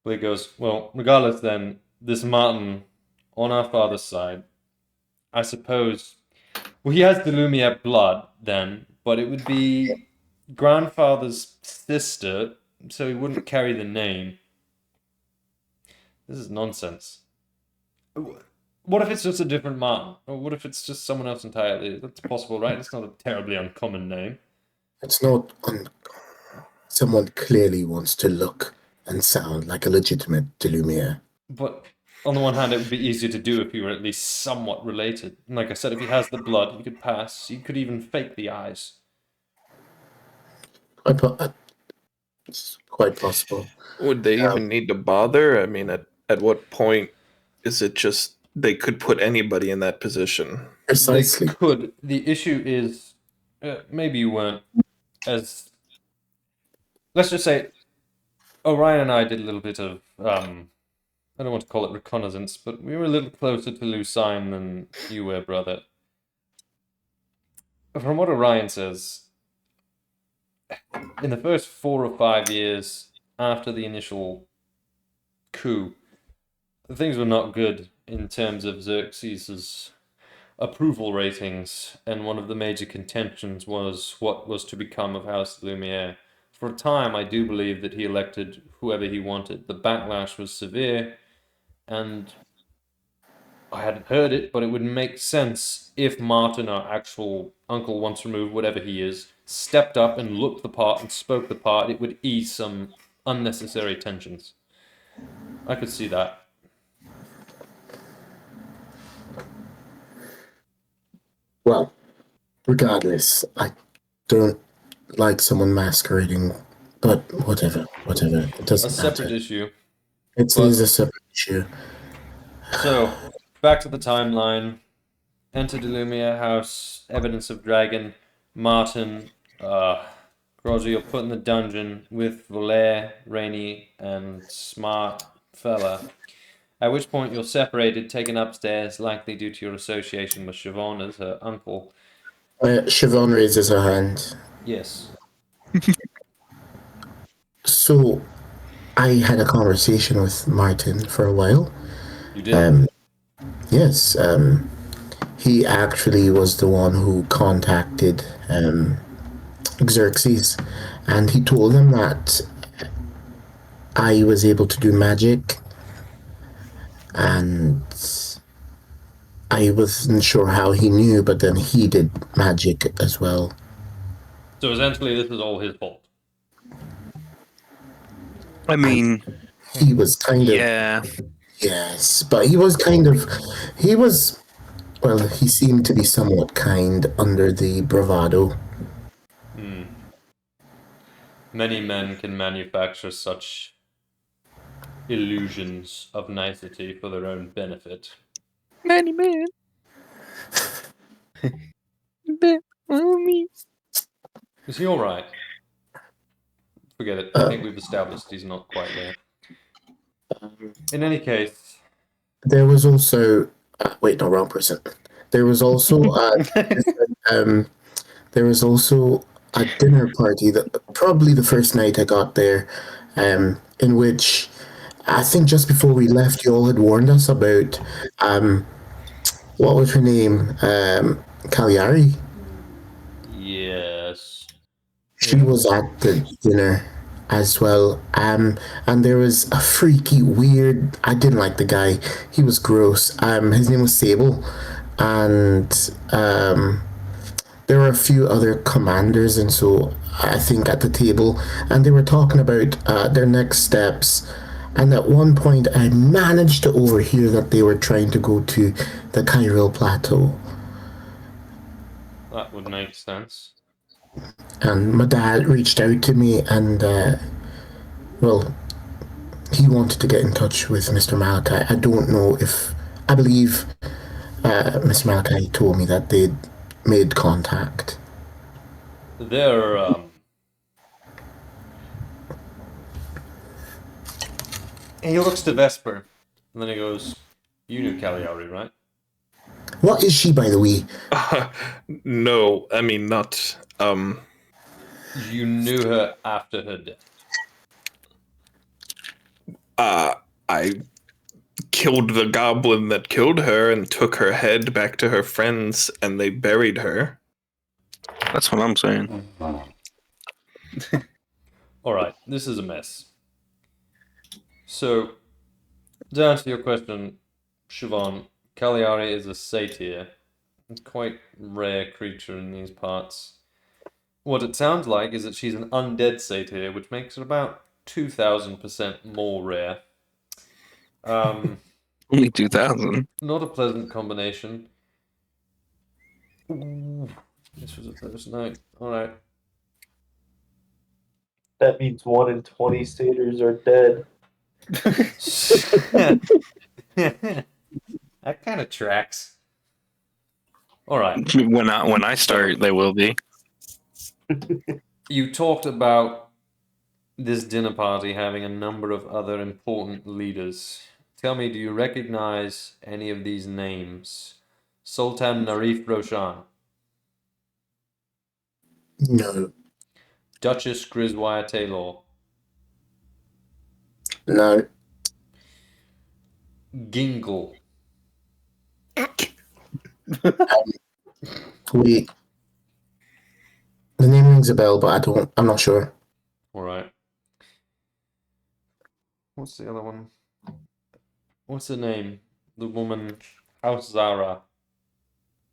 But he goes, well, regardless then, this Martin, on our father's side, I suppose, well, he has the Lumiere blood then, but it would be grandfather's sister, so he wouldn't carry the name. This is nonsense. What if it's just a different Martin? Or what if it's just someone else entirely? That's possible, right? It's not a terribly uncommon name. It's not. Someone clearly wants to look and sound like a legitimate de Lumiere. But on the one hand, it would be easier to do if you were at least somewhat related. And like I said, if he has the blood, he could pass. You could even fake the eyes. It's quite possible. Would they even need to bother? I mean, at what point is it just they could put anybody in that position? Precisely. They could. The issue is, maybe you weren't as... Let's just say, Orion and I did a little bit of, I don't want to call it reconnaissance, but we were a little closer to Lucine than you were, brother. from what Orion says, in the first 4 or 5 years after the initial coup, things were not good in terms of Xerxes' approval ratings, and one of the major contentions was what was to become of House Lumiere. For a time, I do believe that he elected whoever he wanted. The backlash was severe, and I hadn't heard it, but it would make sense if Martin, our actual uncle once removed, whatever he is, stepped up and looked the part and spoke the part. It would ease some unnecessary tensions. I could see that. Well, regardless, I don't like someone masquerading, but whatever. It A doesn't separate matter. issue. It but- is a separate issue. So, back to the timeline. Enter the Lumiere house, evidence of dragon. Martin, Groger, you're put in the dungeon with Volaire, Rainy, and Smart Fella. At which point you're separated, taken upstairs, likely due to your association with Siobhan as her uncle. Siobhan raises her hand. Yes. So, I had a conversation with Martin for a while. You did. Yes, he actually was the one who contacted Xerxes, and he told him that I was able to do magic, and I wasn't sure how he knew, but then he did magic as well. So essentially, this is all his fault. I mean, He was kind of yeah. yes, but he was well, he seemed to be somewhat kind under the bravado. Many men can manufacture such illusions of nicety for their own benefit. Many men. Bet on me. Is he alright? Forget it. I think we've established he's not quite there. In any case, There was also wait, no, wrong person. There was also there was also a dinner party that probably the first night I got there, in which I think just before we left, you all had warned us about what was her name, Cagliari. yes. She was at the dinner as well, and there was a freaky, weird. I didn't like the guy. He was gross. His name was Sable, and there were a few other commanders, and so I think at the table, and they were talking about their next steps. And at one point, I managed to overhear that they were trying to go to the Kyril Plateau. That would make sense. And my dad reached out to me, and well, he wanted to get in touch with Mr. Malachi. I don't know if I believe Mr. Malachi told me that they'd made contact. They're, he looks to Vesper, and then he goes, "You knew Cagliari, right?" What is she, by the way? No, I mean not. You knew her after her death. I killed the goblin that killed her and took her head back to her friends, and they buried her. That's what I'm saying. Alright, this is a mess. So, to answer your question, Siobhan, Cagliari is a satyr. Quite rare creature in these parts. What it sounds like is that she's an undead satyr, which makes it about 2,000% more rare. Only 2,000. Not a pleasant combination. Ooh, this was a first night. Alright. That means 1 in 20 satyrs are dead. That kind of tracks. Alright. When I start, they will be. You talked about this dinner party having a number of other important leaders. Tell me, do you recognize any of these names? Sultan Narif Roshan. No. Duchess Griswire Taylor. No. Gingle. Wait. The name rings a bell, but I'm not sure. Alright. What's the other one? What's her name? The woman, House Zara.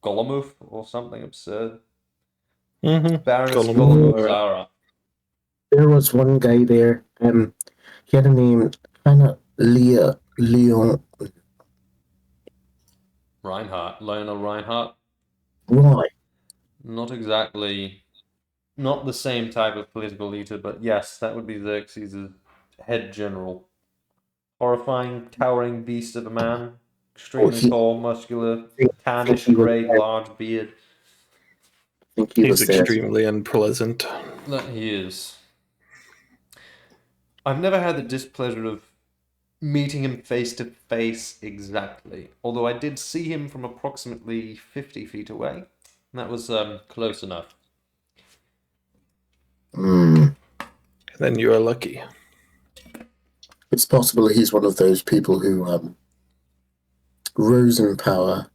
Golemouth or something absurd? Baroness Golemouth. Golemouth Zara. There was one guy there. He had a name kind of Leon. Lionel Reinhardt. Why? Not exactly, not the same type of political leader, but yes, that would be Xerxes' head general. Horrifying, towering beast of a man. Extremely tall, muscular, tannish, grey, large beard. I think he He's was there. extremely unpleasant. That he is. I've never had the displeasure of meeting him face to face exactly, although I did see him from approximately 50 feet away. That was close enough. Then you are lucky. It's possible he's one of those people who rose in power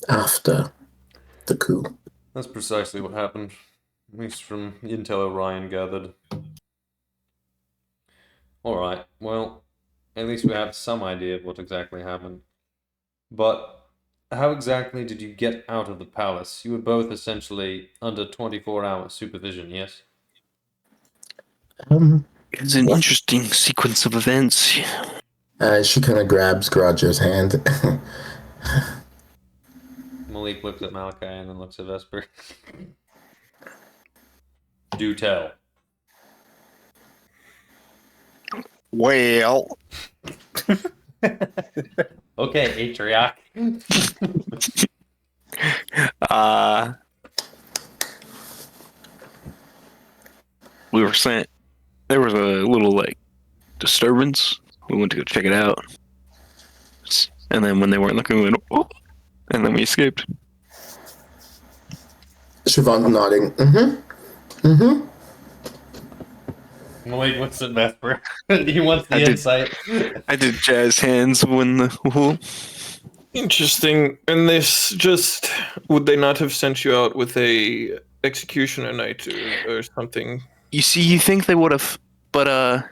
after the coup. That's precisely what happened, at least from the intel Orion gathered. Alright, well, at least we have some idea of what exactly happened. But how exactly did you get out of the palace? You were both essentially under 24-hour supervision, yes? It's an interesting sequence of events. She kind of grabs Groger's hand. Malik looks at Malachi and then looks at Vesper. Do tell. Well, Okay, Atriarch. we were sent. There was a little disturbance. We went to go check it out, and then when they weren't looking, we went, oh, and then we escaped. Siobhan nodding. Malik looks at Vesper. He wants the insight. I did jazz hands when the. Interesting. And this just would they not have sent you out with a executioner knight or something? You see, you think they would have, but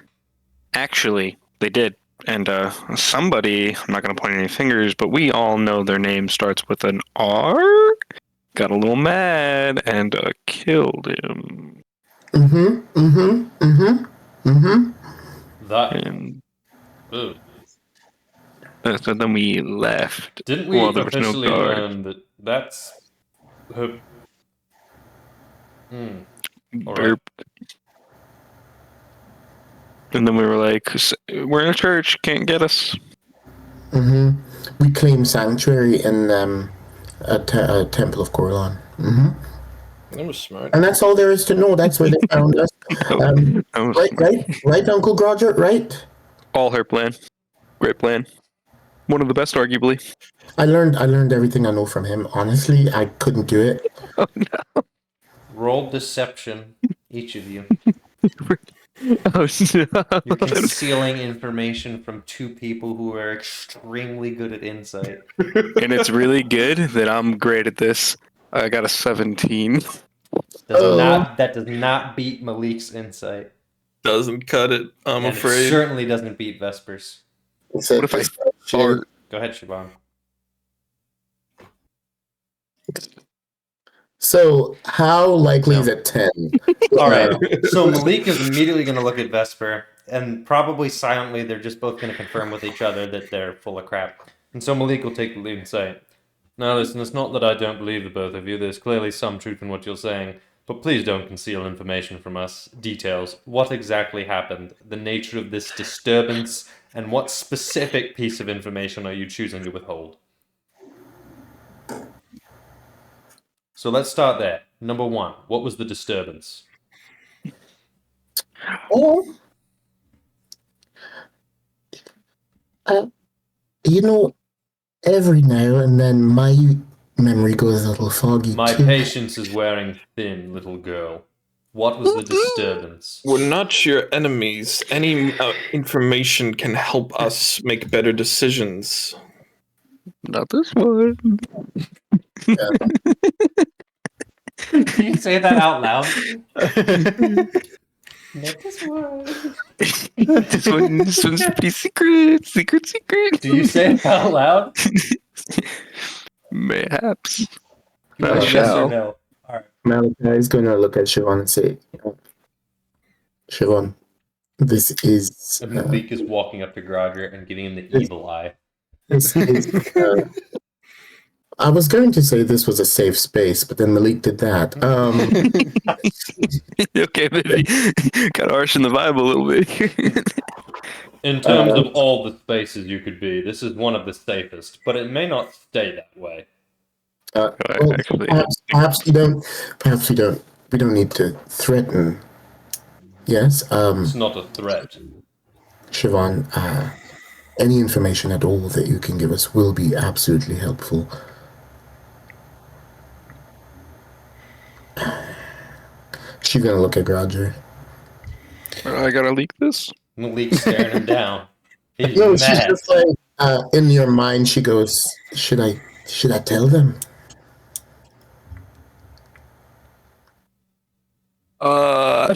actually they did. And somebody, I'm not going to point any fingers, but we all know their name starts with an R. Got a little mad and killed him. That. And Ooh. so then we left. Didn't we Well, there was no officially guard. learn that that's her? All right. Burp. And then we were like, we're in a church, can't get us. We claim sanctuary in a temple of Corlan. That was smart. And that's all there is to know. That's where they found us. Right, Uncle Groger, right? All her plan. Great plan. One of the best, arguably. I learned everything I know from him. Honestly, I couldn't do it. Oh no. Roll deception, each of you. Oh no. You're concealing information from two people who are extremely good at insight. And it's really good that I'm great at this. I got a 17. That does not beat Malik's insight. Doesn't cut it, I'm And afraid. it certainly doesn't beat Vesper's. What if I fart? Go ahead, Siobhan. So, how likely is it 10? All right. So Malik is immediately going to look at Vesper, and probably silently, they're just both going to confirm with each other that they're full of crap. And so Malik will take the lead and say, "Now listen, it's not that I don't believe the both of you. There's clearly some truth in what you're saying, but please don't conceal information from us. Details. What exactly happened? The nature of this disturbance, and what specific piece of information are you choosing to withhold?" So let's start there. Number one, what was the disturbance? Every now and then my memory goes a little foggy My too. patience is wearing thin, little girl. What was the disturbance? We're not your enemies. Any information can help us make better decisions. Not this one. Can you say that out loud? Not this one. This one's pretty secret. Secret. Do you say it out loud? Mayhaps. No, I yes or shall. no? Alright. Malachi is going to look at Siobhan and say, Siobhan, this is... And Malik is walking up to Groger and giving him the evil eye. this is I was going to say this was a safe space, but then Malik did that. Okay, maybe got harsh in the vibe a little bit. In terms of all the spaces you could be, this is one of the safest, but it may not stay that way. Well, Actually, perhaps we don't need to threaten. Yes, It's not a threat. Siobhan, any information at all that you can give us will be absolutely helpful. She's gonna look at Groger. I gotta leak this. Malik's staring him down. He's No, mad. she's just like in your mind. She goes, "Should I tell them?" I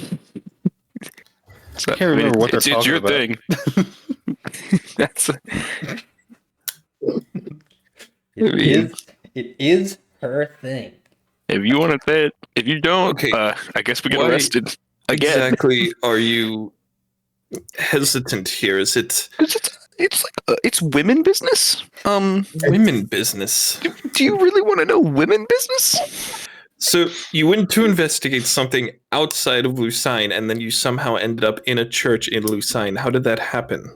can't remember what they're it's talking your about. thing. That's It is her thing. if you want to say it. If you don't, Okay. I guess we get Why arrested again. Exactly are you hesitant here? Is it It's like it's women business. women business? Do you really want to know women business? So you went to investigate something outside of Lucine, and then you somehow ended up in a church in Lucine. How did that happen?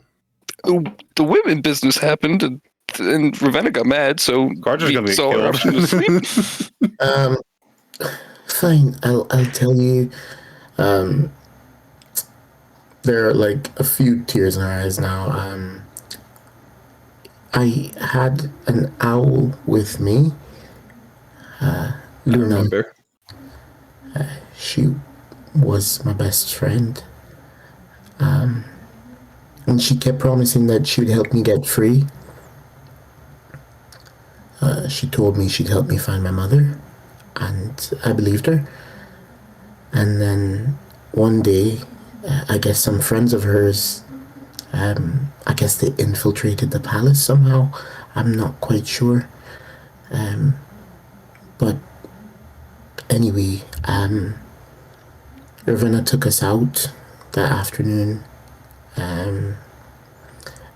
The women business happened, and Ravenna got mad, so Garger's gonna get saw her option to killed. sleep. Fine, I'll tell you. There are like a few tears in her eyes now. I had an owl with me. I Luna, remember. she was my best friend. And she kept promising that she would help me get free. She told me she'd help me find my mother, and I believed her. And then one day, I guess some friends of hers, I guess they infiltrated the palace somehow. I'm not quite sure. But anyway, Ravenna took us out that afternoon.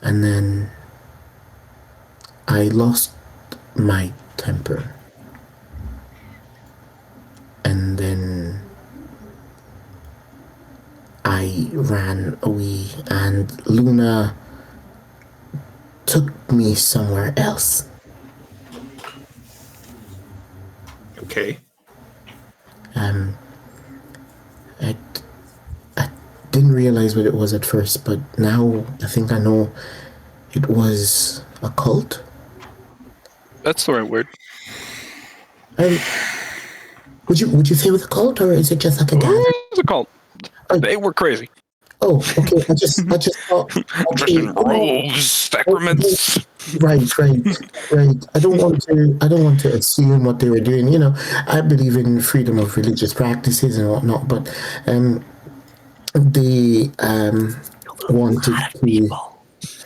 And then I lost my temper. And then I ran away, and Luna took me somewhere else. Okay. I didn't realize what it was at first, but now I think I know it was a cult. That's the right word. Would you say it was a cult, or is it just like a gathering? It's a cult. They were crazy. Oh, okay. I just thought. Dressed Okay, in robes, sacraments. right. I don't want to assume what they were doing. You know, I believe in freedom of religious practices and whatnot, but they wanted to.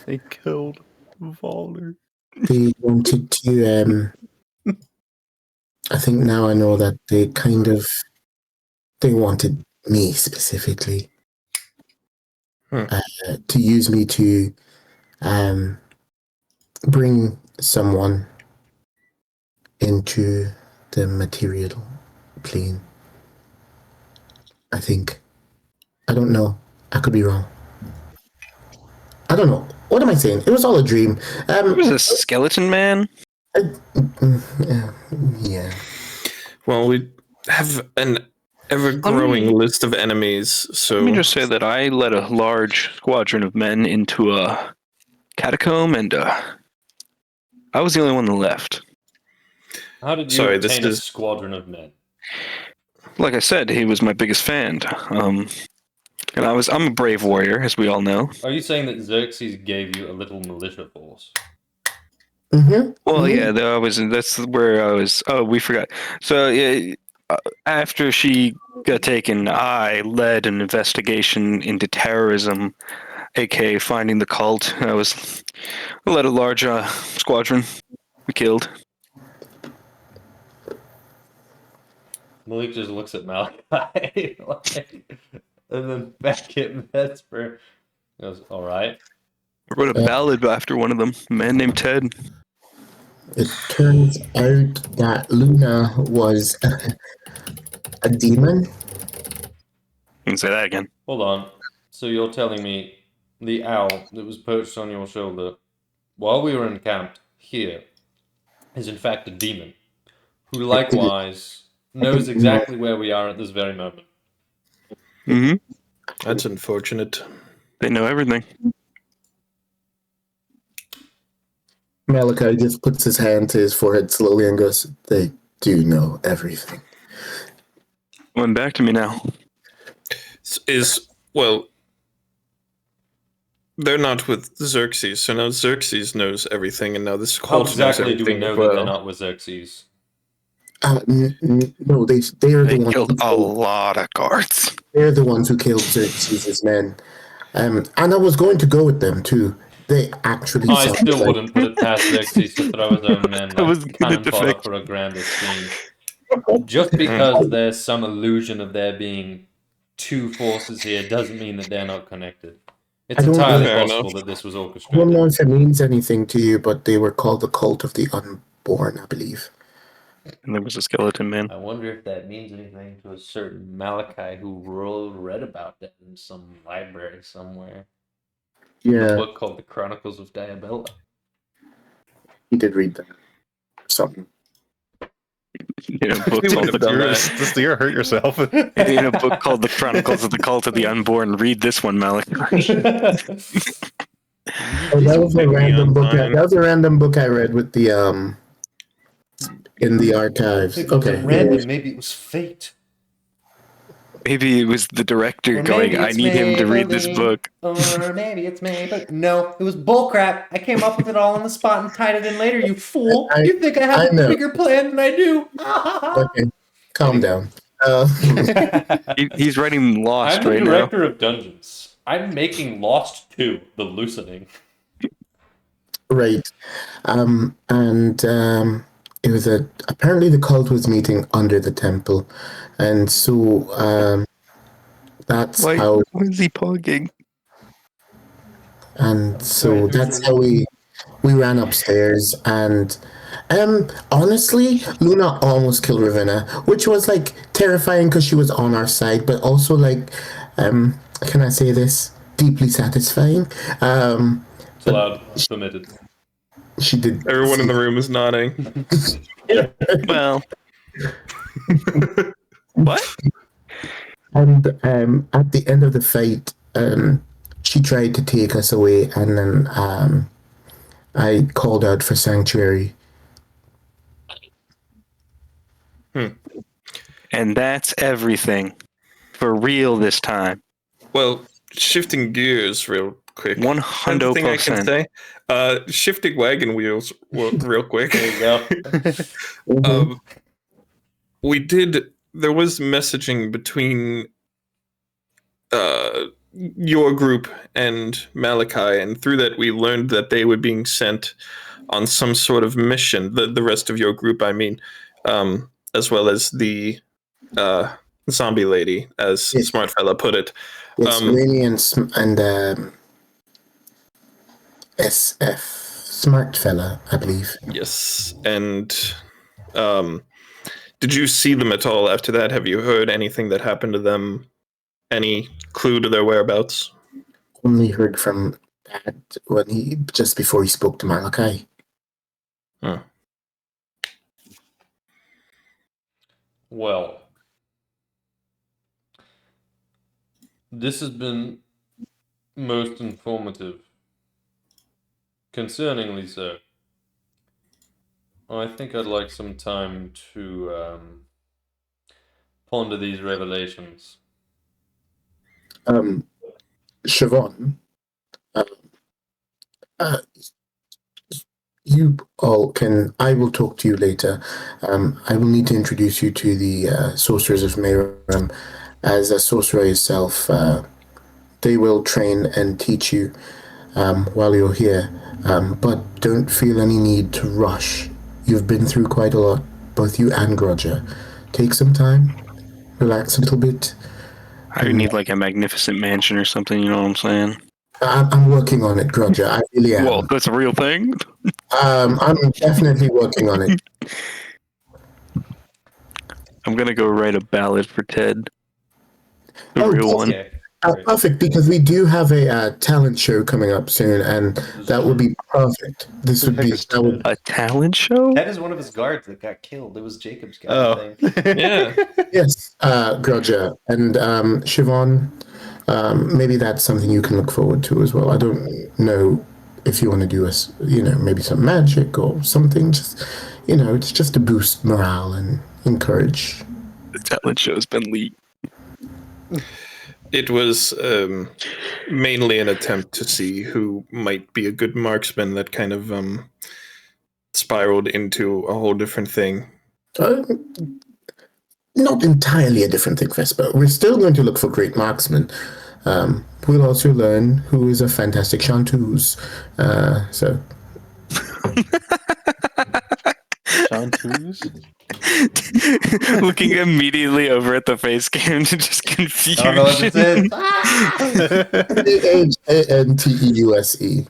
They killed Valder. They wanted to. I think now I know that they wanted me specifically to use me to bring someone into the material plane. I think. I don't know. I could be wrong. I don't know. What am I saying? It was all a dream. It was a skeleton man. Yeah. Well, we have an ever-growing list of enemies, so... Let me just say that I led a large squadron of men into a catacomb, and I was the only one that left. How did you Sorry, this obtain a is- squadron of men? Like I said, he was my biggest fan. And I'm a brave warrior, as we all know. Are you saying that Xerxes gave you a little militia force? Mm-hmm. Well, yeah, that's where I was. Oh, we forgot. So, yeah, after she got taken, I led an investigation into terrorism, aka finding the cult. I led a large squadron. We killed. Malik just looks at Malachi, and then back at Vesper. Goes, all right. I wrote a ballad after one of them, a man named Ted. It turns out that Luna was a demon. You can say that again. Hold on. So you're telling me the owl that was perched on your shoulder while we were encamped here is in fact a demon who likewise knows exactly where we are at this very moment. Mm-hmm. That's unfortunate. They know everything. Malachi just puts his hand to his forehead slowly and goes, "They do know everything." Coming back to me now. Well, they're not with Xerxes, so now Xerxes knows everything, and now this How cult knows exactly do we everything know as that they're well. not with Xerxes? No, they are They the ones. killed a lot of guards. They're the ones who killed Xerxes' men. And I was going to go with them too. They actually. I sound still like- wouldn't put it past Xerxes to throw his own men I like was gonna cannon fodder defect. for a grander scheme. Just because there's some illusion of there being two forces here doesn't mean that they're not connected. It's I don't entirely know. Fair possible enough. that this was I don't orchestrated. know if it means anything to you, but they were called the Cult of the Unborn, I believe. And there was a skeleton man. I wonder if that means anything to a certain Malachi who read about that in some library somewhere. A Yeah, book called The Chronicles of Diabella. he did read that. Something. In a book We called wouldn't have done that. Just you hurt yourself. in a book called The Chronicles of the Cult of the Unborn. Read this one, Malik. Oh, that was a Put me random on book. time. That was a random book I read with the in the archives. It Okay. wasn't random, maybe it was fate. Maybe it was the director Or going, maybe I it's need him to read this Maybelline. book. Or maybe it's Maybelline. No, it was bullcrap. I came up with it all on the spot and tied it in later, you fool. You think I have I a know. bigger plan than I do. Okay, calm down. He's writing Lost I'm the right now. director of Dungeons. I'm making Lost 2, The Loosening. Right. And it was apparently the cult was meeting under the temple, and so that's Why how is he pogging? and sorry, so who's that's the- how we ran upstairs, and honestly, Luna almost killed Ravenna, which was like terrifying because she was on our side, but also like can I say this, deeply satisfying. It's allowed. It's permitted. She did. Everyone in the room is nodding. Well, what? And at the end of the fight, she tried to take us away, and then I called out for sanctuary. And that's everything. For real this time. Well, shifting gears real quick. 100%. Thing I can say. Shifting wagon wheels real quick. There you go. There was messaging between your group and Malachi, and through that we learned that they were being sent on some sort of mission, the rest of your group, I mean, as well as the zombie lady, as Yes. Smart Fella put it. Yes, Rainy and SF Smart Fella, I believe. Yes, and did you see them at all after that? Have you heard anything that happened to them? Any clue to their whereabouts? Only heard from Dad just before he spoke to Malachi. Well, this has been most informative. Concerningly so. I think I'd like some time to ponder these revelations. Siobhan, uh, uh, you all can. I will talk to you later. I will need to introduce you to the sorcerers of Mayhem. As a sorcerer yourself, they will train and teach you while you're here. But don't feel any need to rush. You've been through quite a lot, both you and Groger. Take some time, relax a little bit. I need like a magnificent mansion or something. You know what I'm saying? I'm working on it, Groger. I really am. Well, that's a real thing. I'm definitely working on it. I'm gonna go write a ballad for Ted. The Oh, real one. Okay. Great. Perfect, because we do have a talent show coming up soon, and that would be perfect. This would be that would, A talent show? Ted is one of his guards that got killed. It was Jacob's guy, Oh. I think. Yeah. yes, Groger and Siobhan. Maybe that's something you can look forward to as well. I don't know if you want to do maybe some magic or something. Just it's just to boost morale and encourage. The talent show's been leaked. It was mainly an attempt to see who might be a good marksman that kind of spiraled into a whole different thing. Not entirely a different thing, Vesper. We're still going to look for great marksmen. We'll also learn who is a fantastic chanteuse. So. Chanteuse? Looking immediately over at the face cam to just confuse. I don't know what this is. Anteuse.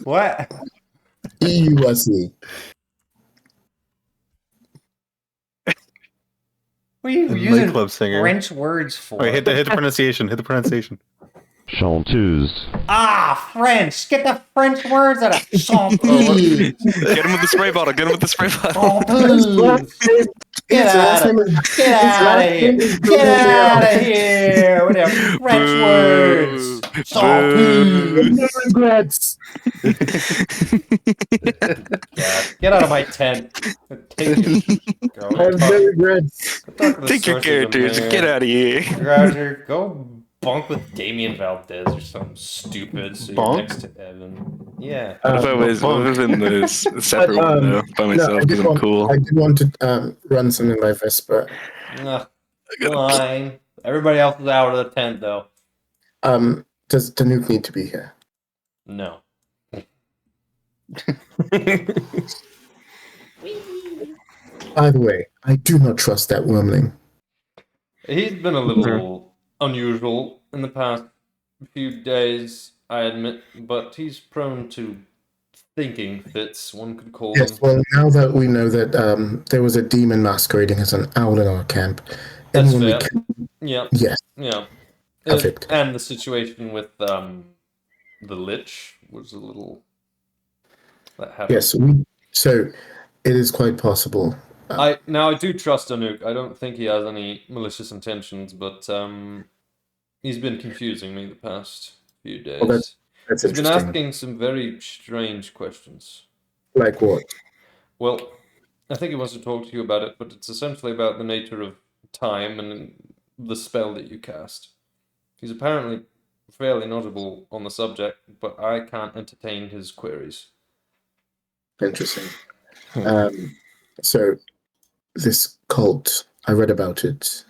What? EUSE. What are you The using nightclub singer. French words for? Wait, hit the pronunciation. Hit the pronunciation. Chanteuse. Ah, French! Get the French words out of chanteuse! Get him with the spray bottle. Get him with the spray bottle. Chanteuse! Get out of here! Get out of here! With your French words! Chanteuse! No regrets. Get out of my tent. Take I have no regrets. Take your characters and get out of here. Groger, go bunk with Damien Valdez or something stupid so you're Bonk? next to Evan. Yeah. What if I was in the separate window by myself because I'm cool? I did want to run something by Vesper. Ugh, fine. Everybody else is out of the tent though. Does Danuke need to be here? No. By the way, I do not trust that wormling. He's been a little unusual in the past few days, I admit, but he's prone to thinking fits, one could call Yes, them. well, now that we know that there was a demon masquerading as an owl in our camp, That's anyone we fair. can, Yeah, yes, yeah. Perfect. And the situation with the Lich was a little... That happened. yes. So it is quite possible. I do trust Anuk. I don't think he has any malicious intentions, but he's been confusing me the past few days. Well, that's He's been interesting. asking some very strange questions. Like what? Well, I think he wants to talk to you about it, but it's essentially about the nature of time and the spell that you cast. He's apparently fairly knowledgeable on the subject, but I can't entertain his queries. Interesting. So this cult, I read about it.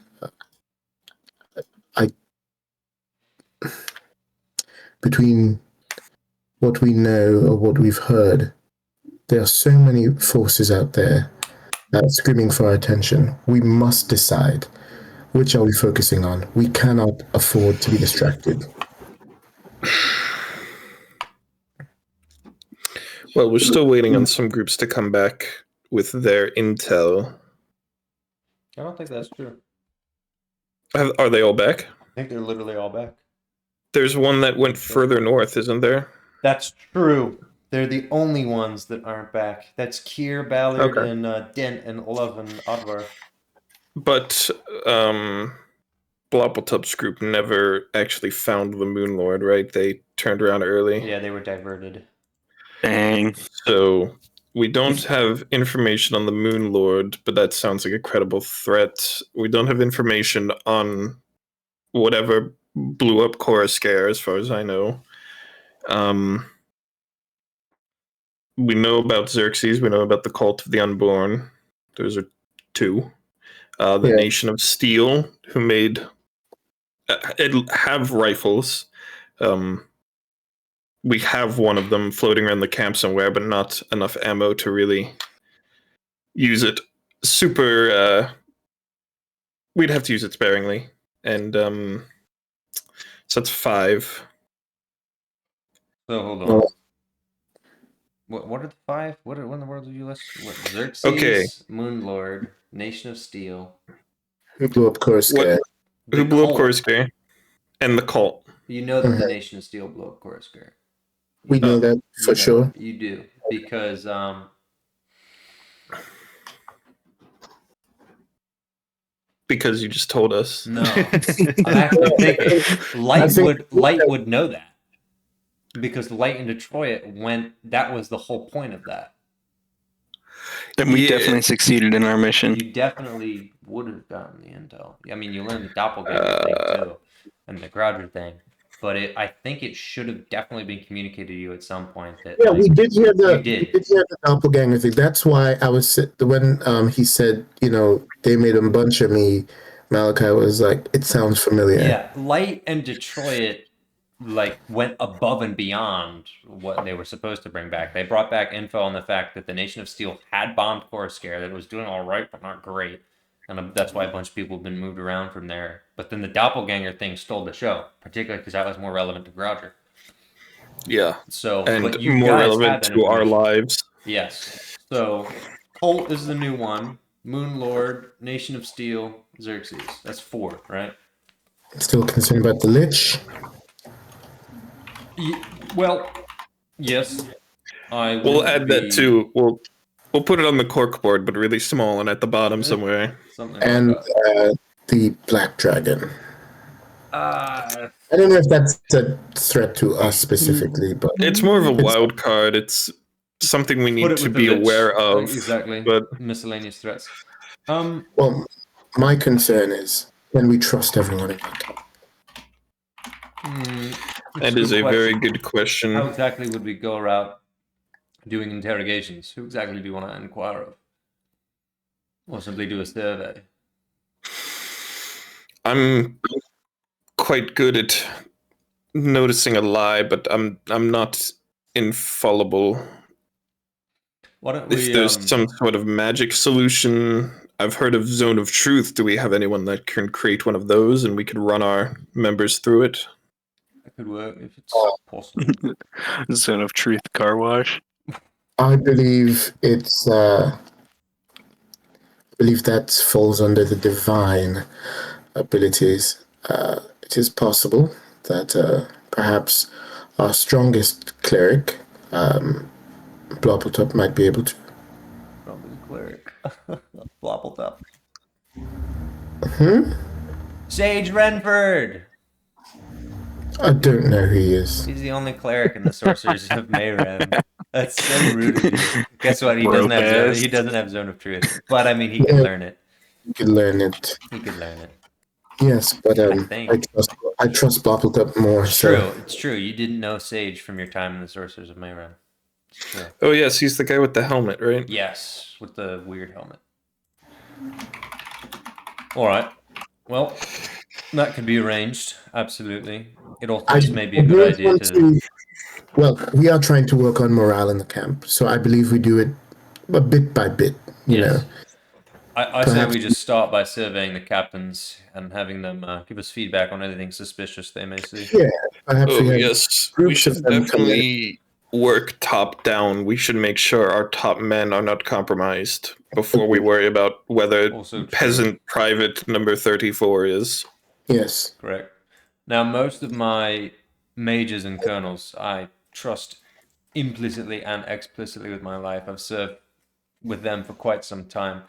Between what we know or what we've heard, there are so many forces out there screaming for our attention. We must decide which are we focusing on. We cannot afford to be distracted. Well, we're still waiting on some groups to come back with their intel. I don't think that's true. Are they all back? I think they're literally all back. There's one that went further north, isn't there? That's true. They're the only ones that aren't back. That's Kier, Ballard, Okay. and Dent, and Olav, and Odvar. But Bloppletup's group never actually found the Moon Lord, right? They turned around early. Yeah, they were diverted. Dang. So we don't have information on the Moon Lord, but that sounds like a credible threat. We don't have information on whatever blew up Coruscare, as far as I know. We know about Xerxes. We know about the Cult of the Unborn. Those are two. The Yeah. Nation of Steel, who made have rifles. We have one of them floating around the camp somewhere, but not enough ammo to really use it super. We'd have to use it sparingly, and so that's 5. So hold on. Well, What are the 5? What in the world did you list? What, Xerxes, Okay. Moonlord, Nation of Steel. who blew up Coruscant? Who blew up Cult. Coruscant? And the Cult. You know that the Mhm. Nation of Steel blew up Coruscant. We know that You for know sure. that. You do. Because Because you just told us. no. I'm actually thinking Light would know that. Because Light in Detroit that was the whole point of that. Then we Yeah. definitely succeeded in our mission. You definitely would have gotten the intel. I mean, you learned the doppelganger thing too, and the Groger thing. But I think it should have definitely been communicated to you at some point that Yeah, we did hear you we did. did hear the doppelganger thing. That's why I was when he said, they made a bunch of me. Malachi was like, it sounds familiar. Yeah, Light and Detroit went above and beyond what they were supposed to bring back. They brought back info on the fact that the Nation of Steel had bombed Coruscant, that it was doing all right but not great, and that's why a bunch of people have been moved around from there. But then the doppelganger thing stole the show, particularly because that was more relevant to Groger. Yeah. So, And but you more guys relevant had that to our information. lives. Yes. So, Colt is the new one. Moon Lord, Nation of Steel, Xerxes. That's 4, right? Still concerned about the Lich. Well, yes. I We'll would add be that too. We'll put it on the corkboard, but really small and at the bottom somewhere. something And like that. the Black Dragon. Uh, I don't know if that's a threat to us specifically, but It's more of a wild card. It's something we put need it to with the be Lich. aware of. Exactly. But Miscellaneous threats. well, my concern is, can we trust everyone in that camp? that is a very good question. How exactly would we go about doing interrogations? Who exactly do you want to inquire of? Or simply do a survey? I'm quite good at noticing a lie, but I'm not infallible. Why don't we? If there's some sort of magic solution, I've heard of Zone of Truth. Do we have anyone that can create one of those, and we could run our members through it? That could work if it's possible. Zone of Truth car wash. I believe I believe that falls under the divine abilities. It is possible that perhaps our strongest cleric, Bloppletop, might be able to. Probably the cleric. Bloppletop. Sage Renford! I don't know who he is. He's the only cleric in the Sorcerers of Mayhem. That's so rude of you. Guess what? He doesn't have Zone of Truth. But I mean, he can learn it. You could learn it. He could learn it. Yes, but think. I trust Bloppletop more. It's true. It's true. You didn't know Sage from your time in the Sorcerers of Mayhem. It's true. Oh yes, he's the guy with the helmet, right? Yes, with the weird helmet. All right. Well, that could be arranged. Absolutely. It also just may be a good idea to. Well, we are trying to work on morale in the camp, so I believe we do it a bit by bit. You know. I say we just start by surveying the captains and having them give us feedback on anything suspicious they may see. Yeah, perhaps Oh we have yes, we groups should of them come in. definitely work top down. We should make sure our top men are not compromised before we worry about whether Also true. peasant private number 34 is. Yes. Correct. Now, most of my majors and colonels, I trust implicitly and explicitly with my life. I've served with them for quite some time.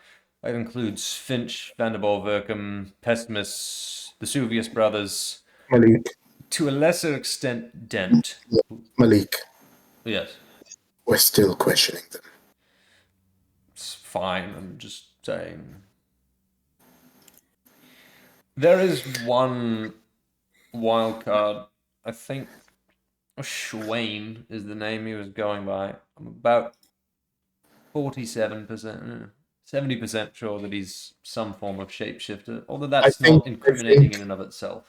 That includes Finch, Vanderbilt, Verkham, Pessimus, the Suvius brothers, Malik. to a lesser extent, Dent. Malik. Yes. We're still questioning them. It's fine, I'm just saying. There is one wild card. I think Schwain is the name he was going by. I'm about 47%, 70% sure that he's some form of shapeshifter, although that's not incriminating in and of itself.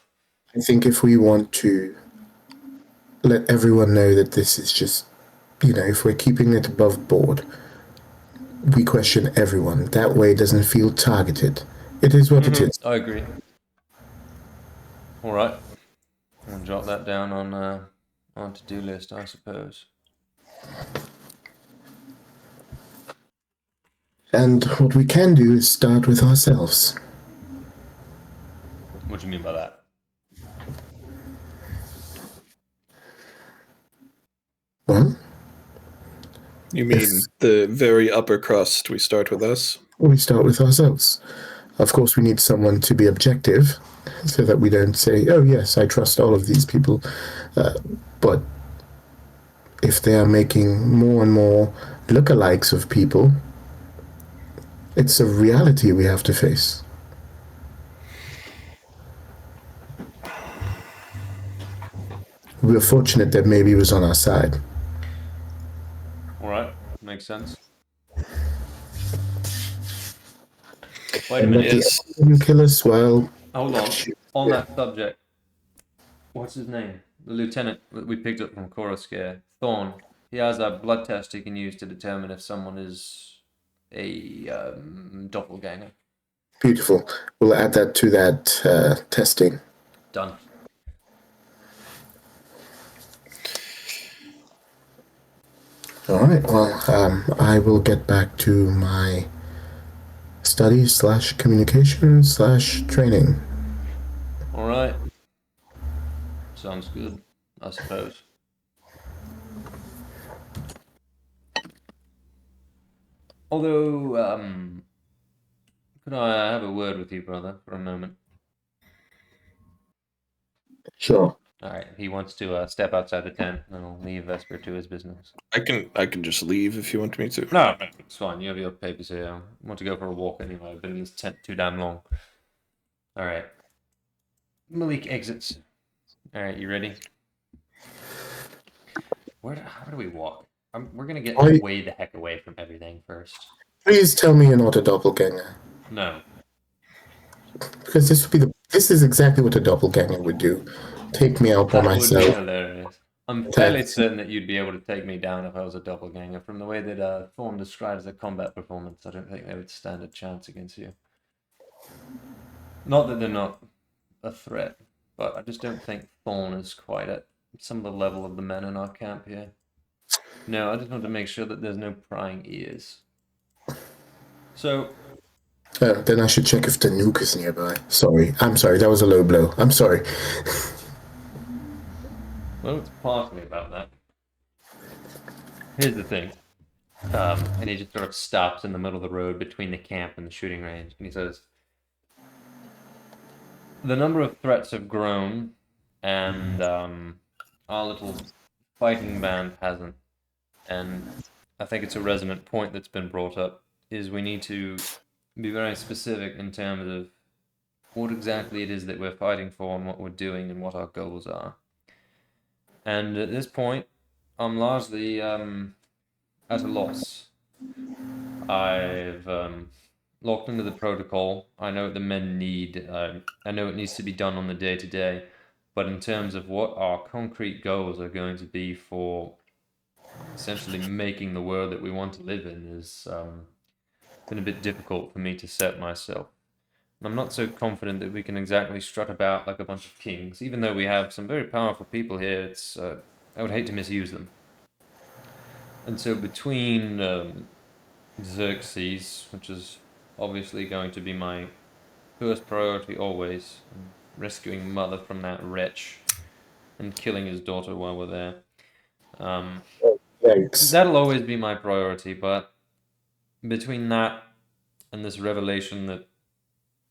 I think if we want to let everyone know that this is just, if we're keeping it above board, we question everyone. That way it doesn't feel targeted. It is what it is. I agree. All right. I'll jot that down on to-do list, I suppose. And what we can do is start with ourselves. What do you mean by that? Well, You mean the very upper crust? We start with us. we start with ourselves. Of course, we need someone to be objective so that we don't say, oh, yes, I trust all of these people. But if they are making more and more lookalikes of people, it's a reality we have to face. We were fortunate that maybe he was on our side. All right, makes sense. Wait a minute. You kill us, well... Hold on. On that subject, what's his name? The lieutenant that we picked up from Coruscare, Thorn. He has a blood test he can use to determine if someone is a doppelganger. Beautiful. We'll add that to that testing. Done. All right. Well, I will get back to my study/communication/training. All right. Sounds good, I suppose. Although, could I have a word with you, brother, for a moment? Sure. All right. He wants to step outside the tent, and I'll leave Vesper to his business. I can just leave if you want me to. No, it's fine. You have your papers here. I want to go for a walk anyway. I've been in this tent too damn long. All right. Malik exits. All right, you ready? How do we walk? We're gonna get way the heck away from everything first. Please tell me you're not a doppelganger. No. Because this is exactly what a doppelganger would do. Take me out by That would be myself. hilarious. I'm fairly certain that you'd be able to take me down if I was a doppelganger. From the way that Thorn describes the combat performance, I don't think they would stand a chance against you. Not that they're not a threat, but I just don't think Thorn is quite at some of the level of the men in our camp here. No, I just want to make sure that there's no prying ears. So... then I should check if the nuke is nearby. I'm sorry, that was a low blow. I'm sorry. Well, it's partly about that. Here's the thing. And he just sort of stops in the middle of the road between the camp and the shooting range. And he says, the number of threats have grown, and our little fighting band hasn't. And I think it's a resonant point that's been brought up, is we need to be very specific in terms of what exactly it is that we're fighting for and what we're doing and what our goals are. And at this point, I'm largely at a loss. I've locked into the protocol. I know what the men need. I know it needs to be done on the day-to-day. But in terms of what our concrete goals are going to be for essentially making the world that we want to live in is been a bit difficult for me to set myself. And I'm not so confident that we can exactly strut about like a bunch of kings, even though we have some very powerful people here. It's I would hate to misuse them. And so between Xerxes, which is obviously going to be my first priority always, rescuing Mother from that wretch and killing his daughter while we're there. That'll always be my priority, but between that and this revelation that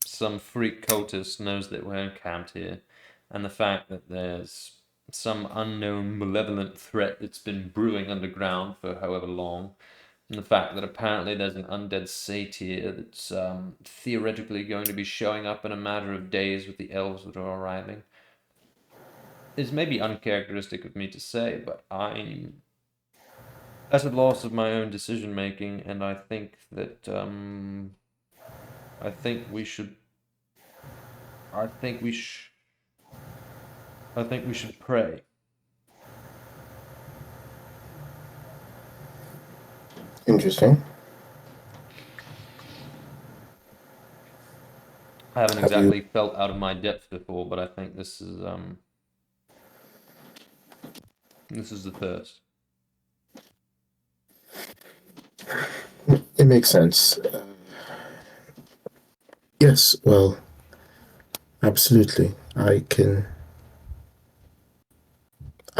some freak cultist knows that we're encamped here, and the fact that there's some unknown malevolent threat that's been brewing underground for however long. And the fact that apparently there's an undead satyr that's theoretically going to be showing up in a matter of days with the elves that are arriving is maybe uncharacteristic of me to say, but I'm at a loss of my own decision making, and I think that I think we should pray. Interesting. I haven't Have you- exactly felt out of my depth before, but I think this is the first. It makes sense. Yes, well, absolutely. I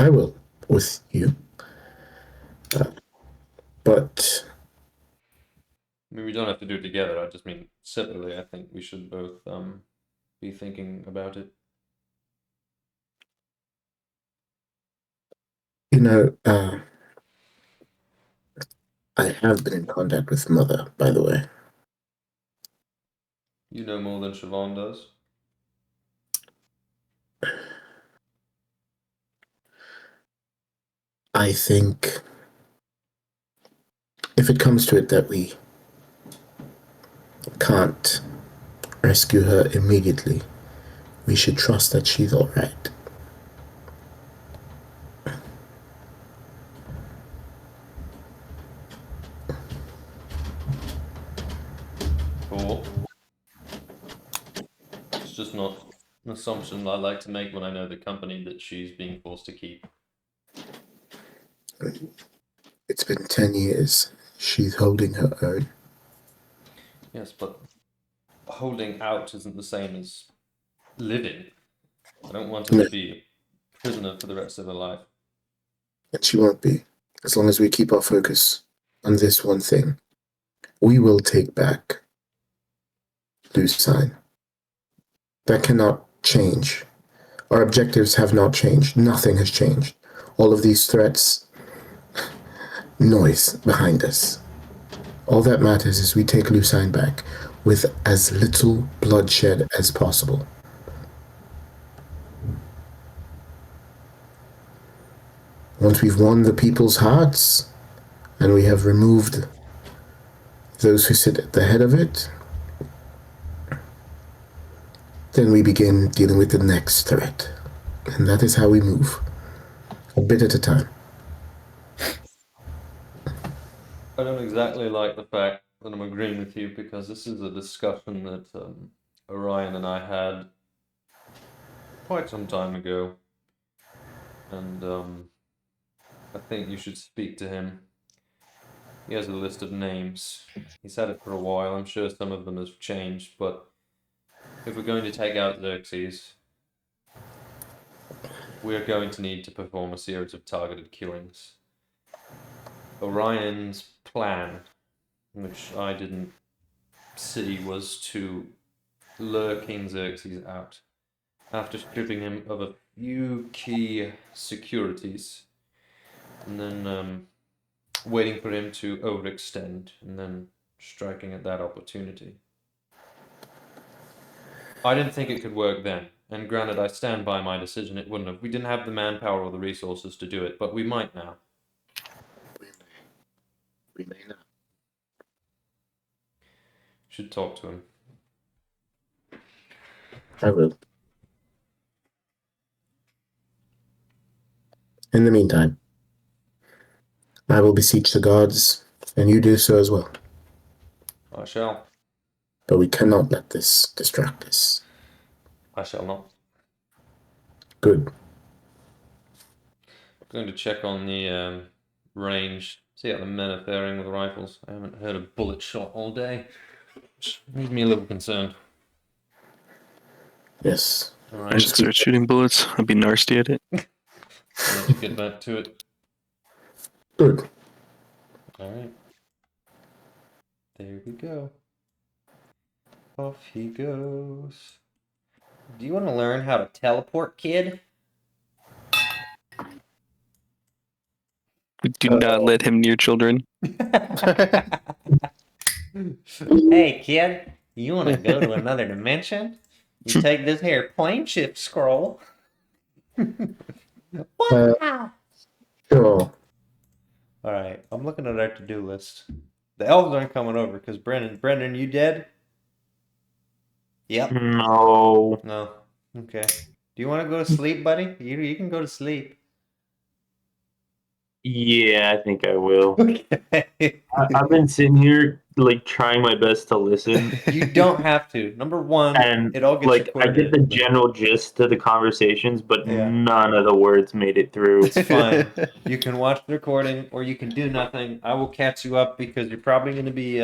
will with you. But I mean, we don't have to do it together. I just mean separately. I think we should both be thinking about it. you know, I have been in contact with Mother, by the way. You know more than Siobhan does. I think if it comes to it that we can't rescue her immediately, we should trust that she's all right. Cool. It's just not an assumption I like to make when I know the company that she's being forced to keep. It's been 10 years. She's holding her own. Yes, but holding out isn't the same as living. I don't want her to be a prisoner for the rest of her life. And she won't be, as long as we keep our focus on this one thing. We will take back Lucine. That cannot change. Our objectives have not changed. Nothing has changed. All of these threats, noise behind us. All that matters is we take Lucine back with as little bloodshed as possible. Once we've won the people's hearts, and we have removed those who sit at the head of it, then we begin dealing with the next threat. And that is how we move, a bit at a time. I don't exactly like the fact that I'm agreeing with you, because this is a discussion that Orion and I had quite some time ago. And I think you should speak to him. He has a list of names. He's had it for a while. I'm sure some of them have changed, but if we're going to take out Xerxes, we're going to need to perform a series of targeted killings. Orion's plan, which I didn't see, was to lure King Xerxes out after stripping him of a few key securities, and then waiting for him to overextend, and then striking at that opportunity. I didn't think it could work then, and granted, I stand by my decision. It wouldn't have. We didn't have the manpower or the resources to do it, but we might now. We may not. Should talk to him. I will. In the meantime, I will beseech the gods, and you do so as well. I shall. But we cannot let this distract us. I shall not. Good. Going to check on the range, see how the men are faring with rifles. I haven't heard a bullet shot all day, which made me a little concerned. Yes. All I right, should start shooting bullets. I'd be nasty at it. I'll let you get back to it. Good. All right. There we go. Off he goes. Do you want to learn how to teleport, kid? Do not let him near children. Hey, kid, you want to go to another dimension? You take this here plane shift scroll. Wow. Sure. All right, I'm looking at our to-do list. The elves aren't coming over because Brendan, you dead? Yep. No. No. Okay. Do you want to go to sleep, buddy? You can go to sleep. Yeah, I think I will. Okay. I've been sitting here like trying my best to listen, You don't have to. Number one, and it all gets like I recorded. get the general gist of the conversations, but Yeah. none of the words made it through. It's fine. You can watch the recording or you can do nothing. I will catch you up because you're probably going to be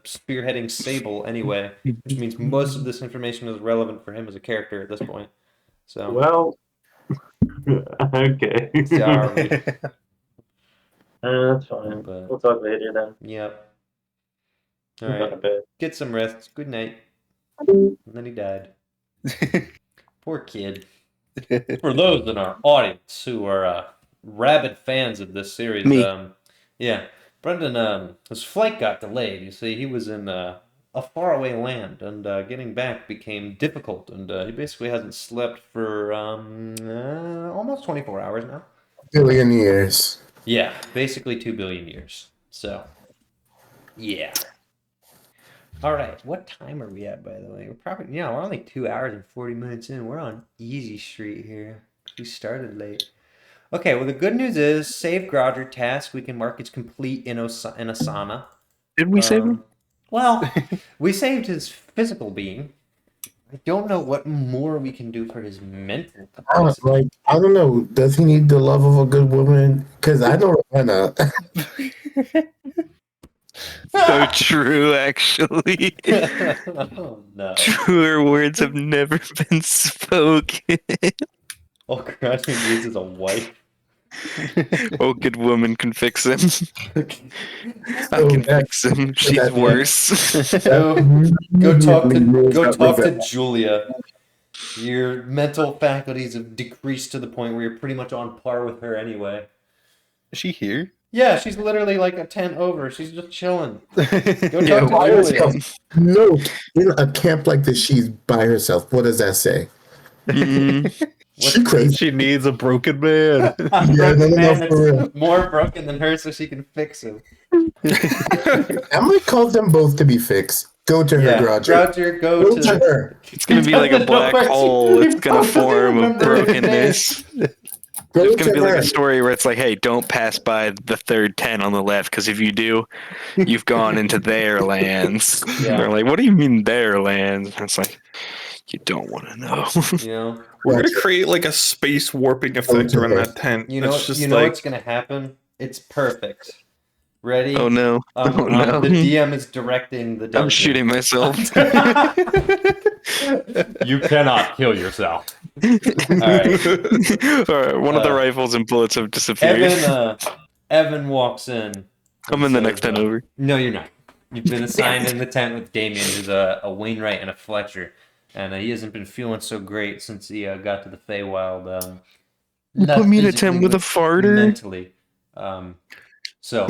spearheading Sable anyway, which means most of this information is relevant for him as a character at this point. So, Well, okay. sorry. That's fine. But- We'll talk later then. Yep. All I'm going right. to bed. Get some rest. Good night. And then he died. Poor kid. For those in our audience who are rabid fans of this series, Me. yeah, Brendan, his flight got delayed. You see, he was in a faraway land, and getting back became difficult. And he basically hasn't slept for almost 24 hours now. Billion years. Yeah, basically 2 billion years. So, yeah. All right, what time are we at, by the way? We're probably, we're only 2 hours and 40 minutes in. We're on easy street here. We started late. Okay, well, the good news is, save Groger task. We can mark it's complete in Asana. Did we save him? Well, we saved his physical being. I don't know what more we can do for his mental capacity. I don't know. Does he need the love of a good woman? Because I know Ravenna. So true, actually. Oh, no. Truer words have never been spoken. All Groger needs is a wife. Oh, good woman can fix him. I So can that- fix him. She's that- worse. Go talk to Ravenna. Julia. Your mental faculties have decreased to the point where you're pretty much on par with her anyway. Is she here? Yeah, she's literally like a 10 over. She's just chilling. Go Yeah, talk why to is Julia. No, in a camp like this, she's by herself. What does that say? Mhm. She crazy. She needs a broken man. A Yeah, broken no, man for real. that's more broken than her so she can fix him. I might call them both to be fixed. Go to her, Groger. Groger, Go to her. It's gonna be like a black hole. It's gonna form of brokenness. Go There's gonna to be like her. a story where it's like, hey, don't pass by the third 10 on the left, because if you do, you've gone into their lands. Yeah. They're like, what do you mean their lands? And it's like, you don't want to know. You know, We're Watch gonna create like a space warping effect Okay. around that tent. you know, It's just you know like what's gonna happen. It's perfect. Ready? Oh no. Oh no. The DM is directing the dungeon. I'm shooting myself. You cannot kill yourself. All right. All right, one of the rifles and bullets have disappeared. Evan walks in. I'm in the next 10 over. No, you're not. You've been assigned in the tent with Damien, who's a Wainwright and a Fletcher, and he hasn't been feeling so great since he got to the Feywild. You not put me in a physically, tent with a but farter? mentally. So,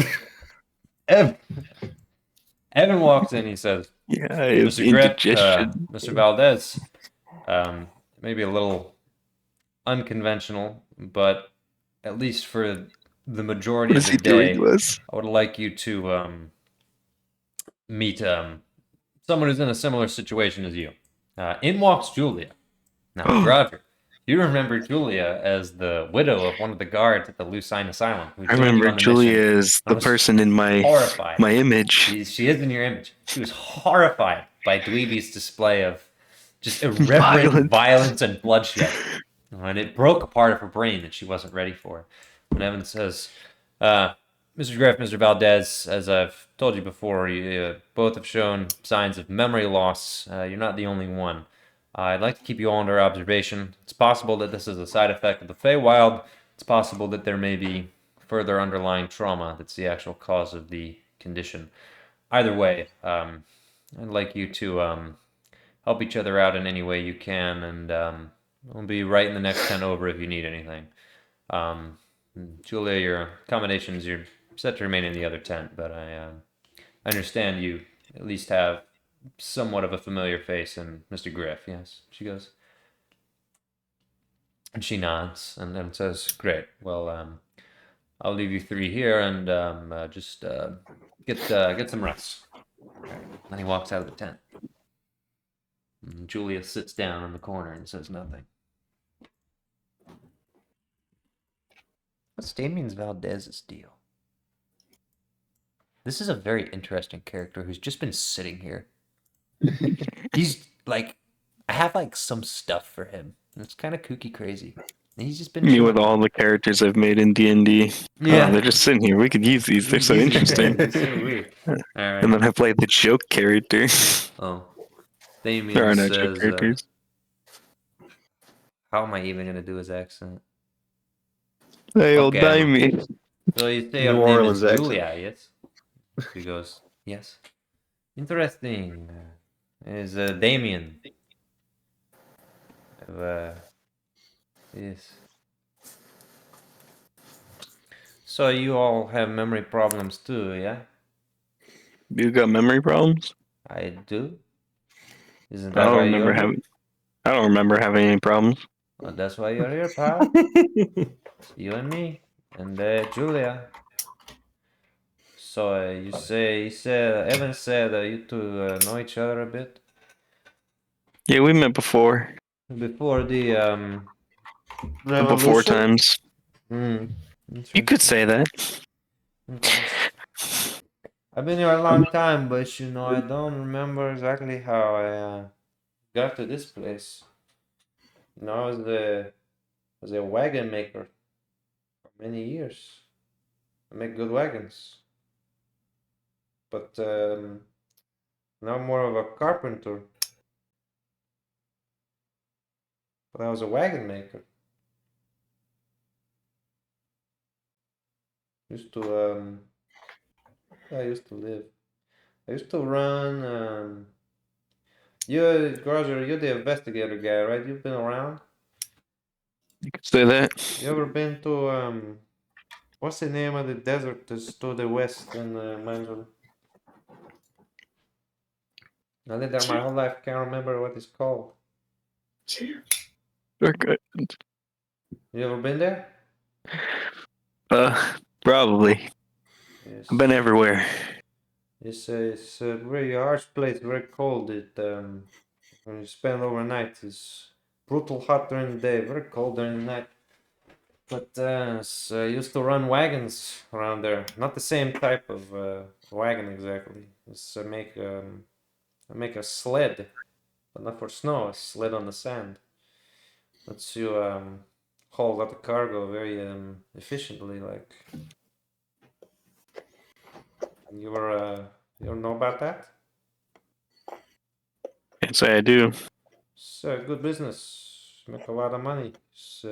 Evan walks in. He says, Yeah, I have "Mr. Gret, indigestion. Mr. Valdez, maybe a little unconventional, but at least for the majority What of is the he day, doing to us? I would like you to meet someone who's in a similar situation as you. In walks Julia. Now, Roger, you remember Julia as the widow of one of the guards at the Lucine Asylum. who I joined you remember on the Julia mission. is I the was person in my horrified. image. She is in your image. She was horrified by Dweeby's display of just irreverent violence and bloodshed. And it broke a part of her brain that she wasn't ready for. And Evan says, Mr. Griff, Mr. Valdez, as I've told you before, you both have shown signs of memory loss. You're not the only one. I'd like to keep you all under observation. It's possible that this is a side effect of the Feywild. It's possible that there may be further underlying trauma that's the actual cause of the condition. Either way, I'd like you to help each other out in any way you can, and we'll be right in the next 10 over if you need anything. Julia, your accommodations, you're set to remain in the other tent, but I understand you at least have somewhat of a familiar face in Mr. Griff, yes? She goes. And she nods and then says, great, well, I'll leave you three here and just get some rest. Then he walks out of the tent. And Julia sits down in the corner and says nothing. What's Damien Valdez's deal? This is a very interesting character who's just been sitting here. He's like, I have like some stuff for him. It's kind of kooky crazy. And he's just been Me with chilling. all the characters I've made in D&D. Yeah. They're just sitting here. We could use these. They're so interesting. It's so weird. All right. And then I played the joke character. Oh. Damien There are no says, joke characters. how am I even going to do his accent? Hey, old Okay. Damien. So you say New your name Orleans is accent. Julia, yes? He goes, yes. Interesting. Is Damien. Yes. So you all have memory problems too, yeah? You got memory problems? I do. Isn't I that why don't remember you're here? having. I don't remember having any problems. Well, that's why you're here, pal. You and me. And Julia. So Evan said you two know each other a bit Yeah, we met before. before the Before revolution. times. Hmm. You could say that. Okay. I've been here a long time, but I don't remember exactly how I got to this place. I was a wagon maker for many years. I make good wagons. But now I'm more of a carpenter. But I was a wagon maker. Used to I used to live. I used to run Groger, you're the investigator guy, right? You've been around? You could say that. You ever been to what's the name of the desert that's to the west in Mandril? I lived there my whole life, can't remember what it's called. Okay. You ever been there? Probably. Yes. I've been everywhere. It's a very harsh place, very cold. When you spend overnight, it's brutal hot during the day, very cold during the night. But so I used to run wagons around there. Not the same type of wagon exactly. I make a sled, but not for snow. A sled on the sand. Lets you haul a lot of cargo very efficiently. Like you know about that? Can't say I do. It's a good business. Make a lot of money. It's,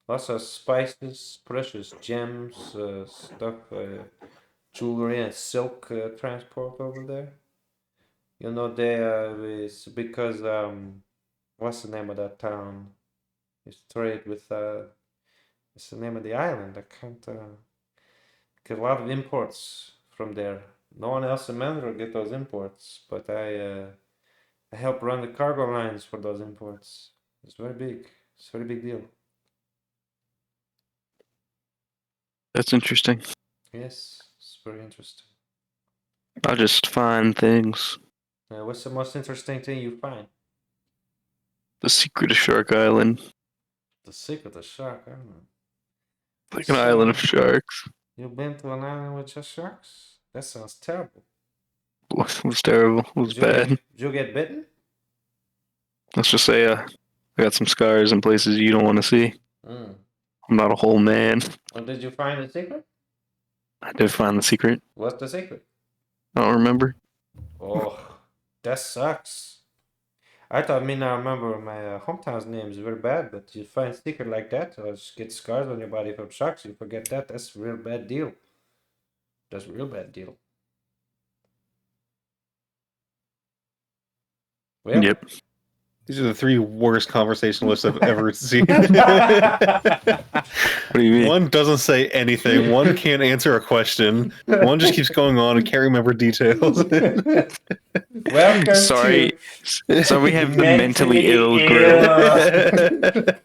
lots of spices, precious gems, stuff, jewelry and silk transport over there. It's because what's the name of that town? It's trade with it's the name of the island. I can't get a lot of imports from there. No one else in Mandril get those imports, but I help run the cargo lines for those imports. It's very big. It's a very big deal. That's interesting. Yes, it's very interesting. I'll just find things. What's the most interesting thing you find? The secret of Shark Island. The secret of shark. I don't know. Like an island of sharks. You've been to an island with just sharks? That sounds terrible. It was terrible. It was bad. Did you get bitten? Let's just say I got some scars in places you don't want to see. Mm. I'm not a whole man. Or did you find the secret? I did find the secret. What's the secret? I don't remember. Oh, that sucks. I thought me not remember my hometown's name is very bad, but you find secret like that, or just get scars on your body from sharks, you forget that. That's a real bad deal. That's a real bad deal. Well, Yep. These are the three worst conversationalists I've ever seen. do you mean? One doesn't say anything. One can't answer a question. One just keeps going on and can't remember details. Welcome Sorry. to So we have the mentally ill group.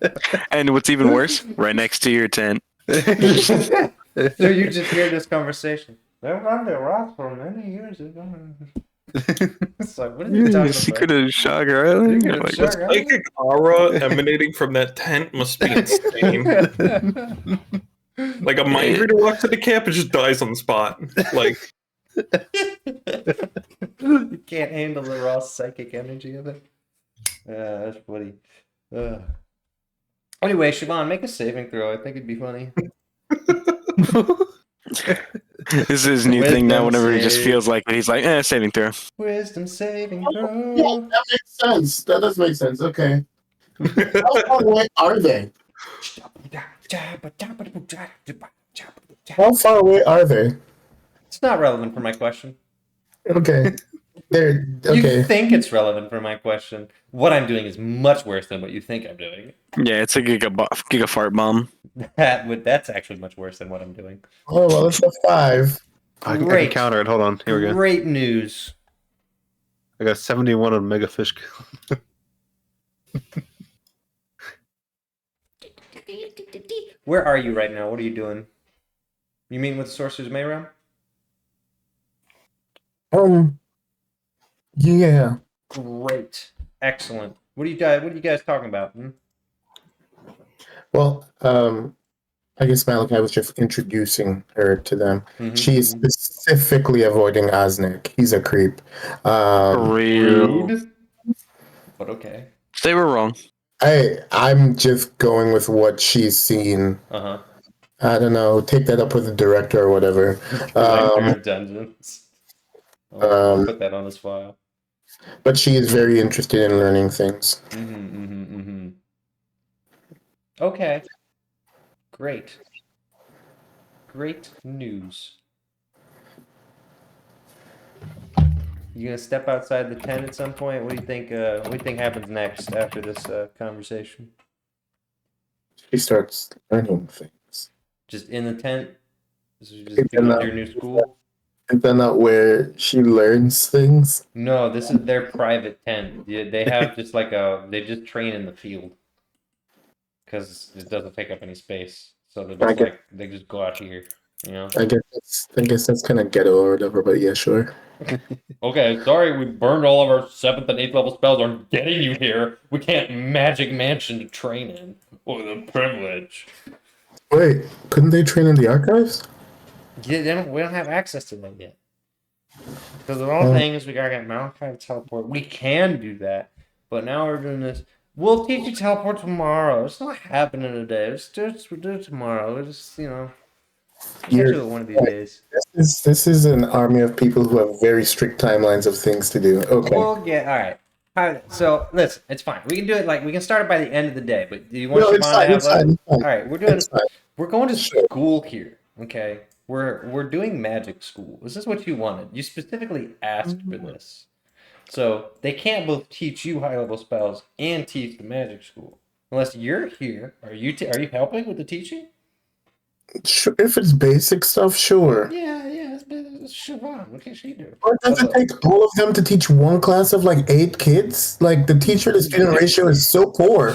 And what's even worse, right next to your tent. So you just hear this conversation. They're on the rock for many years ago. It's like, what are you talking Secret about? of Shocker Island? Secret of Like, Shocker The psychic aura emanating from that tent must be insane. Like a mind reader walks into camp and just dies on the spot. Like, You can't handle the raw psychic energy of it. That's funny. Anyway, Siobhan, make a saving throw. I think it'd be funny. this is his new thing now. Wisdom Whenever he just save. feels like it, he's like, saving throw. Wisdom saving Yeah, throw. that makes sense. That does make sense. Okay. How far away are they? How far away are they? It's not relevant for my question. Okay. They're You okay. think it's relevant for my question. What I'm doing is much worse than what you think I'm doing. Yeah, it's a giga fart bomb. That's actually much worse than what I'm doing. Oh well, it's a 5. I can Great. counter it. Hold on. Here we go. Great news. I got 71 on Mega Fish. Where are you right now? What are you doing? You mean with the Sorcerer's Mayhem? Yeah. Great. Excellent. What are you guys talking about? Well, I guess Malachi was just introducing her to them. Mhm, She's mhm. specifically avoiding Osnick. He's a creep. For real. Rude. But okay. They were wrong. I'm just going with what she's seen. Uh-huh. I don't know. Take that up with the director or whatever. Director of Dungeons. I'll put that on his file. But she is very interested in learning things. Okay. Great. Great news. You gonna step outside the tent at some point? What do you think? What do you think happens next after this conversation? She starts learning things. Just in the tent? Just It's doing enough. your new school? Is that not where she learns things? No, this is their private tent. Yeah, they have just they just train in the field because it doesn't take up any space. So they're just Okay. they just go out here, you know. I guess that's kind of ghetto or whatever. But yeah, sure. Okay, sorry we burned all of our 7th and 8th level spells on getting you here. We can't magic mansion to train in. Oh, the privilege. Wait, couldn't they train in the archives? Yeah, we don't have access to them yet. Because of all things, we gotta get Malachi to teleport. We can do that, but now we're doing this. We'll teach you teleport tomorrow. It's not happening today. We'll do it tomorrow. We'll just, You're- schedule it one of these days. This is an army of people who have very strict timelines of things to do. Okay. Well, yeah, all right. So listen, it's fine. We can do it we can start it by the end of the day. But do you want No, Siobhan it's to fine. have It's fine. It's All fine. right, we're doing. It's fine. We're going to Sure. school here. Okay, we're doing magic school. This is what you wanted. You specifically asked for this. So they can't both teach you high level spells and teach the magic school unless you're here. Are you helping with the teaching? Sure, if it's basic stuff, sure. Yeah. It's Siobhan. What can she do? Or does it take all of them to teach one class of 8 kids? Like the teacher to student ratio is so poor.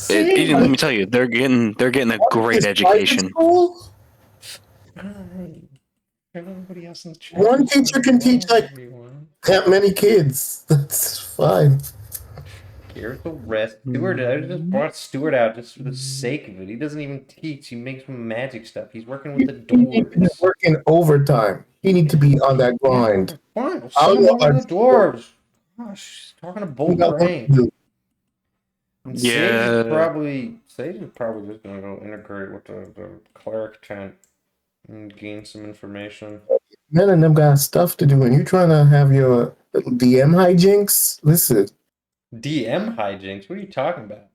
Let me tell you, they're getting a great Is education. private school? Everybody else in the chat. One teacher can teach everyone. that many kids. That's fine. Here's the rest. Stuart, I just brought Stuart out just for the sake of it. He doesn't even teach. He makes some magic stuff. He's working with the He needs to be dwarves. working overtime. He need to be on that grind. Fine, we'll I'll send him go over to on. the dwarves. Gosh, talking to bold brain. And Yeah. Sage is probably just gonna go integrate with the cleric tent and gain some information. Men and them got stuff to do, and you trying to have your DM hijinks? Listen, DM hijinks? What are you talking about?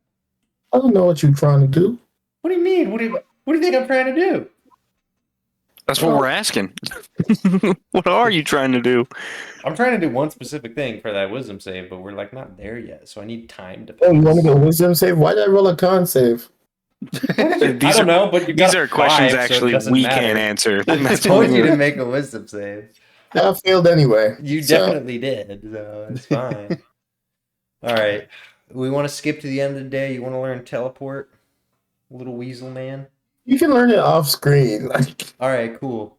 I don't know what you're trying to do. What do you mean? What do you think I'm trying to do? That's what we're asking. What are you trying to do? I'm trying to do one specific thing for that wisdom save, but we're not there yet, so I need time to. Oh, you want to go wisdom save? Why did I roll a con save? I don't know, but you got These are questions 5, so it actually doesn't we matter. can't answer. I That's told you what- to make a wisdom save. I failed anyway. You so- definitely did, so it's fine. All right. We want to skip to the end of the day. You want to learn teleport? Little weasel man? You can learn it off screen. All right, cool.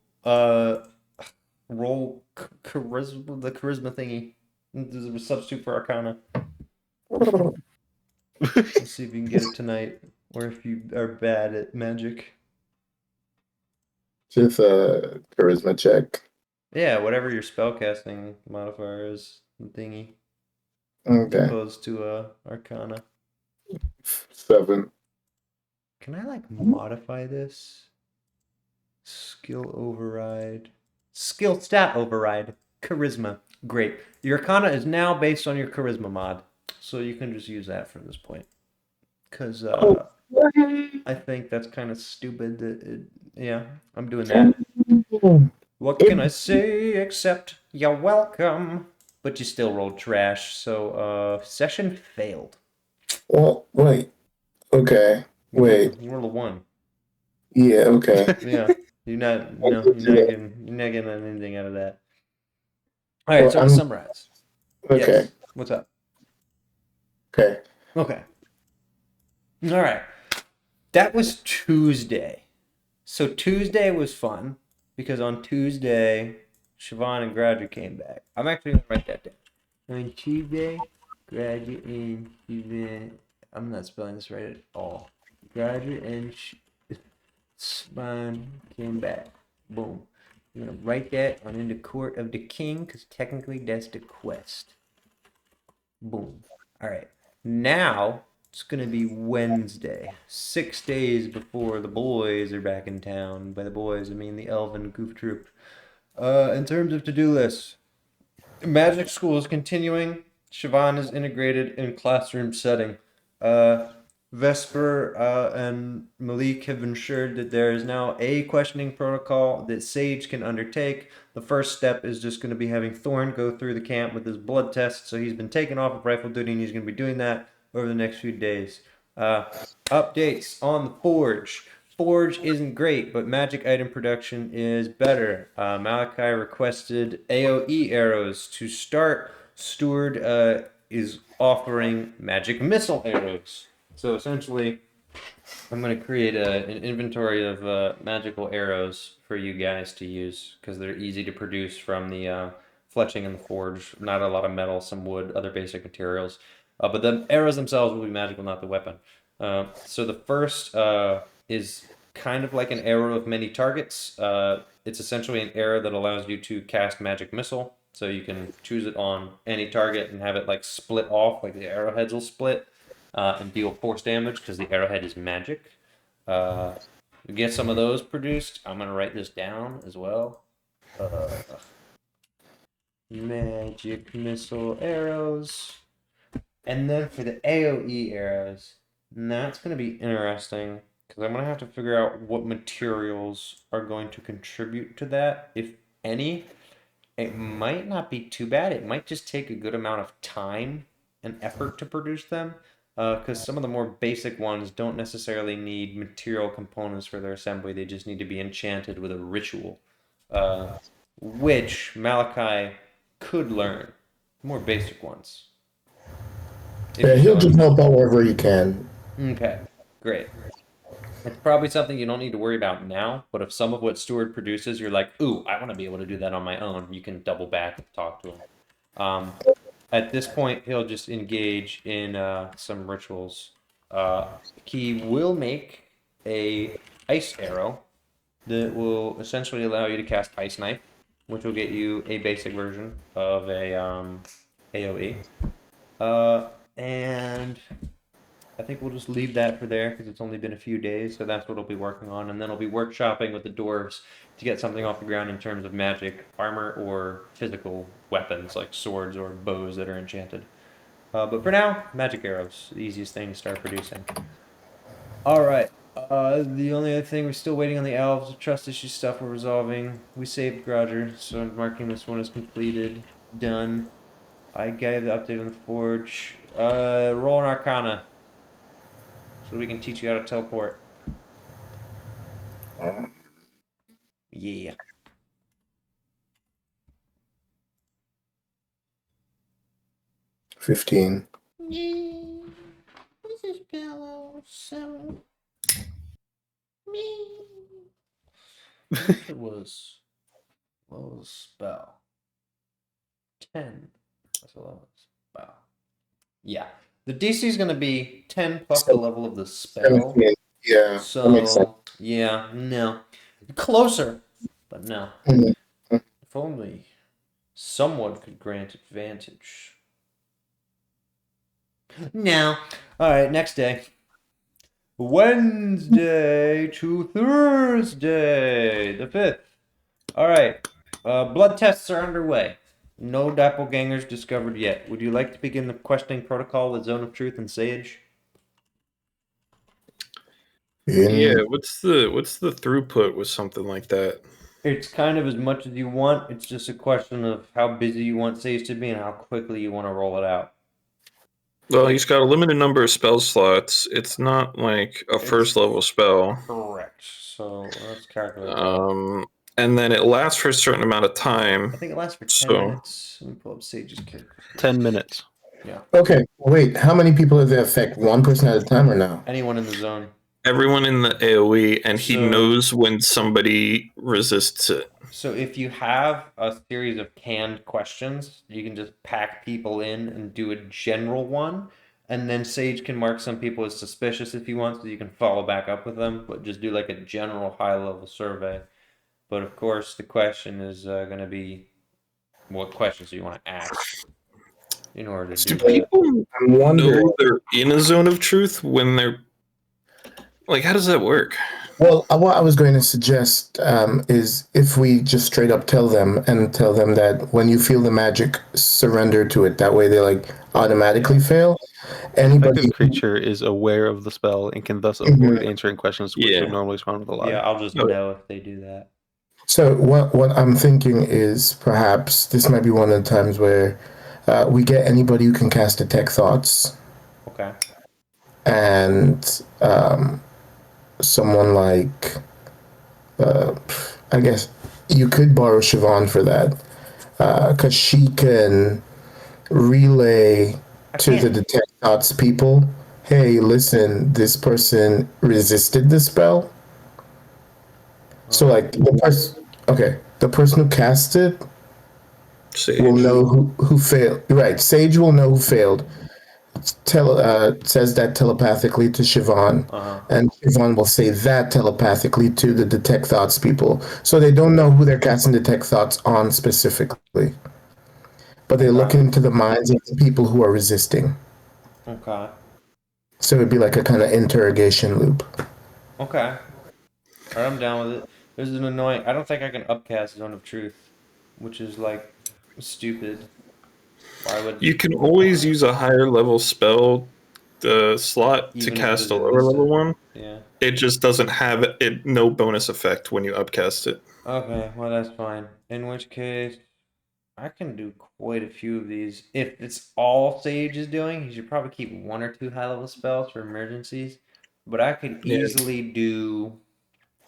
Roll charisma, the charisma thingy. This is a substitute for Arcana. Let's see if you can get it tonight, or if you are bad at magic. Just a charisma check. Yeah, whatever your spellcasting modifier is, the thingy, Okay. opposed to Arcana. 7. Can I like modify this? Skill override. Skill stat override. Charisma. Great. Your Arcana is now based on your Charisma mod. So you can just use that from this point. Because I think that's kind of stupid. Yeah, I'm doing that. What can I say except you're welcome? But you still rolled trash. So session failed. Well, wait. Okay. Wait. You rolled a 1. Yeah, okay. Yeah. You're not getting anything out of that. All right, Well, so to summarize. Okay. Yes. What's up? Okay. Okay. All right. That was Tuesday. So Tuesday was fun because on Tuesday, Siobhan and Groger came back. I'm actually going to write that down. On Tuesday, Groger and Siobhan. I'm not spelling this right at all. Groger and Siobhan came back. Boom. I'm going to write that on in the court of the king because technically that's the quest. Boom. All right. Now it's going to be Wednesday, 6 days before the boys are back in town. By the boys, I mean the Elven Goof Troop. In terms of to-do lists, Magic School is continuing. Siobhan is integrated in classroom setting. Vesper and Malik have ensured that there is now a questioning protocol that Sage can undertake. The first step is just going to be having Thorn go through the camp with his blood test. So he's been taken off of rifle duty and he's going to be doing that over the next few days. Updates on the Forge. Forge isn't great, but magic item production is better. Malachi requested AoE arrows to start. Steward is offering magic missile arrows. So essentially, I'm going to create an inventory of magical arrows for you guys to use because they're easy to produce from the fletching in the forge. Not a lot of metal, some wood, other basic materials. But the arrows themselves will be magical, not the weapon. So the first is kind of like an arrow of many targets. It's essentially an arrow that allows you to cast magic missile. So you can choose it on any target and have it like split off, like the arrowheads will split. And deal force damage because the arrowhead is magic. Get some of those produced. I'm going to write this down as well. Magic missile arrows. And then for the AoE arrows, that's going to be interesting because I'm going to have to figure out what materials are going to contribute to that, if any. It might not be too bad. It might just take a good amount of time and effort to produce them. Because some of the more basic ones don't necessarily need material components for their assembly. They just need to be enchanted with a ritual, which Malachi could learn. More basic ones. Yeah, he'll just help out wherever he can. Okay, great. It's probably something you don't need to worry about now, but if some of what Steward produces, you're like, ooh, I want to be able to do that on my own, you can double back and talk to him. At this point, he'll just engage in some rituals. He will make a ice arrow that will essentially allow you to cast Ice Knife, which will get you a basic version of a AoE. And I think we'll just leave that for there because it's only been a few days, so that's what I'll be working on. And then I'll be workshopping with the dwarves to get something off the ground in terms of magic armor or physical weapons like swords or bows that are enchanted. But for now, magic arrows, the easiest thing to start producing. All right. The only other thing, we're still waiting on the elves. The trust issue stuff we're resolving. We saved Groger, so I'm marking this one as completed. Done. I gave the update on the forge. Roll an Arcana. so we can teach you how to teleport. Yeah. $15. This is pillow, so me. It was what was spell? 10. That's a level spell. Yeah. The DC is gonna be 10 plus the level of the spell. 17. Yeah, that makes sense. So yeah, no. Closer, but no. Mhm. If only someone could grant advantage. No. Alright, next day. Wednesday to Thursday, the 5th. Alright. Blood tests are underway. No doppelgangers discovered yet. Would you like to begin the questioning protocol with Zone of Truth and Sage? Yeah, what's the throughput with something like that? It's kind of as much as you want. It's just a question of how busy you want Sage to be and how quickly you want to roll it out. Well, he's got a limited number of spell slots. It's not like a first level spell. Correct. So let's calculate that. And then it lasts for a certain amount of time. I think it lasts for 10 So- minutes. Let me pull up Sage's kit. 10 minutes. Okay, wait. How many people does it affect? One person at a time or no? Anyone in the zone. Everyone in the AoE, and he So- knows when somebody resists it. So if you have a series of canned questions, you can just pack people in and do a general one. And then Sage can mark some people as suspicious if you want, so you can follow back up with them. But just do like a general high-level survey. But of course, the question is going to be what questions do you want to ask in order to Do do that. people I'm wondering. know they're in a zone of truth when they're like? How does that work? Well, what I was going to suggest is if we just straight up tell them that when you feel the magic, surrender to it. That way they like automatically fail. Anybody Effective creature is aware of the spell and can thus avoid answering questions which Yeah. would normally respond with a lie. Yeah, I'll just know if they do that. So what I'm thinking is perhaps this might be one of the times where we get anybody who can cast Detect Thoughts Okay. and someone like I guess you could borrow Siobhan for that because she can relay to the Detect Thoughts people, hey, listen, this person resisted the spell. So like the person who cast it Sage. will know who failed. Right, Sage will know who failed. Says that telepathically to Siobhan, and Siobhan will say that telepathically to the Detect Thoughts people. So they don't know who they're casting Detect Thoughts on specifically, but they look into the minds of the people who are resisting. Okay. So it'd be like a kind of interrogation loop. Okay. Alright, I'm down with it. There's an annoying. I don't think I can upcast Zone of Truth, which is like stupid. Why would You can always use a higher level spell slot Even to if cast it a is lower level listed. one. Yeah. It just doesn't have no bonus effect when you upcast it. Okay, well that's fine. In which case, I can do quite a few of these. If it's all Sage is doing, he should probably keep one or two high-level spells for emergencies. But I could Yeah. easily do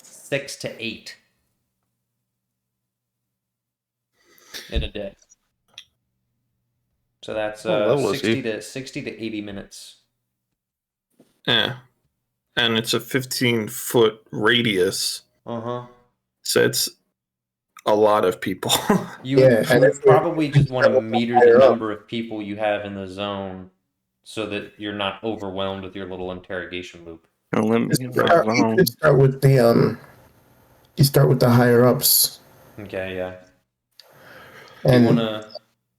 6 to 8 in a day. So that's What level is 60 he? to 80 minutes. Yeah. And it's a 15-foot radius. Uh-huh. So it's a lot of people. You Yeah, and would if we're- probably just want to we're meter higher the up. number of people you have in the zone so that you're not overwhelmed with your little interrogation loop. You start with the you start with the higher ups. Okay, yeah. And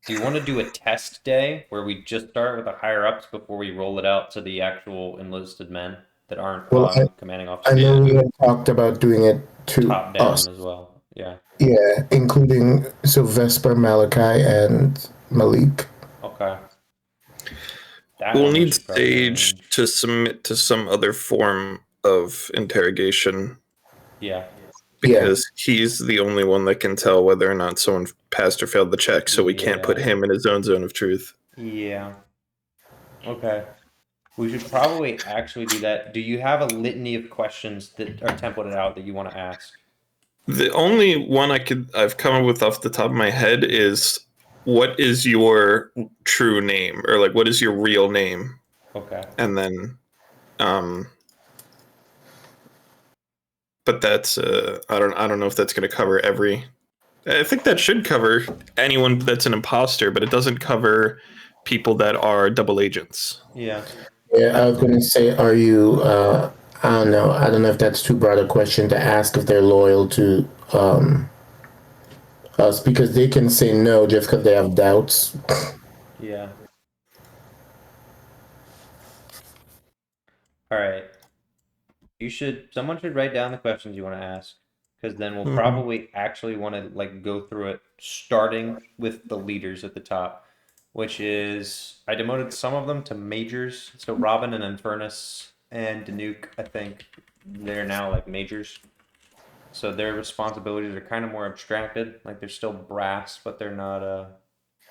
Do you wanna do a test day where we just start with the higher ups before we roll it out to the actual enlisted men that aren't Well, commanding I officers? know we had talked about doing it to Top down us. as well. Yeah. Yeah, including Vesper, Malachi, and Malik. Okay. That We'll one we need should probably Sage arrange. to submit to some other form of interrogation Yeah. because he's the only one that can tell whether or not someone passed or failed the check, so we can't put Yeah. him in his own zone of truth. Yeah. Okay. We should probably actually do that. Do you have a litany of questions that are templated out that you want to ask? The only one I've come up with off the top of my head is, what is your true name, or like what is your real name? Okay. And then but that's I don't know if that's going to cover every. I think that should cover anyone that's an imposter, but it doesn't cover people that are double agents. Yeah. Yeah, I was going to say, are you? I don't know. I don't know if that's too broad a question to ask if they're loyal to us, because they can say no just because they have doubts. Yeah. All right. Someone should write down the questions you want to ask, because then we'll probably actually want to like go through it, starting with the leaders at the top, which is I demoted some of them to majors. So Robin and Infernus and Danuke, I think they're now like majors. So their responsibilities are kind of more abstracted. Like they're still brass, but they're not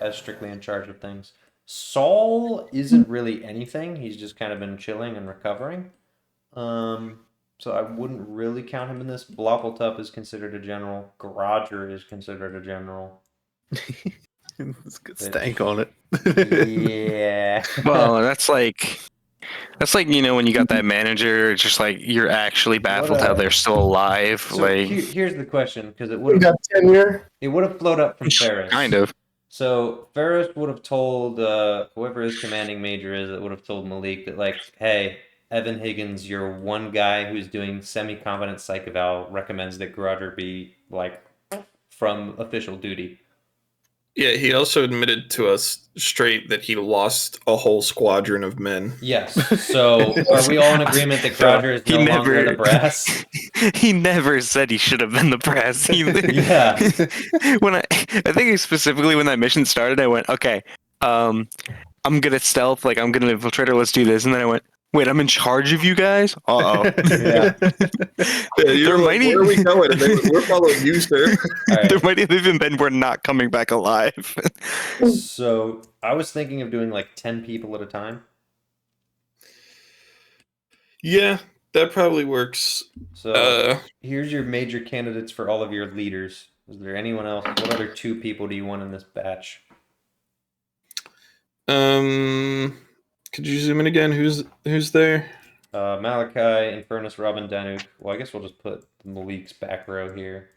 as strictly in charge of things. Saul isn't really anything. He's just kind of been chilling and recovering. So I wouldn't really count him in this. Bloppletup is considered a general. Groger is considered a general. It's good stank on it. Yeah. Well, that's like when you got that manager, it's just like you're actually baffled how they're still alive. So like here's the question, because it We would got tenure. have flowed up from Ferris. kind of. So Ferris would have told whoever his commanding major is, it would have told Malik that like, hey, Evan Higgins, you're one guy who's doing semi-competent psych eval, recommends that Groger be like from official duty. Yeah, he also admitted to us straight that he lost a whole squadron of men. Yes. So are we all in agreement that Groger is no longer the brass? He never said he should have been the brass. Yeah. When I think specifically when that mission started, I went, okay, I'm good at stealth. Like I'm good at infiltrator. Let's do this. And then I went, wait, I'm in charge of you guys? Uh-oh. Yeah. You're like, where are we going? We're following you, sir. Right. There might have even been we're not coming back alive. So I was thinking of doing like 10 people at a time. Yeah, that probably works. So here's your major candidates for all of your leaders. Is there anyone else? What other 2 people do you want in this batch? Could you zoom in again? Who's there? Malachi, Infernus, Robin, Danuke. Well, I guess we'll just put Malik's back row here.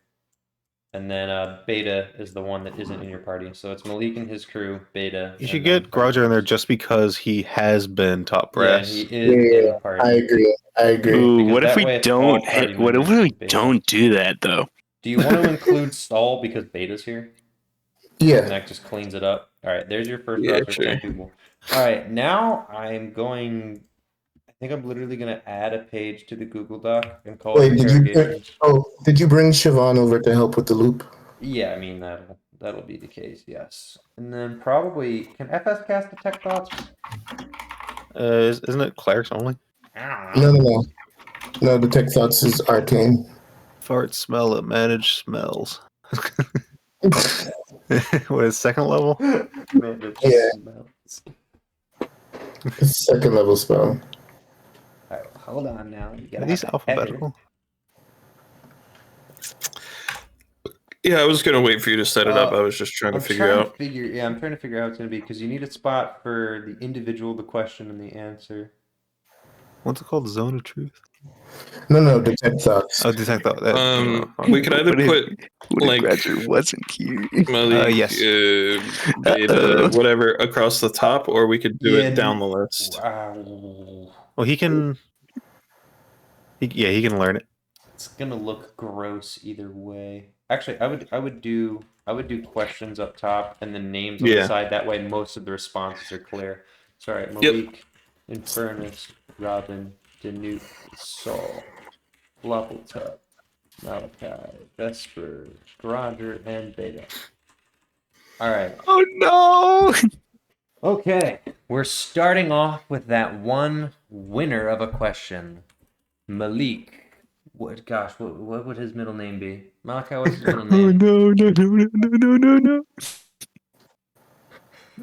And then Beta is the one that isn't in your party. So it's Malik and his crew, Beta. You should get Groger in there just because he has been top Yeah, brass. he is in the party. I agree. Ooh, Because what if that we way it's don't? all party What if members we Beta. don't do that though? Do you want to include Saul because Beta's here? And Yeah. that just cleans it up. All right, there's your first Yeah, roster of 10 sure. people. All right, now I think I'm literally going to add a page to the Google Doc and call it Wait, did you interrogations. did you bring Siobhan over to help with the loop? Yeah, I mean, that'll be the case, yes. And then probably, can FS cast detect thoughts? Isn't it clerics only? I don't know. No. No, the tech thoughts is arcane. Fart, smell it, manage smells. What is second level? Man, it just Yeah. smells. Second level spell. All right, hold on now. You Are gotta these have a header. alphabetical? Yeah, I was gonna wait for you to set it up. I was just trying to figure out. I'm trying to figure out how it's going to be, because you need a spot for the individual, the question, and the answer. What's it called? Zone of truth? No, the tech thoughts. Oh, detect that. We could either put like Groger wasn't here. Malik, yes. Beta, whatever across the top, or we could do it down the list. Wow. Well, he can. He can learn it. It's gonna look gross either way. Actually, I would do questions up top and then names on the Yeah. side. That way, most of the responses are clear. Sorry, Malik, Infernus, Robin, Danuke, Saul, Bloppletup, Malachi, Vesper, Groger, and Beta. All right. Oh no! Okay, we're starting off with that one winner of a question, Malik. What would his middle name be? Malachi, what's his middle Oh name? no!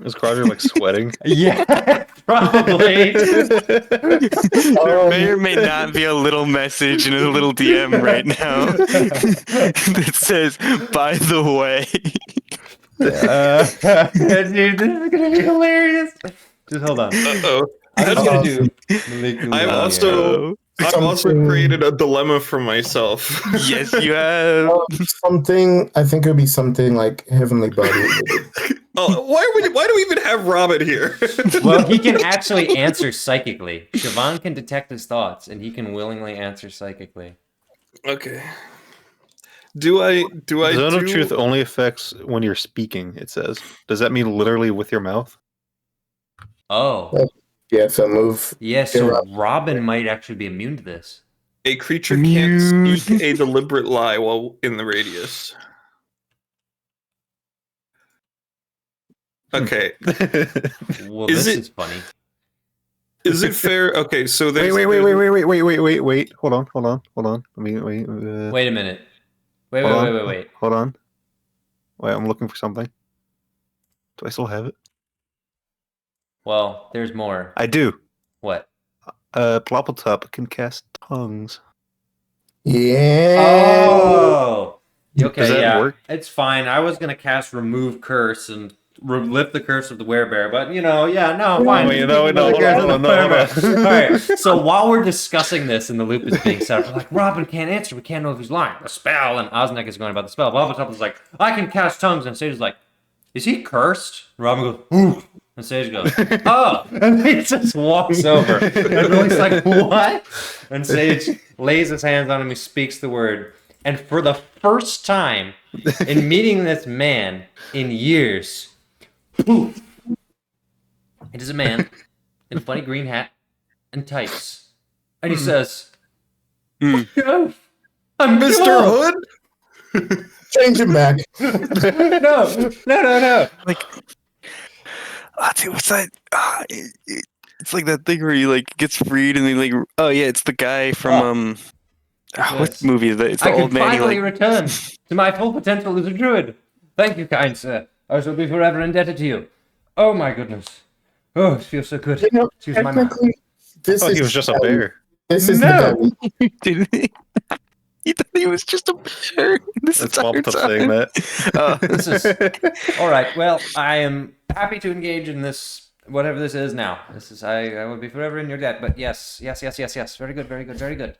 Is Groger like sweating? Yeah, probably. There may or may not be a little message in a little DM right now that says, "By the way." Dude, this is gonna be hilarious. Just hold on. Uh-oh. I'm just gonna do. I've also created a dilemma for myself. Yes, you have. Something. I think it would be something like heavenly body. Oh, why do we even have Robin here? Well, he can actually answer psychically. Siobhan can detect his thoughts, and he can willingly answer psychically. Okay. Do I Zone of do- truth only affects when you're speaking, it says. Does that mean literally with your mouth? Oh, Yeah, so move. yeah. So Robin might actually be immune to this. A creature can't speak a deliberate lie while in the radius. Okay. Well, Is this it- is funny. Is it fair? Okay, so there's Wait. Hold on. Let me wait. Wait a minute. Wait. Hold on. Wait, I'm looking for something. Do I still have it? Well, there's more. I do. What? Ploppletop can cast tongues. Yeah. Oh. Okay. Does that yeah. work? It's fine. I was gonna cast remove curse and lift the curse of the werebear, but fine. Wait, no, Lift the curse of the hold on. werebear. All right. So while we're discussing this and the loop is being set up, we're like, Robin can't answer. We can't know if he's lying. The spell, and Osnek is going about the spell. Bobbletop is like, I can cast tongues, and Sage is like, is he cursed? And Robin goes, ooh. And Sage goes, oh. And he just walks over. And Lily's like, what? And Sage lays his hands on him. He speaks the word. And for the first time in meeting this man in years, poof, it is a man in a funny green hat and tights. And he says, "Go. I'm Mr. Go." Hood? Change him back. No. Like, dude, what's that? It's like that thing where he like gets freed and he like, oh yeah, it's the guy from what Yes. movie is that? It's I the can old man. He finally like, return to my full potential as a druid. Thank you, kind sir. I shall be forever indebted to you. Oh my goodness. Oh, it feels so good. You know, Excuse my mouth. technically, this Oh, is he was just a bear. This is No. the guy. didn't he? He thought he was just a bear. This That's entire Ploppletop saying time. that. This is all right. Well, I am happy to engage in this, whatever this is now. This is I will be forever in your debt. But yes. Very good.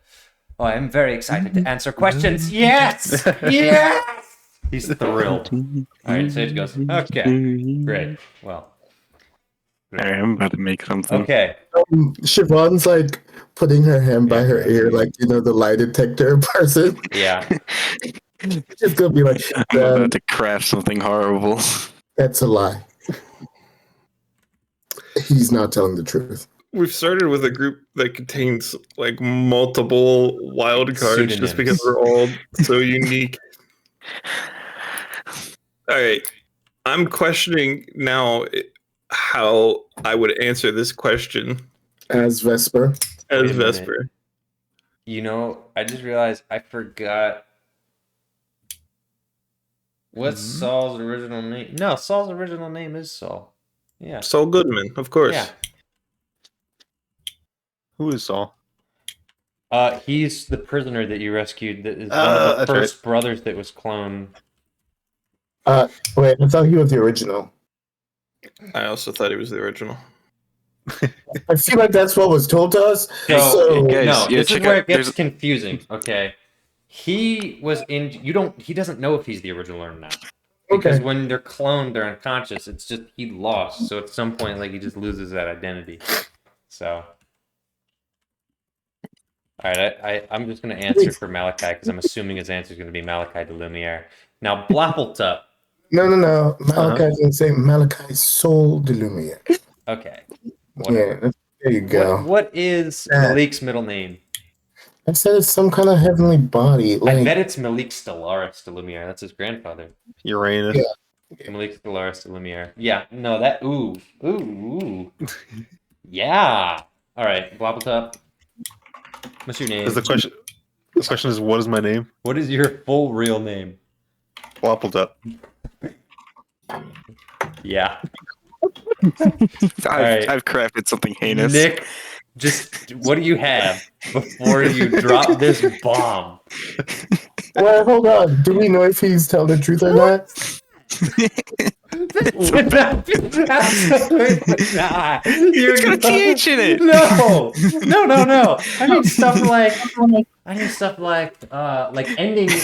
Oh, I am very excited to answer questions. Yes. He's thrilled. All right, Sage goes. Okay, great. Well, Alright, I'm about to make something. okay. Siobhan's like putting her hand by her ear, like the lie detector person. Yeah. It's gonna be like, I'm about to craft something horrible. that's a lie. He's not telling the truth. We've started with a group that contains like multiple wild cards just because we're all so unique. All right. I'm questioning now how I would answer this question As Vesper. as Wait a minute. Vesper. I just realized I forgot. What's Saul's original name? No, Saul's original name is Saul. Yeah. Saul Goodman, of course. Yeah. Who is Saul? He's the prisoner that you rescued. That is one Ah, of the that's first brothers that was cloned. Wait, I thought he was the original. I also thought he was the original. I feel like that's what was told to us. So, guys, no, yeah, this is check where out- it gets there's- confusing. Okay, he was in. He doesn't know if he's the original or not. Because Okay. when they're cloned, they're unconscious. It's just he lost. So at some point, like he just loses that identity. So, all right, I'm just gonna answer for Malachi because I'm assuming his answer is gonna be Malachi de Lumiere. Now, Blappletup. No. Malachi didn't say Malachi Soul de Lumiere. Okay. Yeah, Whatever. there you go. What is Malik's middle name? I said it's some kind of heavenly body. I Like, bet it's Malik Stellaris de Lumiere. That's his grandfather. Uranus. Yeah. Malik Stellaris de Lumiere. Yeah. No, that. Ooh. Yeah. All right. Blabbletup. What's your name? Is the question? The question is, what is my name? What is your full real name? Ploppletop. Yeah. right. I've crafted something heinous. Nick, just what do you have before you drop this bomb? Well, hold on. Do we know if he's telling the truth or not? Absolutely not. You're It's got a TH in it. No. I need stuff like ending. Do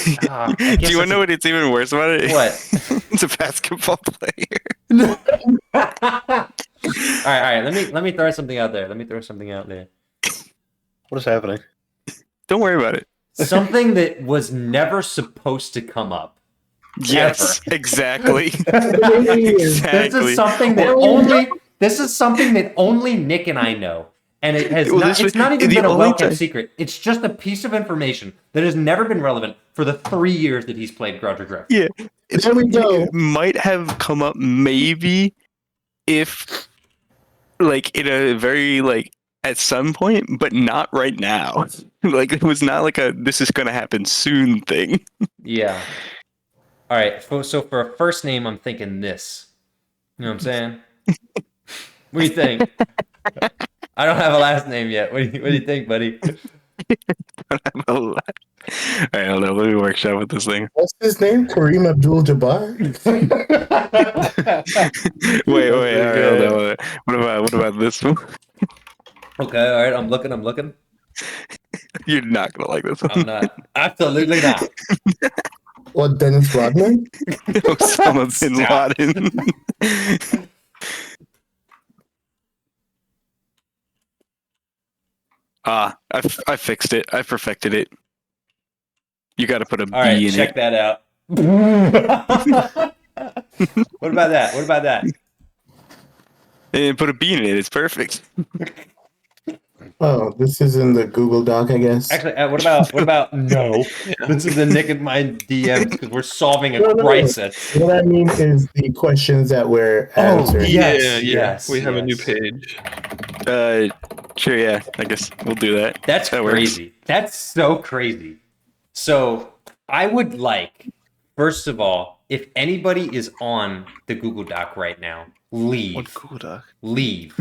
you want to know what it's even worse about it? What? It's a basketball player. All right. Let me throw something out there. What is happening? Don't worry about it. Something that was never supposed to come up. Yes, exactly. This is something that only Nick and I know. And it has it's not even been a well-kept secret. It's just a piece of information that has never been relevant for the 3 years that he's played Groger Griff. Yeah. There we go. It might have come up maybe if like in a very like at some point, but not right now. Like it was not like a this is gonna happen soon thing. Yeah. All right. So for a first name, I'm thinking this. You know what I'm saying? What do you think? I don't have a last name yet. What do you think, buddy? All right, hold on. Let me workshop with this thing. What's his name? Kareem Abdul-Jabbar? Wait. All right, hold on. What about this one? Okay. All right. I'm looking. You're not gonna like this one. I'm not. Absolutely not. What, Dennis Rodman? Osama bin Laden. I fixed it. I perfected it. You got to put a All right. B in Check it. that out. What about that? And put a B in it. It's perfect. Oh, this is in the Google Doc, I guess. Actually, what about no? This is the Nick and my DMs because we're solving a No. crisis. What I mean is the questions that we're answering. Yes. We have a new page. Sure, yeah. I guess we'll do that. That's That works. crazy. That's so crazy. So I would like, first of all, if anybody is on the Google Doc right now, leave. What Google Doc? Leave.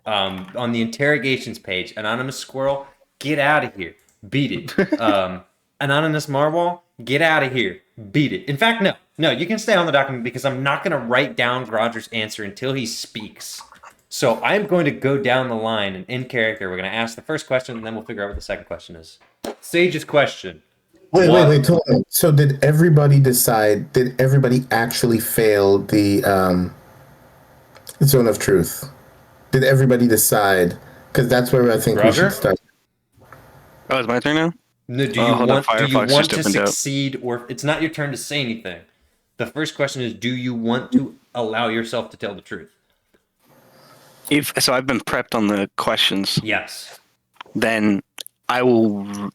On the interrogations page, Anonymous Squirrel, get out of here. Beat it. Anonymous Marwall, get out of here. Beat it. In fact, no, you can stay on the document because I'm not going to write down Roger's answer until he speaks. So I'm going to go down the line and in character, we're going to ask the first question and then we'll figure out what the second question is. Sage's question. Wait, hold on. So did everybody actually fail the zone of truth? Did everybody decide? Because that's where I think we should start. Oh, it's my turn now? No, do you want to succeed or it's not your turn to say anything? The first question is, do you want to allow yourself to tell the truth? So I've been prepped on the questions. Yes. Then I will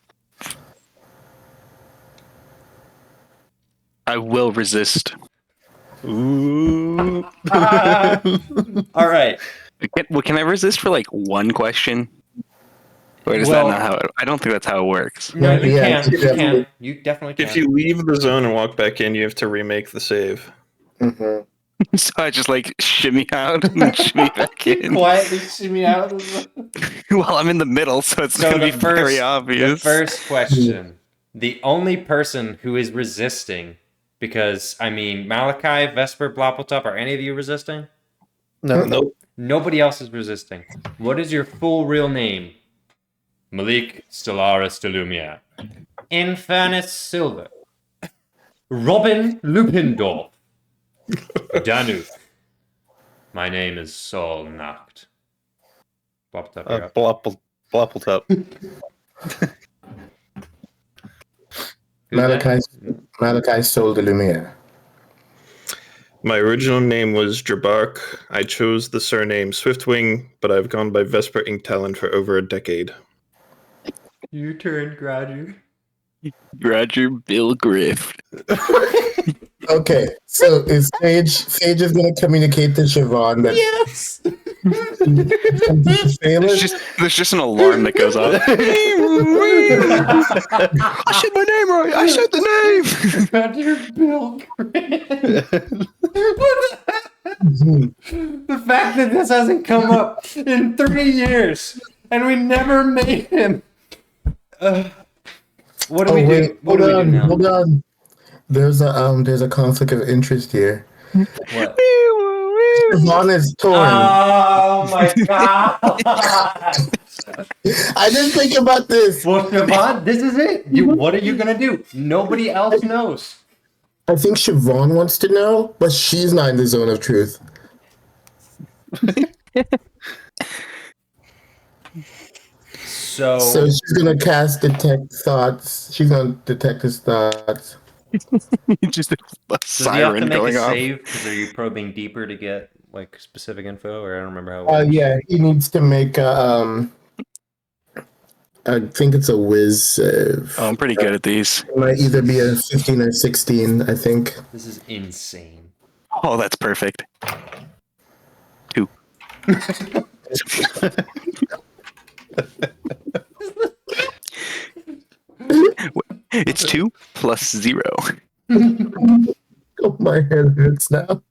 resist. Ooh. All right. Can I resist for like one question? Or is that not how I don't think that's how it works. No, you Yeah, can. You definitely can. If you leave the zone and walk back in, you have to remake the save. Mm-hmm. So I just like shimmy out and then shimmy back in. Quietly shimmy out. Well, I'm in the middle, so it's going to be very obvious. The first question. The only person who is resisting, because, I mean, Malachi, Vesper, Bloppletop, are any of you resisting? No. Nope. Nobody else is resisting. What is your full real name? Malik Stellaris Delumia. Infernus Silver. Robin Lupindorf. Danuk. My name is Saul Nacht. Bloppletop, Bloppletop. Malachi Sol de Lumiere. My original name was Drabark. I chose the surname Swiftwing, but I've gone by Vesper Inktalon for over a decade. Your turn, Groger. Roger Bill Griff. Okay, so is Sage is going to communicate to Siobhan that Yes. There's just an alarm that goes off. I said my name right. I said the name. Roger Bill Griff. The fact that this hasn't come up in 3 years and we never made him. What do we do? What do we do now? Hold on. There's a conflict of interest here. What? Siobhan is torn. Oh my god! I didn't think about this. Well, Siobhan, this is it. What are you gonna do? Nobody else knows. I think Siobhan wants to know, but she's not in the zone of truth. So she's gonna cast detect thoughts. She's gonna detect his thoughts. Just a does he have to siren make going a off. save? Because are you probing deeper to get like specific info, or I don't remember how it works. Yeah, he needs to make a I think it's a whiz save. Oh, I'm pretty good at these. It might either be a 15 or 16, I think. This is insane. Oh, that's perfect. 2. It's 2 plus 0. Oh, my head hurts now.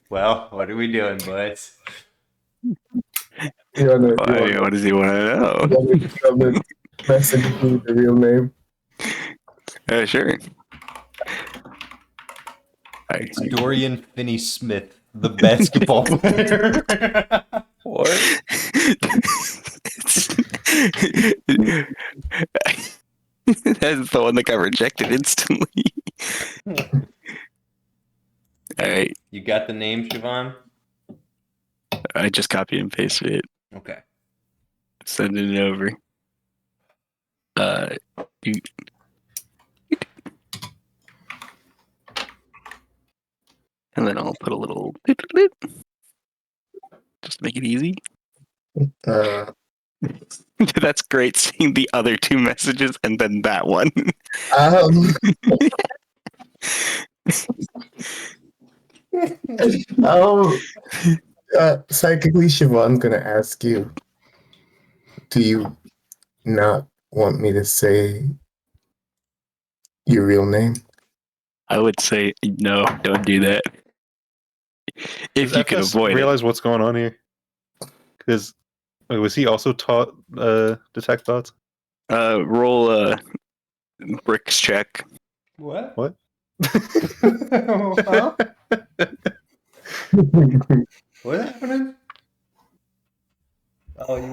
Well, what are we doing, boys? What does he want to know? The message with the real name. Sure. It's Dorian Finney-Smith, the basketball player. What? That's the one that got rejected instantly. All right, You got the name, Siobhan? I just copy and pasted it. Okay. Sending it over. You- And then I'll put a little just make it easy. That's great seeing the other 2 messages and then that one. Psychically, Siobhan's gonna ask you, do you not want me to say your real name? I would say no, don't do that. If Does you can FS avoid it. realize what's going on here? Because was he also taught detect thoughts? Roll a bricks check. What? What? Huh? What happening? Oh, you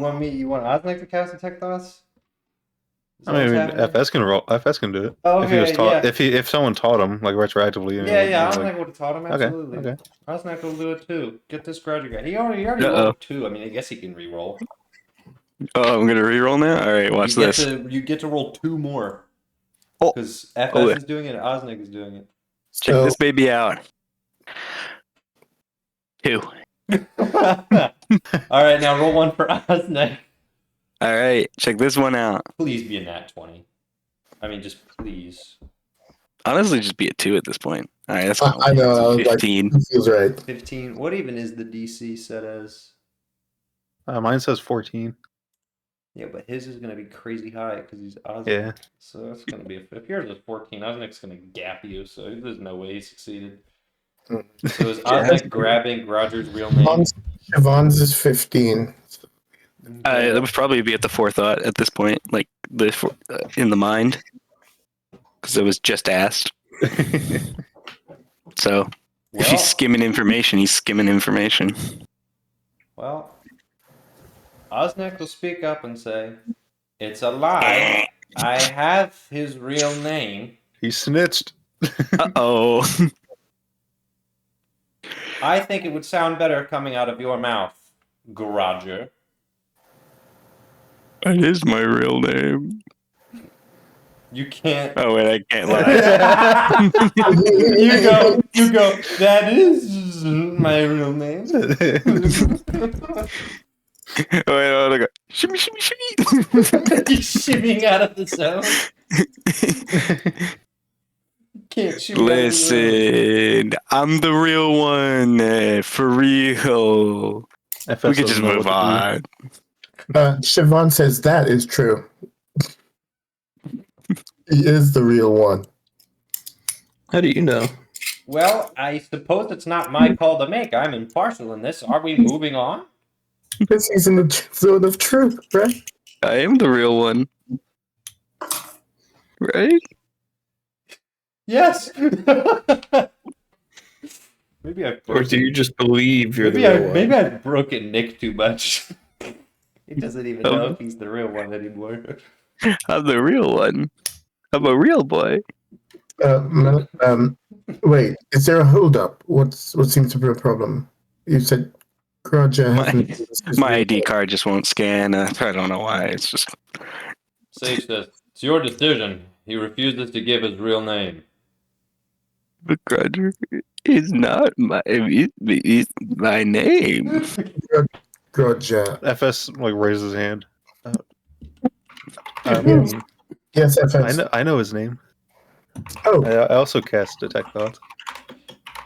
want Osnick to cast Detect Thoughts? Is that I what's mean, happening? FS can roll. FS can do it. Oh, If he was okay, taught, yeah. if someone taught him like retroactively. and it Yeah, would be, Osnick like, would have taught him, Okay, absolutely. okay. Osnick will do it too. Get this Groger guy. He already rolled 2. I mean, I guess he can re-roll. Oh, I'm gonna reroll now. All right, watch this. You get to roll 2 more. Oh. Because FS Oh, is doing it, Osnick is doing it. Check this baby out. 2. All right, now roll 1 for Osnick. All right, check this one out. Please be a nat 20. I mean, just please. Honestly, just be a 2 at this point. All right, that's I know. I was like, 15. feels right. 15. What even is the DC set as? mine says 14. Yeah, but his is going to be crazy high because he's Osnick. Yeah. So that's going to be if yours is 14, Osnick's going to gap you. So there's no way he succeeded. So is Osnick grabbing Roger's real name? Siobhan's is 15. That would probably be at the forethought at this point, like in the mind, because it was just asked. So if he's skimming information, he's skimming information. Well, Osnick will speak up and say, "It's a lie. I have his real name. He snitched. Uh-oh. I think it would sound better coming out of your mouth, Groger." That is my real name. You can't. Oh wait, I can't lie. You go. That is my real name. Wait, I go. Shimmy, shimmy, shimmy. He's shimmying out of the zone. Can't shoot. Listen, I'm the real one, for real. FS We could just doesn't know move what to do. on. Siobhan says that is true. He is the real one. How do you know? Well, I suppose it's not my call to make. I'm impartial in this. Are we moving on? This is in the zone of truth, right? I am the real one. Right? Yes. Maybe I've Or do you just believe you're maybe the real one? maybe I've broken Nick too much. He doesn't even know if he's the real one anymore. I'm the real one. I'm a real boy. Wait, is there a holdup? What seems to be a problem? You said Groger hasn't. My ID card just won't scan. I don't know why. It's just Sage says, it's your decision. He refuses to give his real name. Groger is not it's my name. Groger. FS like raises his hand. Yes, FX. I know his name. Oh, I also cast Detect Thoughts.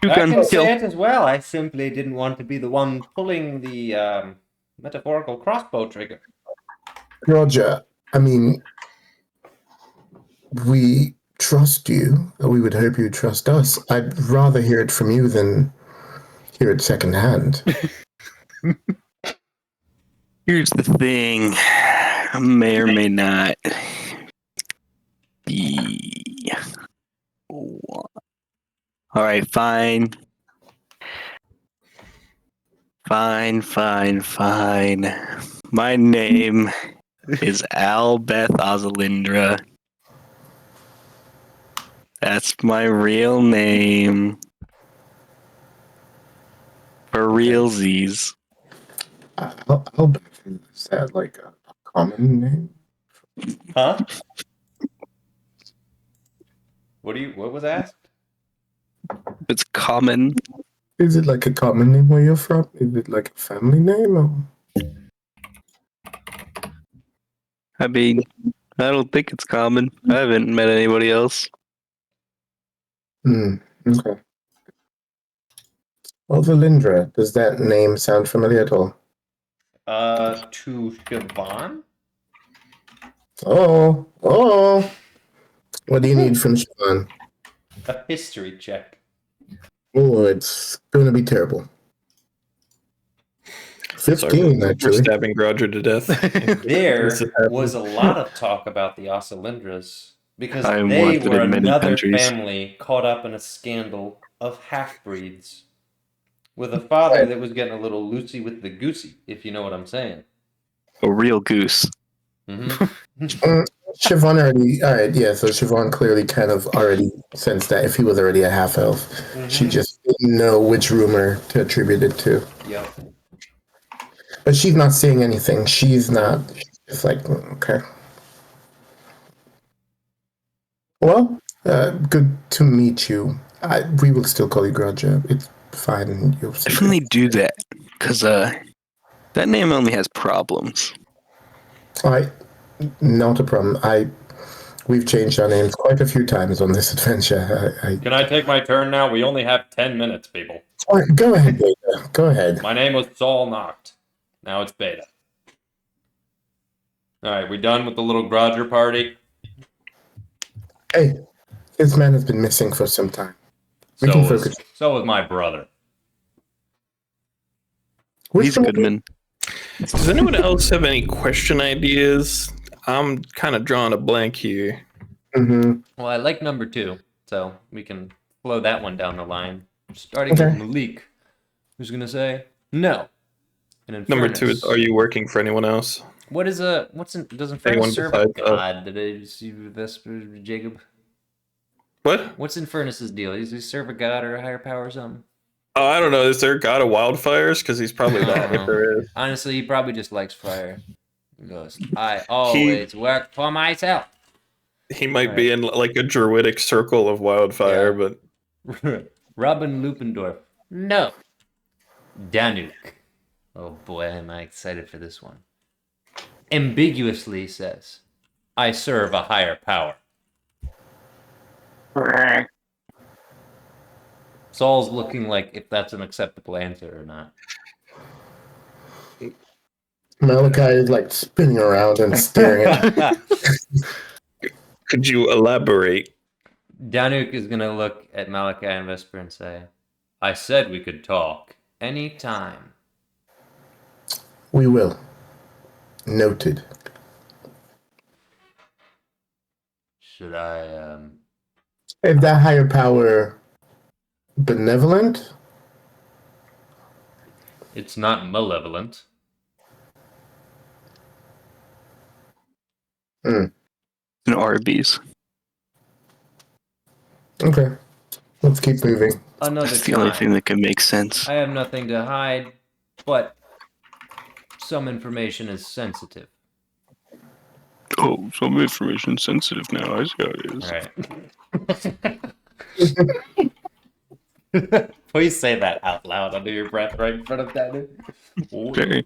You I can can kill. say it as well. I simply didn't want to be the one pulling the metaphorical crossbow trigger. Groger. I mean, we trust you. We would hope you trust us. I'd rather hear it from you than hear it secondhand. Here's the thing. I may or may not be. All right, fine. Fine. My name is Albeth Ozalindra. That's my real name. For realsies. Albert, is that like a common name? Huh? What was asked? It's common. Is it like a common name where you're from? Is it like a family name? Or? I mean, I don't think it's common. I haven't met anybody else. Okay. Well, Valindra, does that name sound familiar at all? To Siobhan? Oh. What do you need from Siobhan? A history check. Oh, it's going to be terrible. 15, We're actually. stabbing Groger to death. There This is happening. was a lot of talk about the Osalindras because I am they wanted were in many another countries. family caught up in a scandal of half-breeds with a father that was getting a little loosey with the goosey, if you know what I'm saying. A real goose. Siobhan already... All right, yeah, so Siobhan clearly kind of already sensed that if he was already a half-elf. She just didn't know which rumor to attribute it to. Yep. But she's not seeing anything. She's not... It's like, okay. Well, good to meet you. We will still call you Groger. It's fine. You'll see. Definitely do that. Because that name only has problems. Not a problem. We've changed our names quite a few times on this adventure. Can I take my turn now? We only have 10 minutes, people. All right, go ahead, Beta. Go ahead. My name was Saul Noct. Now it's Beta. Alright, we done with the little Groger party? Hey, this man has been missing for some time. We can focus. So was my brother. He's a good man. Does anyone else have any question ideas? I'm kind of drawing a blank here. Mm-hmm. Well, I like number 2, so we can flow that one down the line. Starting with Malik, who's going to say no. And Number 2 is, are you working for anyone else? Does Infernus serve a god? Did I see Vesper, Jacob? What? What's Infernus's deal? Does he serve a god or a higher power or something? Oh, I don't know. Is there a god of wildfires? Because he's probably that if there is. Honestly, he probably just likes fire. He goes, I always work for myself. He might be in like a druidic circle of wildfire, but... Robin Lupendorf. No. Danuk. Oh boy, am I excited for this one. Ambiguously says, I serve a higher power. Saul's looking like if that's an acceptable answer or not. Malachi is like spinning around and staring at Could you elaborate? Danuk is gonna look at Malachi and Vesper and say, I said we could talk anytime. We will. Noted. Should I, Is that higher power benevolent? It's not malevolent. An Arby's. Okay. Let's keep moving. Another That's the only thing time. that could make sense. I have nothing to hide, but some information is sensitive. Oh, some information sensitive now. I see how it is. All right. Please say that out loud under your breath right in front of Danuk. Okay.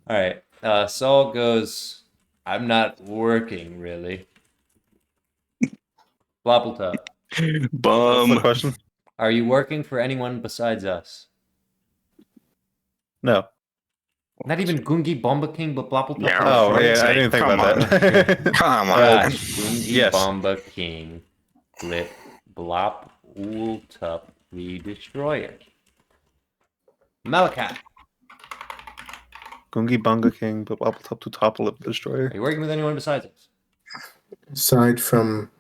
All right. Saul goes, I'm not working, really. Bloppletop, What's the Bum. question? are you working for anyone besides us? No. Not even Gungi Bomba King, but Bloppletop? Yeah, Oh, for yeah, fuck's I sake, didn't think come about on. that. Come on. Gosh, Gungi yes. Bomba King, Blip, Blop, Ultup, the Destroyer. Malachi, Gungi Bunga King, but Top to topple up the are destroyer. you working with anyone besides us? Aside from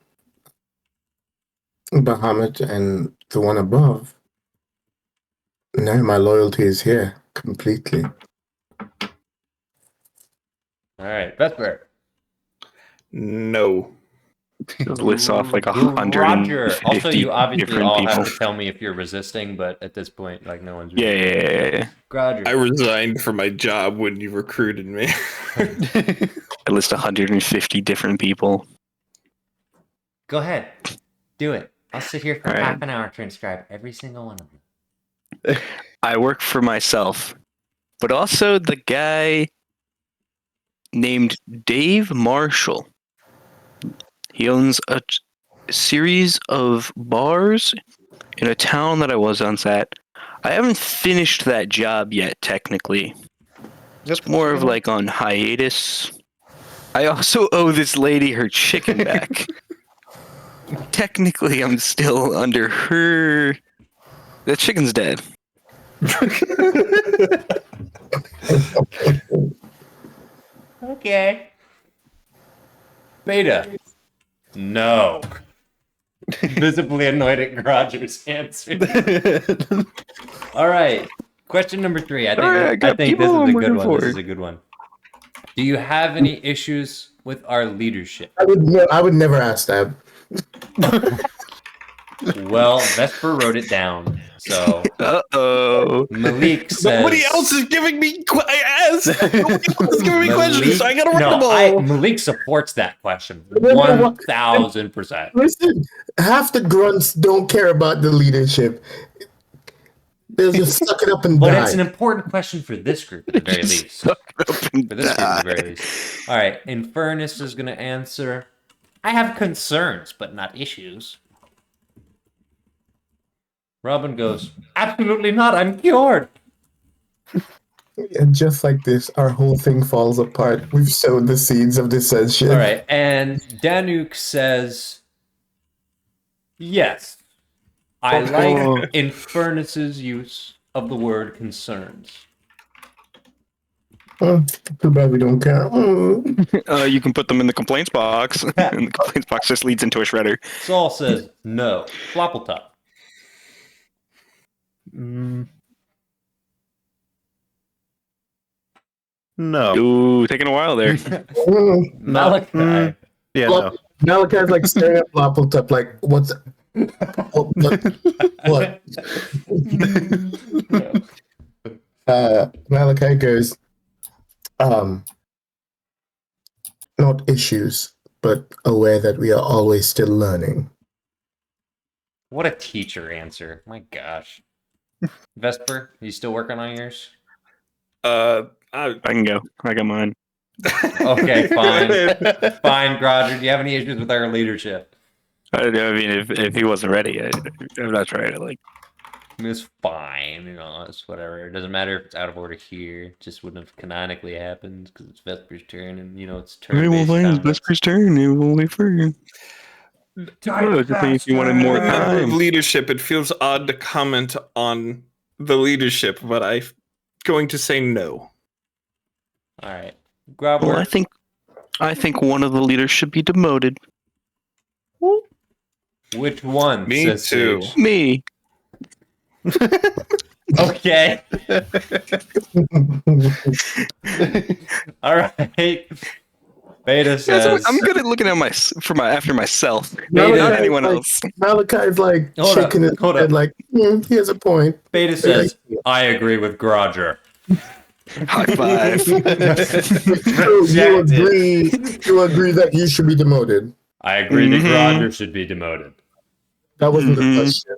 Bahamut and the one above, no, my loyalty is here completely. All right, Vesper. No. Just lists off like Roger. 150 Also, you obviously different all people. have to tell me if you're resisting, but at this point, like, no one's Yeah, resisting. yeah. Groger. I resigned from my job when you recruited me. I list 150 different people. Go ahead. Do it. I'll sit here for All right. half an hour to transcribe every single one of them. I work for myself, but also the guy named Dave Marshall. He owns a series of bars in a town that I was on at. I haven't finished that job yet, technically. It's more of like on hiatus. I also owe this lady her chicken back. Technically, I'm still under her. The chicken's dead. Okay. Beta. No. Visibly annoyed at Groger's answer. All right. Question number 3. I think, All right, I I got think this people is a I'm good working one. This for. is a good one. Do you have any issues with our leadership? I would never ask that. Well, Vesper wrote it down. So Uh-oh. Malik says Nobody else is giving me. I asked. Nobody else is giving me questions, so I gotta write them all. Malik supports that question No, 1,000%. Listen, half the grunts don't care about the leadership. They'll just suck it up and But die. it's an important question for this group at the very least. Suck it up and For this group at the die. very least. All right, Infernus is going to answer. I have concerns, but not issues. Robin goes, absolutely not. I'm cured. And just like this, our whole thing falls apart. We've sowed the seeds of dissension. All right, and Danuk says, yes, I like Infernus's use of the word concerns. Oh, too bad we don't care. You can put them in the complaints box, and the complaints box just leads into a shredder. Saul says, no. Floppletop. No. Ooh, taking a while there. Malachi. Yeah, no. Malachi's like staring at Bloppletop like, what's what? Malachi goes, not issues, but aware that we are always still learning. What a teacher answer. My gosh. Vesper, you still working on yours? I can go. I got mine. Okay, fine. Fine, Groger. Do you have any issues with our leadership? I mean, if he wasn't ready, I'm not trying to like. I mean, it's fine, you know, it's whatever. It doesn't matter if it's out of order here. It just wouldn't have canonically happened because it's Vesper's turn and, you know, it's turn Okay, well, fine. It's Vesper's turn. And we'll wait for you. Oh, just think if you wanted more As a member of time. leadership, it feels odd to comment on the leadership, but I'm going to say no. All right. Grover. Well, I think one of the leaders should be demoted. Which one? Me says too. Sage. Me. Okay. All right. Beta Guys, says. I'm good at looking at after myself, Beta- not anyone else. Malachi's like Hold up, shaking his hold head up. like, he has a point. Beta says, I agree with Groger. High five. So Rejected. you agree that you should be demoted. I agree that Mhm. Groger should be demoted. That wasn't the Mhm. question.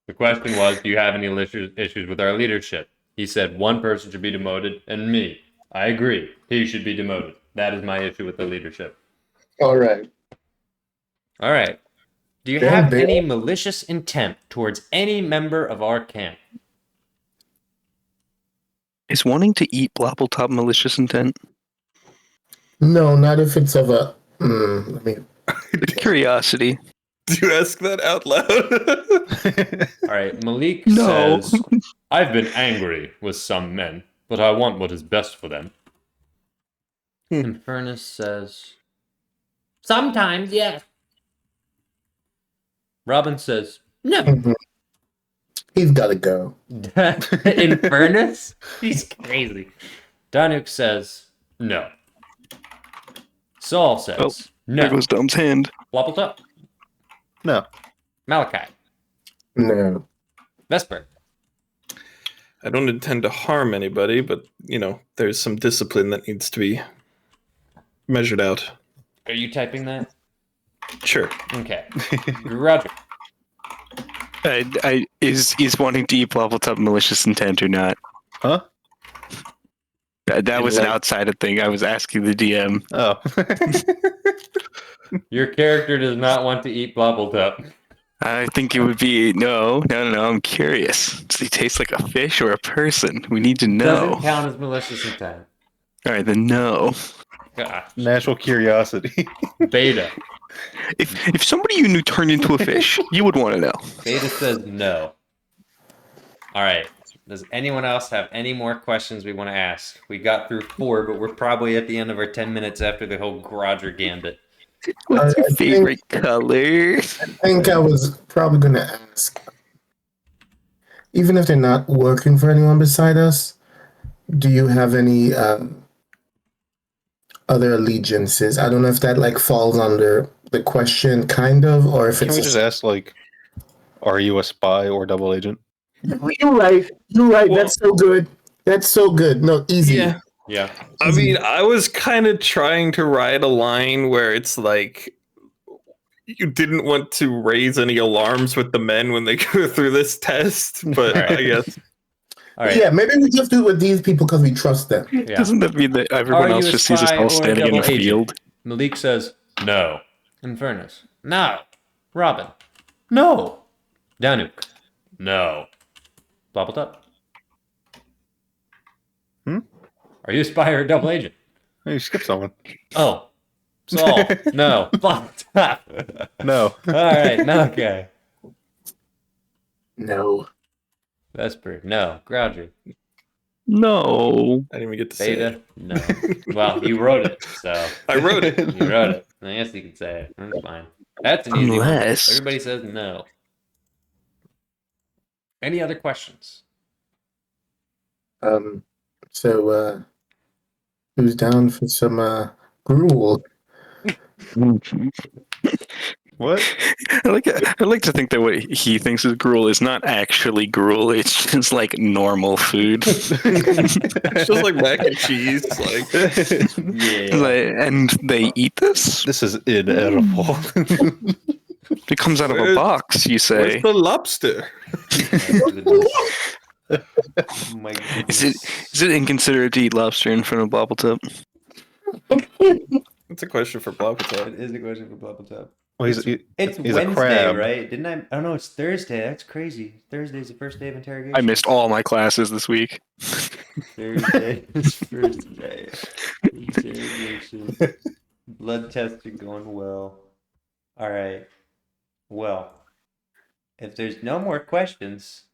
The question was, do you have any issues with our leadership? He said one person should be demoted, and me. I agree. He should be demoted. That is my issue with the leadership. All right. All right. Do you Damn, have Bill. any malicious intent towards any member of our camp? Is wanting to eat Bloppletop malicious intent? No, not if it's of a. Let me. Curiosity. Do you ask that out loud? All right. Malik No. says, I've been angry with some men, but I want what is best for them. And Furnace says, sometimes, yes. Robin says, no. He's got to go. In Furnace? He's crazy. Danuk says, no. Saul says, There no. goes Dom's hand. Wobbletop. No. Malachi. No. Vesper. I don't intend to harm anybody, but, there's some discipline that needs to be measured out. Are you typing that? Sure. Okay. Roger. Is wanting to eat Bloppletop malicious intent or not? Huh? That was an outside thing. I was asking the DM. Oh. Your character does not want to eat Blobbletop. I think it would be no. I'm curious. Does he taste like a fish or a person? We need to know. Doesn't count as malicious intent. All right, then no. Gosh. Natural curiosity. Beta. If somebody you knew turned into a fish, you would want to know. Beta says no. All right. Does anyone else have any more questions we want to ask? We got through 4, but we're probably at the end of our 10 minutes after the whole Groger gambit. What's your I favorite color? I think I was probably going to ask, even if they're not working for anyone beside us, do you have any other allegiances? I don't know if that falls under the question, kind of, or if Can it's we just ask, are you a spy or double agent? You're right. Well, that's so good. That's so good. No, easy. Yeah. I mean, I was kind of trying to ride a line where it's like you didn't want to raise any alarms with the men when they go through this test, but All right. I guess. All right. Yeah, maybe we just do it with these people because we trust them. Yeah. Doesn't that mean that Are everyone you else a just sees us spy or all a standing in a double agent? field? Malik says no. In Furnace. No. Robin. No. Danuk. No. Blobbletop. Are you a spy or a double agent? Oh, you skipped someone. Oh. Saul. No. Blobbletop. No. All right. No. Okay. No. Vesper. No. Groger. No. I didn't even get to say Beta. it. No. Well, you wrote it, so I wrote it. you wrote it. I guess you could say it. That's fine. That's an easy one. Unless- Everybody says no. Any other questions? So who's down for some gruel? What? I like to think that what he thinks is gruel is not actually gruel. It's just like normal food. It's just like mac and cheese. Yeah. And they eat this? This is inedible. It comes out of a Where's- box, you say. Where's the lobster? Oh my goodness. Is it inconsiderate to eat lobster in front of Blobbletop? That's a question for Blobbletop. It is a question for Blobbletop. Well, It's he's a Wednesday, crab. right? Didn't I? Oh no, it's Thursday. That's crazy. Thursday's the first day of interrogation. I missed all my classes this week. Thursday is first day. Interrogation. Blood tests are going well. All right. Well, if there's no more questions,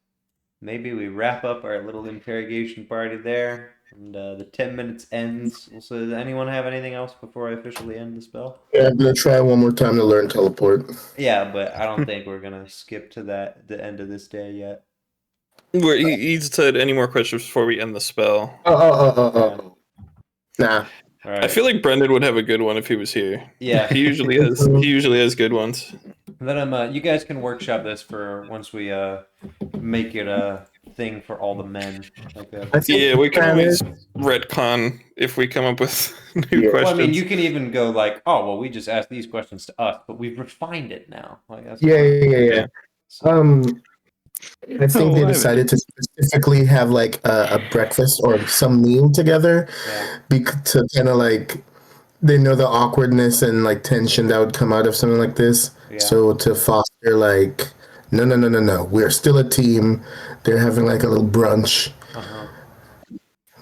maybe we wrap up our little interrogation party there, and the 10 minutes ends. So, does anyone have anything else before I officially end the spell? Yeah, I'm gonna try one more time to learn teleport. Yeah, but I don't think we're gonna skip to the end of this day yet. He said any more questions before we end the spell. Nah. All right. I feel like Brendan would have a good one if he was here. Yeah. He usually has. He usually has good ones. Then you guys can workshop this for once we make it a thing for all the men. Like Yeah, we can always retcon if we come up with new questions. Well, I mean, you can even go like, oh, well, we just asked these questions to us, but we've refined it now. Like, that's Yeah. I think they why decided to specifically have like a breakfast or some meal together to kind of like they know the awkwardness and like tension that would come out of something like this. Yeah. So to foster like no, we're still a team. They're having like a little brunch.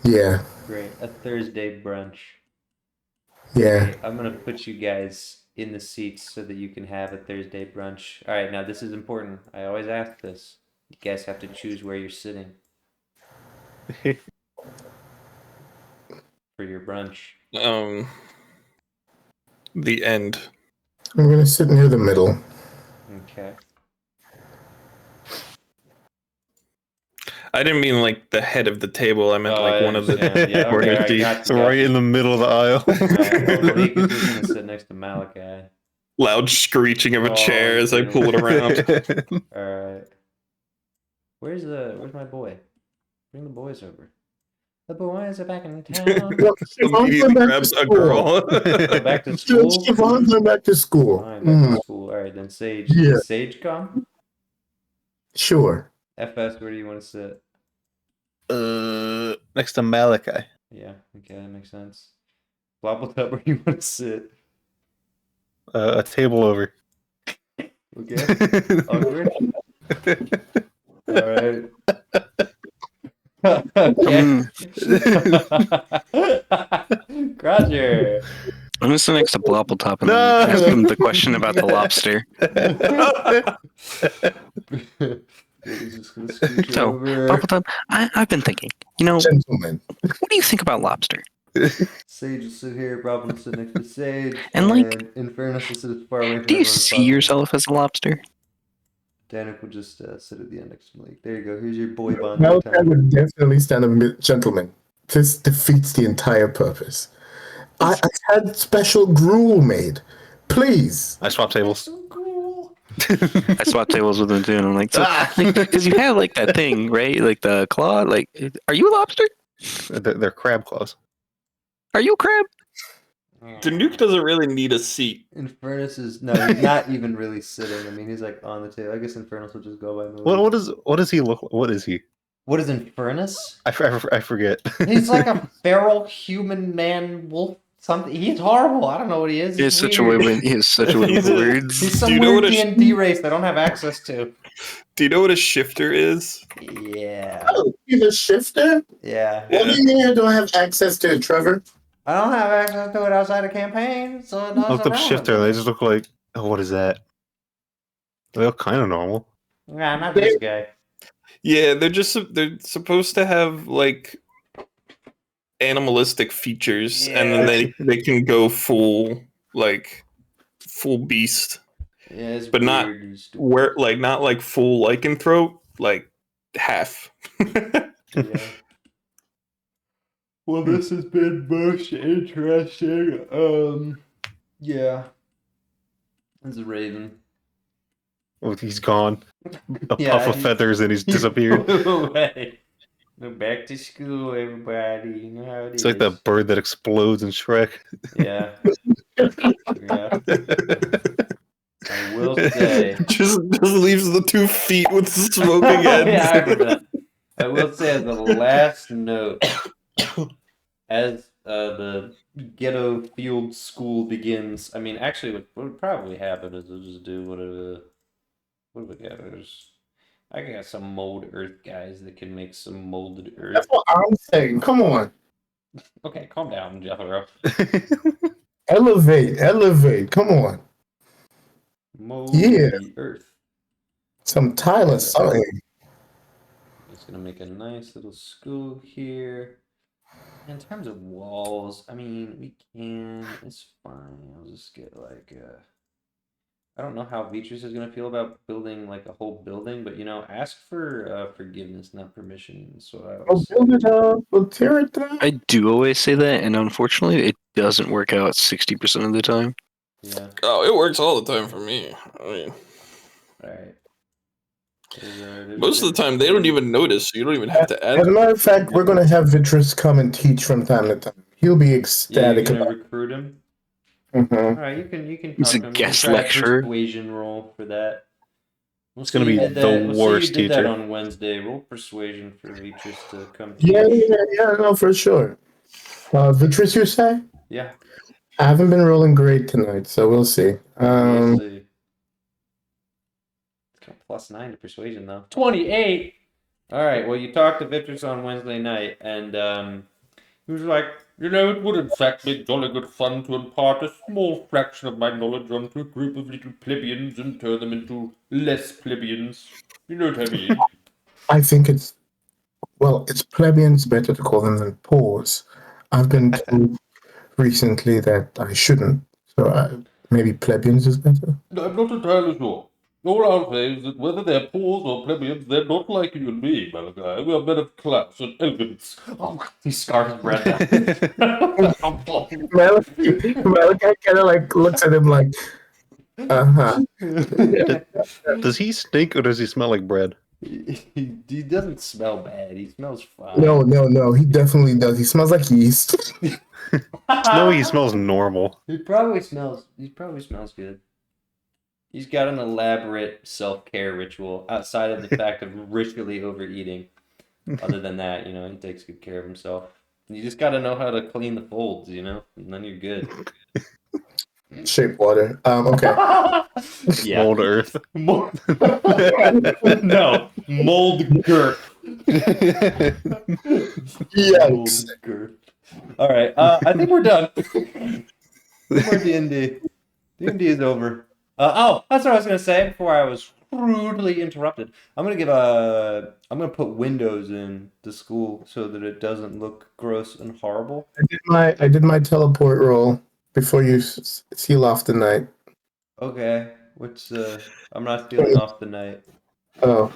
Yeah. Great, a Thursday brunch. Yeah. Okay, I'm gonna put you guys in the seats so that you can have a Thursday brunch. All right, now this is important. I always ask this. You guys have to choose where you're sitting for your brunch. The end. I'm gonna sit near the middle. Okay. I didn't mean like the head of the table. I meant Oh, like I one of the. understand. Yeah, We're okay, empty. I got So you. right in the middle of the aisle. Malik is just gonna sit next to Malachi. Loud screeching of a chair as I pull it around. All right. Where's my boy? Bring the boys over. The boys are back in town. Immediately grabs a girl. Go back to school. Siobhan's going back to school. Fine, back to school. All right, then Sage. Yeah. Does Sage come? Sure. FS, where do you want to sit? Next to Malachi. Yeah, okay, that makes sense. Blobbletub, where do you want to sit? A table over. Okay. Over. All right. Groger. I'm gonna sit next to Blobbletop and then ask him the question about the lobster. So, Blobbletop, I've been thinking. Gentlemen. What do you think about lobster? Sage will sit here, Bob will sit next to Sage, And, like, Infernus will sit as far away from Do you everyone as see possible. yourself as a lobster? Danik will just sit at the end next to Malik. There you go. Here's your boy bond. Malachi would definitely stand a gentleman. This defeats the entire purpose. I had special gruel made. Please. I swap tables. I swap tables with him too, and I'm like, because you have like that thing, right? Like the claw. Like, are you a lobster? They're crab claws. Are you a crab? Danuke doesn't really need a seat. Infernus is he's not even really sitting. I mean, he's like on the table. I guess Infernus will just go by Malik. What does he look like? What is he? What is Infernus? I forget. He's like a feral human man wolf. Something. He's horrible. I don't know what he is. He has He's such a weird. way. He has such a way with words. He's Do some you know weird what D&D race that I don't have access to. Do you know what a shifter is? Yeah. Oh, he's a shifter? Yeah. What do you mean I don't have access to it, Trevor? I don't have access to it outside of campaign, so it doesn't Looked up matter. shifter. They just look like. Oh, what is that? They look kind of normal. Nah, not this guy. Yeah, they're supposed to have like animalistic features, and then they can go full beast, Yeah, it's but not weird and stupid. not like full lycanthrope, like half. Yeah. Well, this has been most interesting. Yeah. This is Raven. Oh, he's gone. A Yeah, puff of feathers and he's disappeared. Away. Go back to school, everybody. You know how it It's is. like that bird that explodes in Shrek. Yeah. Yeah. I will say. just leaves the 2 feet with smoking ends. Yeah, I remember that. I will say as the last note, as the ghetto field school begins. I mean, actually, what would probably happen is they'll just do whatever. What do we got? I got some mold earth guys that can make some molded earth. That's what I'm saying. Come on. Okay, calm down, Jethro. Elevate. Come on. Mold Yeah. the earth. Some Tyler something. It's gonna make a nice little school here. In terms of walls, I mean, we can. It's fine. I'll just get like I don't know how Beatrice is gonna feel about building like a whole building, but ask for forgiveness, not permission. That's what I I'll always say. build it up. We'll tear it down. I do always say that, and unfortunately, it doesn't work out 60% of the time. Yeah. Oh, it works all the time for me. I mean, All right. There's most of the time they don't even notice, so you don't even have to As add. a matter of fact, we're going to have Vitrus come and teach from time to time. He'll be Yeah, you're ecstatic gonna about recruit him. it. All right, you can He's talk a to him. guest you can try lecturer. a persuasion roll for that. We'll It's see gonna you be did the that. We'll see you worst did that teacher. on Wednesday. Roll persuasion for Beatrice to come Yeah, teach. no, for sure. Vitrus, you say? Yeah, I haven't been rolling great tonight, so we'll see. we'll see. It's got +9 to persuasion though. 28. All right. Well, you talked to Beatrice on Wednesday night, and he was like, it would in fact be jolly good fun to impart a small fraction of my knowledge onto a group of little plebeians and turn them into less plebeians. You know what I mean? I think it's plebeians better to call them than pawns. I've been told recently that I shouldn't, so maybe plebeians is better. No, I'm not entirely sure. All I'll say is that whether they're pawns or plebeians, they're not like you and me, Malachi. We are men of class and elegance. Oh, he scarfs bread Malachi kind of like looks at him like, uh-huh. Does he stink or does he smell like bread? He doesn't smell bad. He smells fine. No, he definitely does. He smells like yeast. No, he smells normal. He probably smells good. He's got an elaborate self-care ritual outside of the fact of ritually overeating. Other than that, he takes good care of himself. You just got to know how to clean the folds, and then you're good. Shape water. Okay. Yeah. Mold earth. No, mold girth. Yikes. Mold girth. All right, I think we're done. No more D&D. D&D is over. That's what I was gonna say before I was rudely interrupted. I'm gonna put windows in the school so that it doesn't look gross and horrible. I did my teleport roll before you seal off the night. Okay, I'm not feeling off the night. Oh,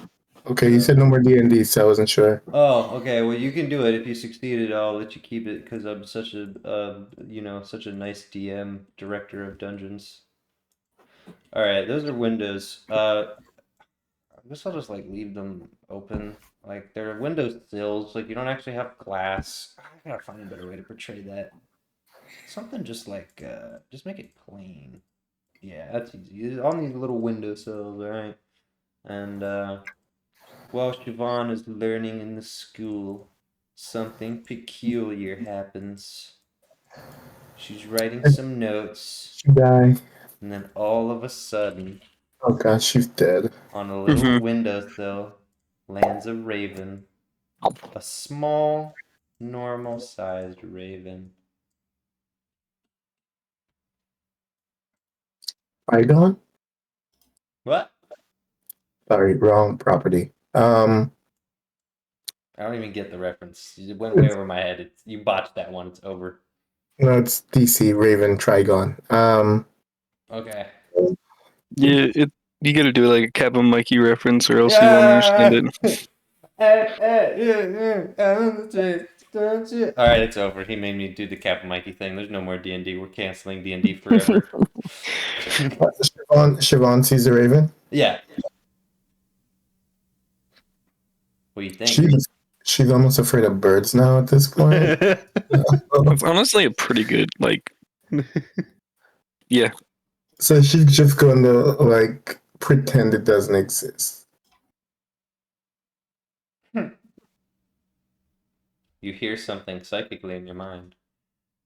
okay. You said no more D&D, so I wasn't sure. Oh, okay. Well, you can do it if you succeeded. I'll let you keep it because I'm such a such a nice DM, director of dungeons. All right, those are windows. I guess I'll just leave them open. Like they're window sills. Like you don't actually have glass. I gotta find a better way to portray that. Something just just make it plain. Yeah, that's easy. On these little window sills, all right. And while Siobhan is learning in the school, something peculiar happens. She's writing some notes, She died. and then all of a sudden, Oh gosh, she's dead. on a little windowsill, lands a raven. A small, normal-sized raven. Igon? What? Sorry, wrong property. I don't even get the reference. It went way over my head. You botched that one. It's over. No, it's DC Raven Trigon. Okay. Yeah, you gotta do like a Captain Mikey reference, or else you won't understand it. All right, it's over. He made me do the Captain Mikey thing. There's no more D&D. We're canceling D&D forever. Siobhan sees the Raven. Yeah. What do you think? She's almost afraid of birds now at this point. It's honestly a pretty good yeah. So she's just going to pretend it doesn't exist. You hear something psychically in your mind.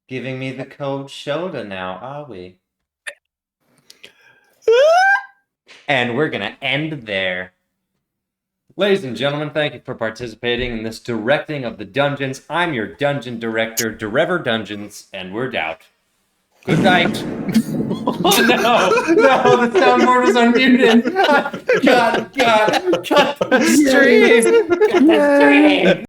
Giving me the cold shoulder now, are we? And we're going to end there. Ladies and gentlemen, thank you for participating in this directing of the dungeons. I'm your dungeon director, Derever Dungeons, and we're out. Good night. Oh no! No, the soundboard was unmuted. God, cut the stream. Cut the stream.